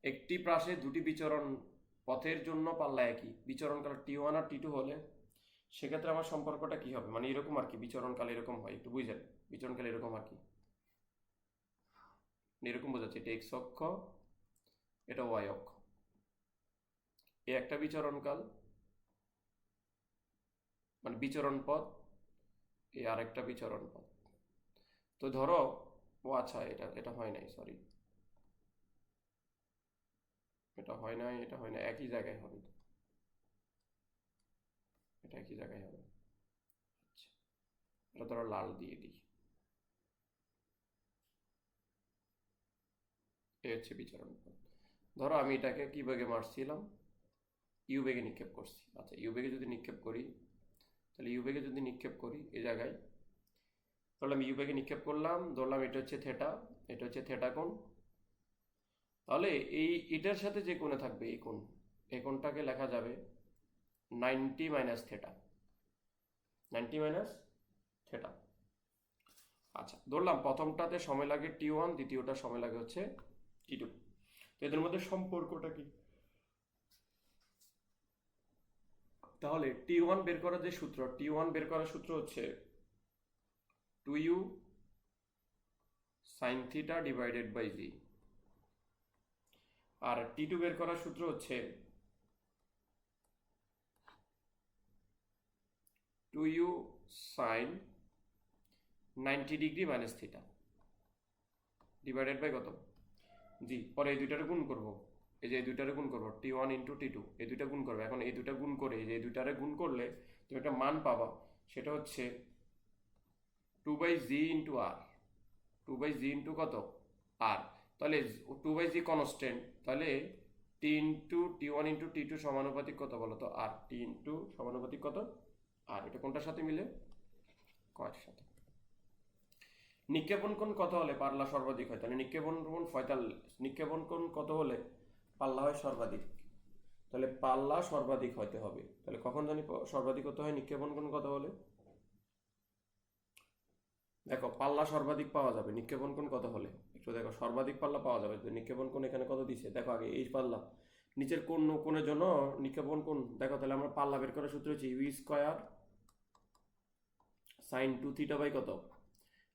একটি প্রাসে দুটি বিচরণ পথের জন্য পাল্লা একই, বিচরণকাল T1 আর T2 হলে সেক্ষেত্রে আমার সম্পর্কটা কি হবে? মানে এরকম আর কি, বিচরণকাল এরকম হয়, একটু বুঝলেন? বিচরণকাল এরকম আর কি, এরকম বোঝাচ্ছে, এটা এক্স অক্ষ, এটা ওয়াই অক্ষ, এই একটা বিচরণকাল মানে বিচরণ পথ, এই আরেকটা বিচরণ পথ। তো ধরো, ও আচ্ছা, এটা এটা হয় নাই, সরি, এটা হয় নাই, এটা হয় না, একই জায়গায় হবে, এটা একই জায়গায় হবে। আচ্ছা, এটা ধরো লাল দিয়ে দিই, এই হচ্ছে বিচরণ পথ। ধরো আমি এটাকে কি বেগে মারছিলাম, ইউ বেগে নিক্ষেপ করছি। আচ্ছা, ইউ বেগে যদি নিক্ষেপ করি, তাহলে ইউ বেগে যদি নিক্ষেপ করি এই জায়গায়, তাহলে আমি ইউ বেগে নিক্ষেপ করলাম, ধরলাম এটা হচ্ছে থেটা, এটা হচ্ছে থেটা কোণ। তাহলে এটার সাথে যে কোণে থাকবে এই কোণ, এই কোণটাকে লেখা যাবে 90 মাইনাস থেটা, 90 মাইনাস থেটা। আচ্ছা, ধরলাম প্রথমটাতে সময় লাগে T1, দ্বিতীয়টা সময় লাগে হচ্ছে T2। তো এদের মধ্যে সম্পর্কটা কি? তাহলে T1 বের করার যে সূত্র, T1 বের করার সূত্র হচ্ছে 2u sin theta divided by g. আর T2 বের করার সূত্র হচ্ছে 2u sin 90 degree minus theta divided by কত, জি। পরে এই দুইটারে গুণ করব, এই যে এই দুইটারে গুণ করবো T1 ইন্টু T2, এই দুইটা গুণ করবে। এখন এই দুইটা গুণ করে, এই যে এই দুইটারে গুণ করলে তুমি একটা মান পাবা, সেটা হচ্ছে 2/g ইন্টু আর, 2/g ইন্টু কত, আর। তাহলে 2/g কনস্ট্যান্ট, তাহলে T ওয়ান ইন্টু T2 সমানুপাতিক কত বলো তো, আর। T ইন্টু সমানুপাতিক কত, আর। এটা কোনটার সাথে মিলে, কয়ের সাথে। নিক্ষেপণ কোণ কত হলে পাল্লা সর্বাধিক হয়, তাহলে নিক্ষেপণ কোণ 45, নিক্ষেপণ কোণ কত হলে পাল্লা হয় সর্বাধিক, তাহলে পাল্লা সর্বাধিক হতে হবে। তাহলে কখন জানি সর্বাধিক হতে হয় নিক্ষেপণ কোণ কত হলে, দেখো পাল্লা সর্বাধিক পাওয়া যাবে নিক্ষেপণ কোণ কত হলে, একটু দেখো সর্বাধিক পাল্লা পাওয়া যাবে। নিক্ষেপণ কোণ এখানে কত দিছে দেখো, আগে এই পাল্লা নিচের কোণ কোণের জন্য নিক্ষেপণ কোণ দেখো, তাহলে আমরা পাল্লা বের করার সূত্র হচ্ছে u square sine 2 theta by কত,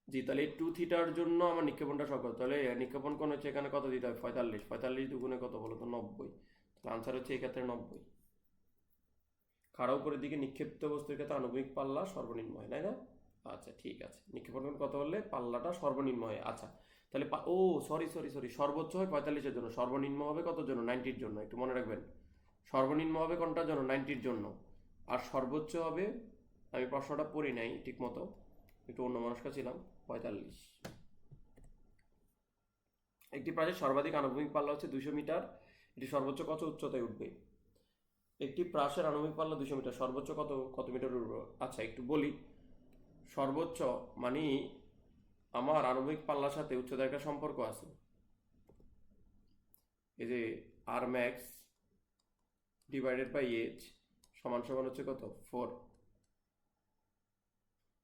জি। তাহলে এই 2 থিটার জন্য আমার নিক্ষেপণটা সকল, তাহলে নিক্ষেপণ কোণ হচ্ছে এখানে কত দিতে হবে 45, 45 দুগুণে কত বলো তো 90, তাহলে আনসার হচ্ছে এই ক্ষেত্রে 90। খাড়া উপরের দিকে নিক্ষিপ্ত বস্তুর ক্ষেত্রে আণবিক পাল্লা সর্বনিম্ন হয়, তাই না? আচ্ছা ঠিক আছে, নিক্ষেপণ কোণ কত হলে পাল্লাটা সর্বনিম্ন হয়। আচ্ছা, তাহলে ও সরি সরি সরি, সর্বোচ্চ হয় 45-এর জন্য, সর্বনিম্ন হবে কত জন্য, 90-র জন্য, একটু মনে রাখবেন। সর্বনিম্ন হবে কোনটার জন্য, 90-র জন্য। আর সর্বোচ্চ হবে, আমি প্রশ্নটা পড়ি নাই ঠিক মতো, একটু অন্যমনস্ক ছিলাম, 45। একটি প্রাচীর সর্বাধিক আণবিক পাল্লা হচ্ছে 200 মিটার, এটি সর্বোচ্চ কত উচ্চতায় উঠবে? একটি প্রাসের আণবিক পাল্লা 200 মিটার, সর্বোচ্চ কত কত মিটার উঠবে? আচ্ছা একটু বলি, সর্বোচ্চ মানে আমার আণবিক পাল্লার সাথে উচ্চতার একটা সম্পর্ক আছে, এই যে আর ম্যাক্স ডিভাইডেড বাই এইচ সমান সমান হচ্ছে কত, 4।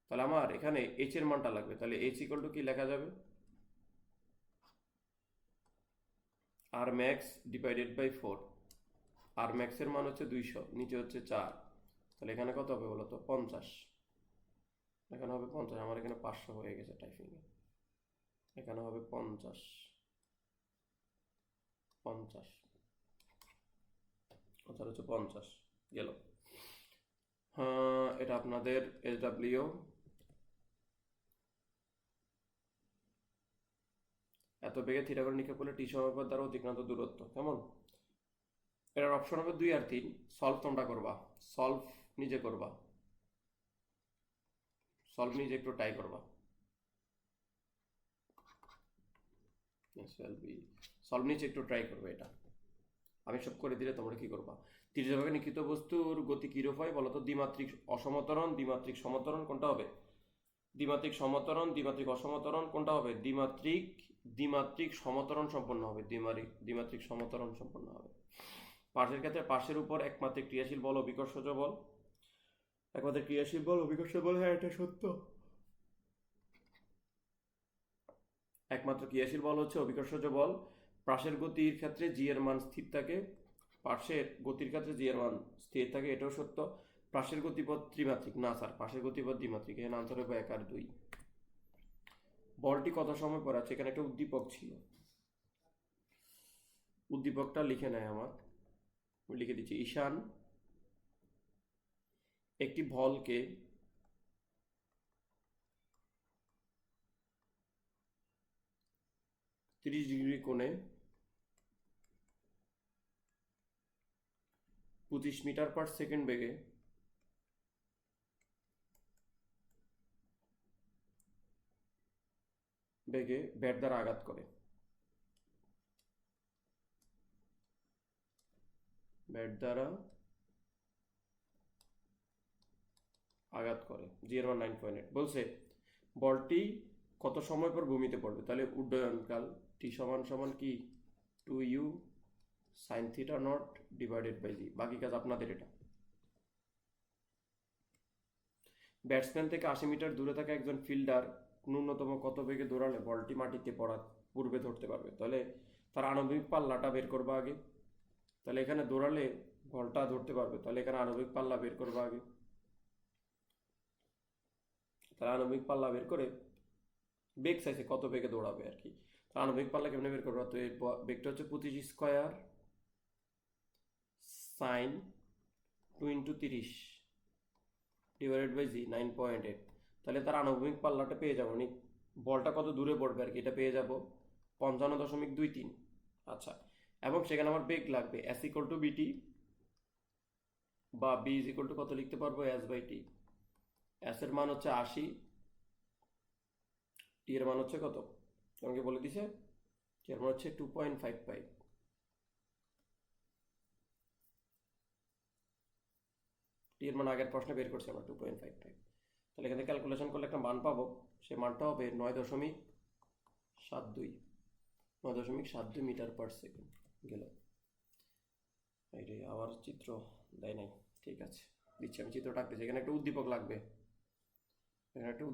তাহলে আমার এখানে এইচ এর মানটা লাগবে, তাহলে এইচ ইকুয়াল টু কি লেখা যাবে, আর ম্যাক্স ডিভাইডেড বাই 4। আর ম্যাক্সের মান হচ্ছে 200, নিচে হচ্ছে 4, তাহলে এখানে কত হবে বলো তো, 50। এখানে হবে 50, আমার এখানে 500 হয়ে গেছে টাইপিংয়ে, এখানে হবে 50, 50, অর্থাৎ হচ্ছে 50 গেল। হ্যাঁ, এটা আপনাদের SW। এত বেগে থিটা করে নিক্ষেপ করলে টি সমানুপাত দ্বারা অতিক্রান্ত দূরত্ব কেমন? এটার অপশন হবে 2 আর 3। সলভ তোমরা করবা, সলভ নিজে করবা, সলভ নিজে একটু ট্রাই করবা, সলভ নিজে একটু ট্রাই করবে। এটা আমি সব করে দিলে তোমরা কি করবা, তির্যকভাবে নিক্ষিপ্ত বস্তুর গতি কিরূপ হয় বলতো, দ্বিমাত্রিক অসমতরণ, দ্বিমাত্রিক সমতরণ, কোনটা হবে? দ্বিমাত্রিক সমতরণ, দ্বিমাত্রিক অসমতরণ, কোনটা হবে? দ্বিমাত্রিক, দ্বিমাত্রিক সমতরণ সম্পন্ন হবে, দ্বিমাত্রিক সমতরণ সম্পন্ন হবে। পাশের ক্ষেত্রে পাশের উপর একমাত্রিক ক্রিয়াশীল বল অভিকর্ষজ বল, একমাত্রিক ক্রিয়াশীল বল অভিকর্ষজ বল, হ্যাঁ এটা সত্য। একমাত্র ক্রিয়াশীল বল হচ্ছে অভিকর্ষজ বল। পাশের গতির ক্ষেত্রে জি এর মান স্থির থাকে, পাশের গতির ক্ষেত্রে জি এর মান স্থির থাকে, এটাও সত্য। পাশের গতিপথ ত্রিমাত্রিক না স্যার, পাশের গতিপথ দ্বিমাত্রিক, এখানে আনসার হবে 1 আর 2। বলটি কত সময় পর আছে, এখানে একটা উদ্দীপক ছিল, উদ্দীপকটা লিখে নেয় আমার, লিখে দিচ্ছি। ঈশান একটি বলকে 30 ডিগ্রি কোণে 25 মিটার পার সেকেন্ড বেগে ব্যাট দ্বারা আঘাত করে। জি এর মান 9.8। বলছে বলটি কত সময় পর ভূমিতে পড়বে, তাহলে উড্ডয়নকাল টি সমান সমান কি 2u sin theta naught divided by g. বাকি কাজ আপনাদের। এটা ব্যাটসম্যান থেকে 80 মিটার দূরে থাকা একজন ফিল্ডার ন্যূনতম কত বেগে দৌড়ালে বলটি মাটিতে পড়ার পূর্বে ধরতে পারবে, তাহলে তার আণবিক পাল্লাটা বের করবা আগে। তাহলে এখানে দৌড়ালে বলটা ধরতে পারবে, তাহলে এখানে আণবিক পাল্লা বের করবা আগে। তাহলে আণবিক পাল্লা বের করে বেগ চাইছে কত বেগে দৌড়াবে আর কি। আণবিক পাল্লা কেমনে বের করবা, তো এই বেগটা হচ্ছে 25 স্কয়ার সাইন 2 × 30 ডিভাইডেড বাই জি 9.8। তাহলে তার আণবিক পাল্লাটা পেয়ে যাবো, বলটা কত দূরে পড়বে আর কি, এটা পেয়ে যাব 55.23। আচ্ছা, এবং সেখানে আমার বেগ লাগবে s = bt বা b = কত লিখতে পারবো s/t। s এর মান হচ্ছে 80, t এর মান হচ্ছে কত তোমাকে বলে দিছে, t এর মান হচ্ছে 2.55। t এর মান আগের প্রশ্নে বের করছি আমরা 2.55। তাহলে এখানে ক্যালকুলেশন করলে একটা মান পাবো, সে মানটা হবে 9.72 মিটার পার সেকেন্ড। গেল এই রে, আবার চিত্র দেয় নাই, ঠিক আছে দিচ্ছি আমি চিত্রটা আঁকতেছি। এখানে একটা উদ্দীপক লাগবে, এখানে একটা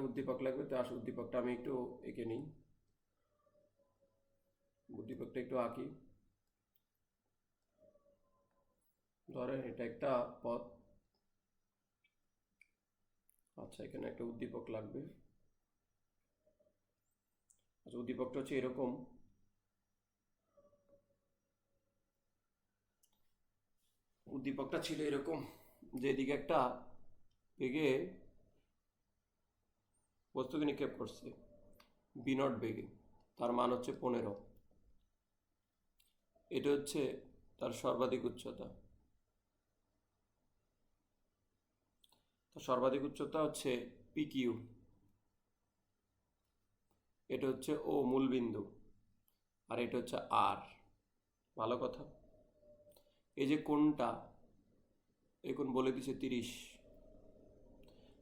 উদ্দীপক লাগবে, তো আসলে উদ্দীপকটা আমি একটু এঁকে নিই, উদ্দীপকটা একটু আঁকি। ধরেন এটা একটা পথ, আচ্ছা এখানে একটা উদ্দীপক লাগবে। আচ্ছা উদ্দীপকটা হচ্ছে এরকম, উদ্দীপকটা ছিল এরকম যে এদিকে একটা বেগে বস্তুকে নিক্ষেপ করছে b0 বেগে, তার মান হচ্ছে 15। এটা হচ্ছে তার সর্বাধিক উচ্চতা, সর্বাধিক উচ্চতা হচ্ছে PQ। এটা হচ্ছে ও মূলবিন্দু, আর এটা হচ্ছে আর। ভালো কথা, এই যে কোণটা, এই কোণ বলে দিছে 30।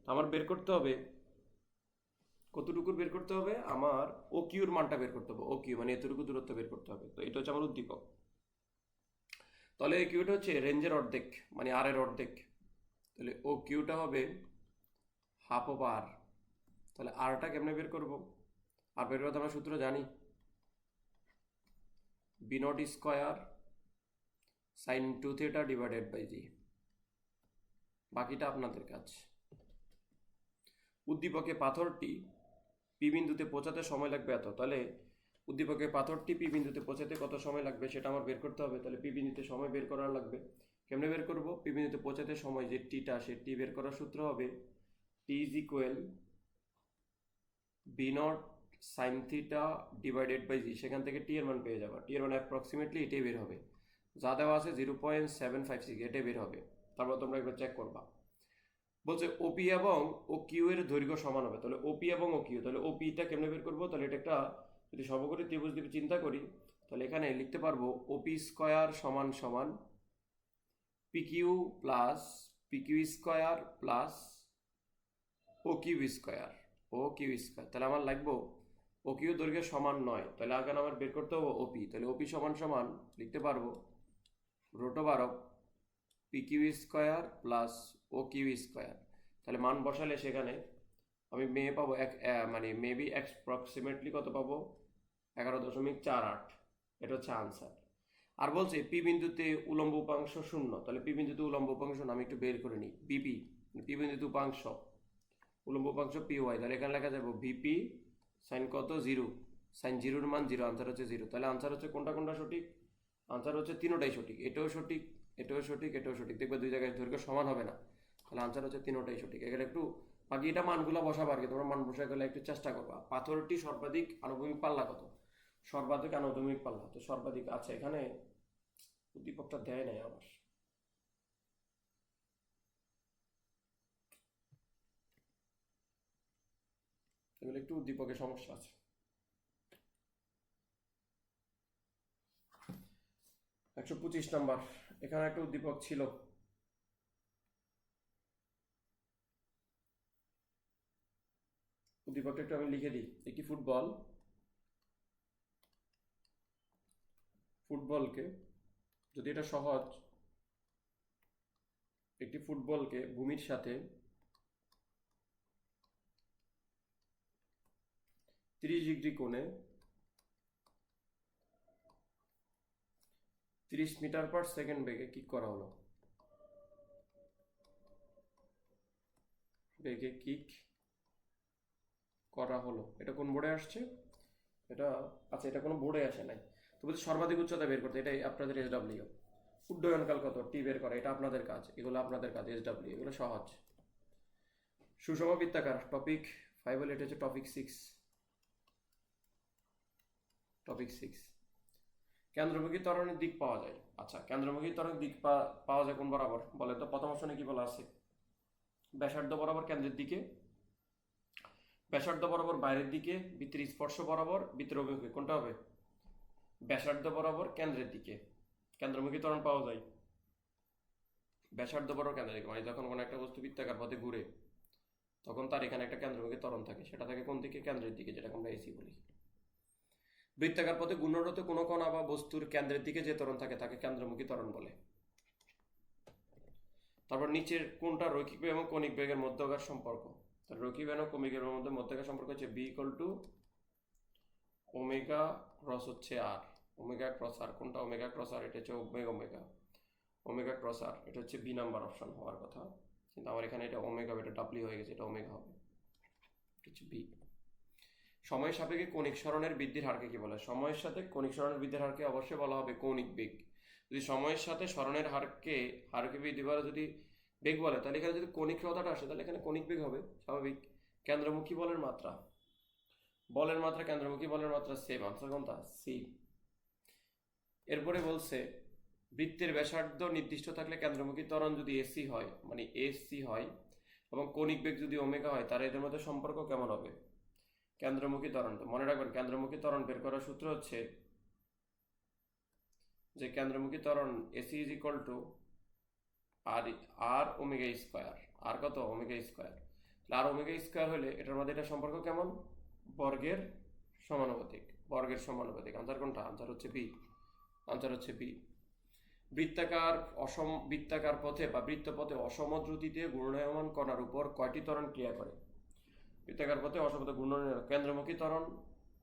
আমার বের করতে হবে কতটুকুর বের করতে হবে, আমার ও কিউর মানটা বের করতে হবে, ও কিউ মানে এতটুকু দূরত্ব বের করতে হবে। তো এটা হচ্ছে আমার উদ্দীপক। তাহলে এই কিউটা হচ্ছে রেঞ্জের অর্ধেক, মানে আর এর অর্ধেক। তাহলে ও কিউটা হবে হাফ অফ আর। তাহলে আরটা কেমনে বের করবো, আর বের করতে আমরা সূত্র জানি, b0 square sine 2 theta divided by g. বাকিটা আপনাদের কাজ। উদ্দীপকে পাথরটি পি বিন্দুতে পৌঁছাতে সময় লাগবে এত, তাহলে উদ্দীপকে পাথরটি পি বিন্দুতে পৌঁছাতে কত সময় লাগবে সেটা আমার বের করতে হবে। তাহলে পি বিন্দুতে সময় বের করা লাগবে। কেমনে বের করব, পি বিন্দুতে পৌঁছাতে সময় যে টিটা, সে টি বের করার সূত্র হবে t is equal b0 sine theta divided by g. সেখান থেকে টি এর মান পেয়ে যাবে, টি এর মান অ্যাপ্রক্সিমেটলি এটাই বের হবে, যা দেওয়া আছে 0.756, এটাই বের হবে। তারপর তোমরা একবার চেক করবা। বলছে ওপি এবং ও কিউ এর দৈর্ঘ্য সমান হবে, তাহলে ওপি এবং ও কিউ, তাহলে ওপিটা কেমনে বের করবো, তাহলে এটা একটা যদি সর্বকরী ত্রিভুজ দিয়ে চিন্তা করি, তাহলে এখানে লিখতে পারবো ওপি স্কয়ার সমান সমান PQ plus PQ square plus O Q square, তাহলে আমার লাগবো ও কিউ দৈর্ঘ্য সমান 9, তাহলে আগে আমার বের করতে হবে ওপি। তাহলে ওপি সমান সমান লিখতে পারবো √12 PQ square plus O Q square. তাহলে মান বসালে সেখানে আমি পাবো মানে মেবি অ্যাপ্রক্সিমেটলি কত পাবো 11.48। এটা হচ্ছে আনসার। আর বলছে পি বিন্দুতে উলম্ব উপাংশ 0, তাহলে পি বিন্দুতে উলম্ব উপাংশ আমি একটু বের করে নিই। বিপি পি বিন্দুতে উপাংশ, উলম্ব উপাংশ পি ওয়াই, তাহলে এখানে লেখা যাবে ভিপি সাইন কত 0, সাইন 0 মান 0, আনসার হচ্ছে 0। তাহলে আনসার হচ্ছে কোনটা সঠিক, আনসার হচ্ছে তিনোটাই সঠিক, এটাও সঠিক, এটাও সঠিক, এটাও সঠিক। দেখবে দুই জায়গায় দৈর্ঘ্য সমান হবে না, তাহলে আনসার হচ্ছে তিনোটাই সঠিক। এখানে একটু বাকি এটা মানগুলো বসাবো আর কি, তোমরা মান বসা গেলে একটু চেষ্টা করবা। পাথরটি সর্বাধিক আনুভূমিক পাল্লা কত? সর্বাধিক আনুভূমিক পাল্লা তো সর্বাধিক আছে এখানে, উদ্দীপকটা দেয় নাই আমার। এগুলো একটু উদ্দীপকের সমস্যা আছে। 125 নাম্বার, এখানে একটা উদ্দীপক ছিল। উদ্দীপকটা একটু আমি লিখে দিই। একটি ফুটবলকে যদি এটা সহজ, একটি ফুটবলকে ভূমির সাথে 30 ডিগ্রি কোণে 30 মিটার পার সেকেন্ড বেগে কিক করা হলো। বেগে কিক করা হলো, এটা কোন বোর্ডে আসছে? এটা আচ্ছা, এটা কোনো বোর্ডে আসে নাই। তো বলছি সর্বাধিক উচ্চতা বের করতে, এটাই আপনাদের এসডব্লিউ। উড্ডয়নকাল কত, টি বের করা, এটা আপনাদের কাজ, এগুলো আপনাদের কাজ। এসডব্লিউ এগুলো সহজ। সুষম বৃত্তাকার টপিক 5 হলে এটা হচ্ছে টপিক 6। কেন্দ্রমুখী ত্বরণের দিক পাওয়া যায়। আচ্ছা, কেন্দ্রমুখী ত্বরণের দিক পাওয়া যায় কোন বরাবর বলে তো? প্রথম অপশনে কি বলা আছে? ব্যাসার্ধ বরাবর কেন্দ্রের দিকে, ব্যাসার্ধ বরাবর বাইরের দিকে, বৃত্তের স্পর্শ বরাবর, বৃত্তের অভিমুখে। কোনটা হবে? ব্যাসার্ধ বরাবর কেন্দ্রের দিকে কেন্দ্রমুখী ত্বরণ পাওয়া যায়। ব্যাসার্ধ বরাবর কেন্দ্রের দিকে মানে যখন কোনো একটা বস্তু বৃত্তাকার পথে ঘুরে তখন তার এখানে একটা কেন্দ্রমুখী ত্বরণ থাকে, সেটা থাকে কোন দিকে? কেন্দ্রের দিকে, যেটাকে আমরা এসি বলি। বৃত্তাকার পথে ঘূর্ণনরত কোনো কণা বা বস্তুর কেন্দ্রের দিকে যে ত্বরণ থাকে তাকে কেন্দ্রমুখী ত্বরণ বলে। তারপর নিচের কোনটা রৈখিক বেগ এবং কৌণিক বেগের মধ্যকার সম্পর্ক? রৈখিক বেগ এবং কৌণিক বেগের মধ্যকার সম্পর্ক হচ্ছে v equal to omega cross হচ্ছে আর, ওমেগা ক্রস আর। কোনটা ওমেগা ক্রস আর? এটা হচ্ছে ওমেগা ক্রস আর, এটা হচ্ছে বি নাম্বার অপশন হওয়ার কথা, কিন্তু আমার এখানে এটা ওমেগা, এটা ডাব্লিউ হয়ে গেছে, এটা ওমেগা হবে, এটা হচ্ছে বি। সময়ের সাপেক্ষে কৌণিক সরণের বৃদ্ধির হারকে কি বলে? সময়ের সাথে কৌণিক সরণের বৃদ্ধির হারকে অবশ্যই বলা হবে কৌণিক বেগ। যদি সময়ের সাথে সরণের হারকে বৃদ্ধি বলে যদি বেগ বলে, তাহলে এখানে যদি কৌণিক কথাটা আসে তাহলে এখানে কৌণিক বেগ হবে স্বাভাবিক। কেন্দ্রমুখী বলের মাত্রা, কেন্দ্রমুখী বলের মাত্রা সেম। আনসার কোনটা? সি। এরপরে বলছে বৃত্তের ব্যাসার্ধ নির্দিষ্ট থাকলে কেন্দ্রমুখী ত্বরণ যদি এসি হয়, মানে এসি হয়, এবং কৌণিক বেগ যদি ওমেগা হয়, তার এদের মধ্যে সম্পর্ক কেমন হবে? কেন্দ্রমুখী ত্বরণ, তো মনে রাখবেন কেন্দ্রমুখী ত্বরণ বের করার সূত্র হচ্ছে যে কেন্দ্রমুখী ত্বরণ a c is equal to r omega square. আর কত? Omega square. R omega square হলে এটার মধ্যে এটা সম্পর্ক কেমন? বর্গের সমানুপাতিক। আনসার কোনটা? আনসার হচ্ছে বি। বৃত্তাকার পথে বা বৃত্তপথে অসম দ্রুতিতে ঘূর্ণায়মান কণার উপর কয়টি ত্বরণ ক্রিয়া করে? বৃত্তাকার পথে অসমপথে ঘূর্ণায়মান কেন্দ্রমুখী ত্বরণ,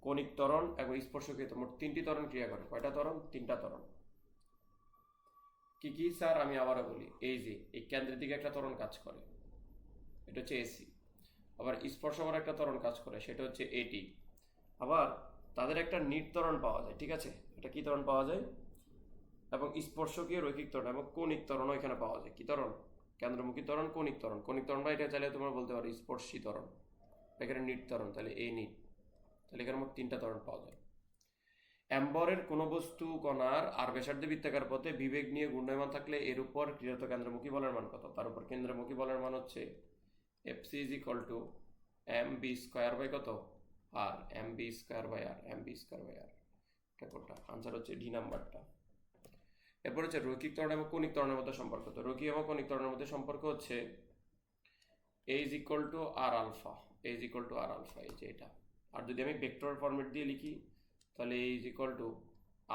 কৌণিক ত্বরণ এবং স্পর্শকীয় মোট 3টি ত্বরণ ক্রিয়া করে। কয়টা ত্বরণ? 3টা ত্বরণ। কি কি স্যার? আমি আবারও বলি, এই যে এই কেন্দ্রের দিকে একটা ত্বরণ কাজ করে, এটা হচ্ছে এসি। আবার স্পর্শকর একটা ত্বরণ কাজ করে, সেটা হচ্ছে এটি। আবার তাদের একটা নিট ত্বরণ পাওয়া যায়, ঠিক আছে? এটা কি ত্বরণ পাওয়া যায়? এবং স্পর্শকীয় রৈখিক ত্বরণ এবং কৌণিক ত্বরণও এখানে পাওয়া যায়। কি ত্বরণ? কেন্দ্রমুখী ত্বরণ, কৌণিক ত্বরণ বা এটা চাইলে তোমরা বলতে পারো স্পর্শী ত্বরণ। এখানে নিট ত্বরণ, তাহলে এই নিট, তাহলে এখানে মোট 3টা ত্বরণ পাওয়া যায়। অ্যাম্বরের কোনো বস্তু কণার আর ব্যাসার্ধে বৃত্তাকার পথে বিবেগ নিয়ে ঘূর্ণায়মান থাকলে এর উপর ক্রিয়াত কেন্দ্রমুখী বলের মান কত? তার উপর কেন্দ্রমুখী বলের মান হচ্ছে F c is equal to m v square by কত? আর m v square by r. এটা কোনটা? আনসার হচ্ছে ডি নাম্বারটা। এরপর হচ্ছে রৈখিক ত্বরণ এবং কৌণিক ত্বরণের মধ্যে সম্পর্ক। তো রৈখিক এবং কৌণিক ত্বরণের মধ্যে সম্পর্ক হচ্ছে a is equal to r alpha. এই যে এটা। আর যদি আমি ভেক্টর ফরম্যাট দিয়ে লিখি তাহলে a is equal to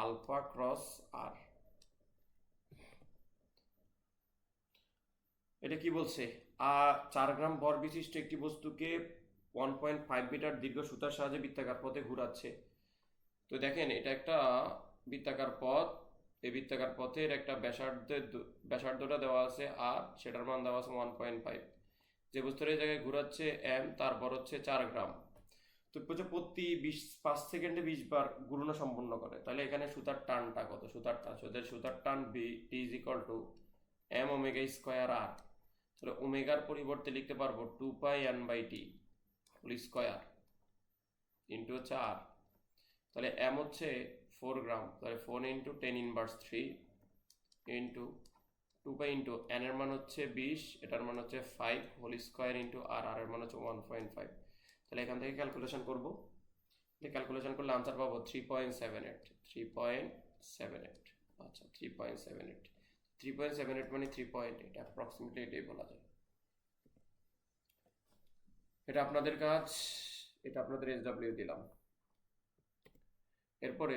alpha cross r. এটা কি বলছে? 4 গ্রাম ভর বিশিষ্ট একটি বস্তুকে 1.5 মিটার দীর্ঘ সুতার সাহায্যে বৃত্তাকার পথে ঘুরাচ্ছে। তো দেখেন এটা একটা বৃত্তাকার পথ, এই বৃত্তাকার পথের একটা ব্যাসার্ধটা দেওয়া আছে আর সেটার মান দেওয়া আছে 1.5। যে বস্তুর এই জায়গায় ঘুরাচ্ছে এম, তারপর হচ্ছে 4 গ্রাম। তো প্রতি 5 সেকেন্ডে 20 বার ঘূর্ণন সম্পন্ন করে। তাহলে এখানে সুতার টানটা কত? সুতার টান v t is equal to m omega square r. তাহলে ওমেগার পরিবর্তে লিখতে পারবো 2πn/t হোল স্কয়ার ইন্টু হচ্ছে আর। তাহলে এম হচ্ছে 4 গ্রাম, তাহলে 4 ইন্টু 10⁻³ ইন্টু 2π ইন্টু এন এর মান হচ্ছে 20, এটার মান হচ্ছে 5 হোল স্কয়ার ইন্টু আর, আর এর মান হচ্ছে 1.5। তাহলে এখান থেকে ক্যালকুলেশন করবো, ক্যালকুলেশন করলে আনসার পাবো 3.78। আচ্ছা 3.78 মানে 3.8, অ্যাপ্রক্সিমেটলি এটাই বলা যায়। এটা আপনাদের কাজ, এটা আপনাদের SW দিলাম। এরপরে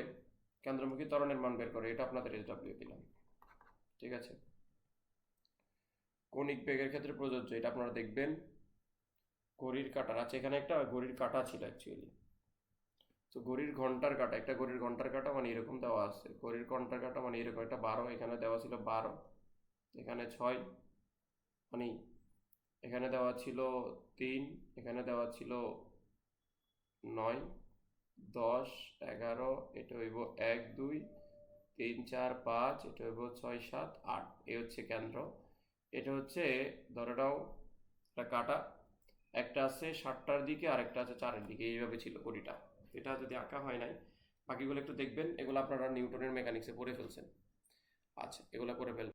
কেন্দ্রমুখী ত্বরণের মান বের করে, এটা আপনাদের SW দিলাম। ঠিক আছে, কৌণিক বেগের ক্ষেত্রে প্রযোজ্য, এটা আপনারা দেখবেন ঘড়ির কাঁটার। আচ্ছা এখানে একটা ঘড়ির কাঁটা ছিল অ্যাকচুয়ালি, তো ঘড়ির ঘন্টার কাঁটা, একটা ঘড়ির ঘন্টার কাঁটা মানে এরকম দেওয়া আছে, ঘড়ির ঘন্টার কাঁটা মানে এরকম, একটা 12, এখানে দেওয়া ছিল 12, এখানে 6, মানে এখানে দেওয়া ছিল 3, এখানে দেওয়া ছিল 9, 10, 11, এটা হইব 1, 2, 3, 4, 5, এটা হইব 6, 7, 8। এই হচ্ছে কেন্দ্র। এটা হচ্ছে ধরে নাও একটা কাঁটা, একটা আছে 7টার দিকে আর একটা আছে 4-এর দিকে, এইভাবে ছিল ঘড়িটা। এটা যদি আঁকা হয় নাই, বাকিগুলো একটু দেখবেন, এগুলো আপনারা নিউটনের মেকানিক্সে পড়ে ফেলছেন। আচ্ছা এগুলো করে ফেলবেন।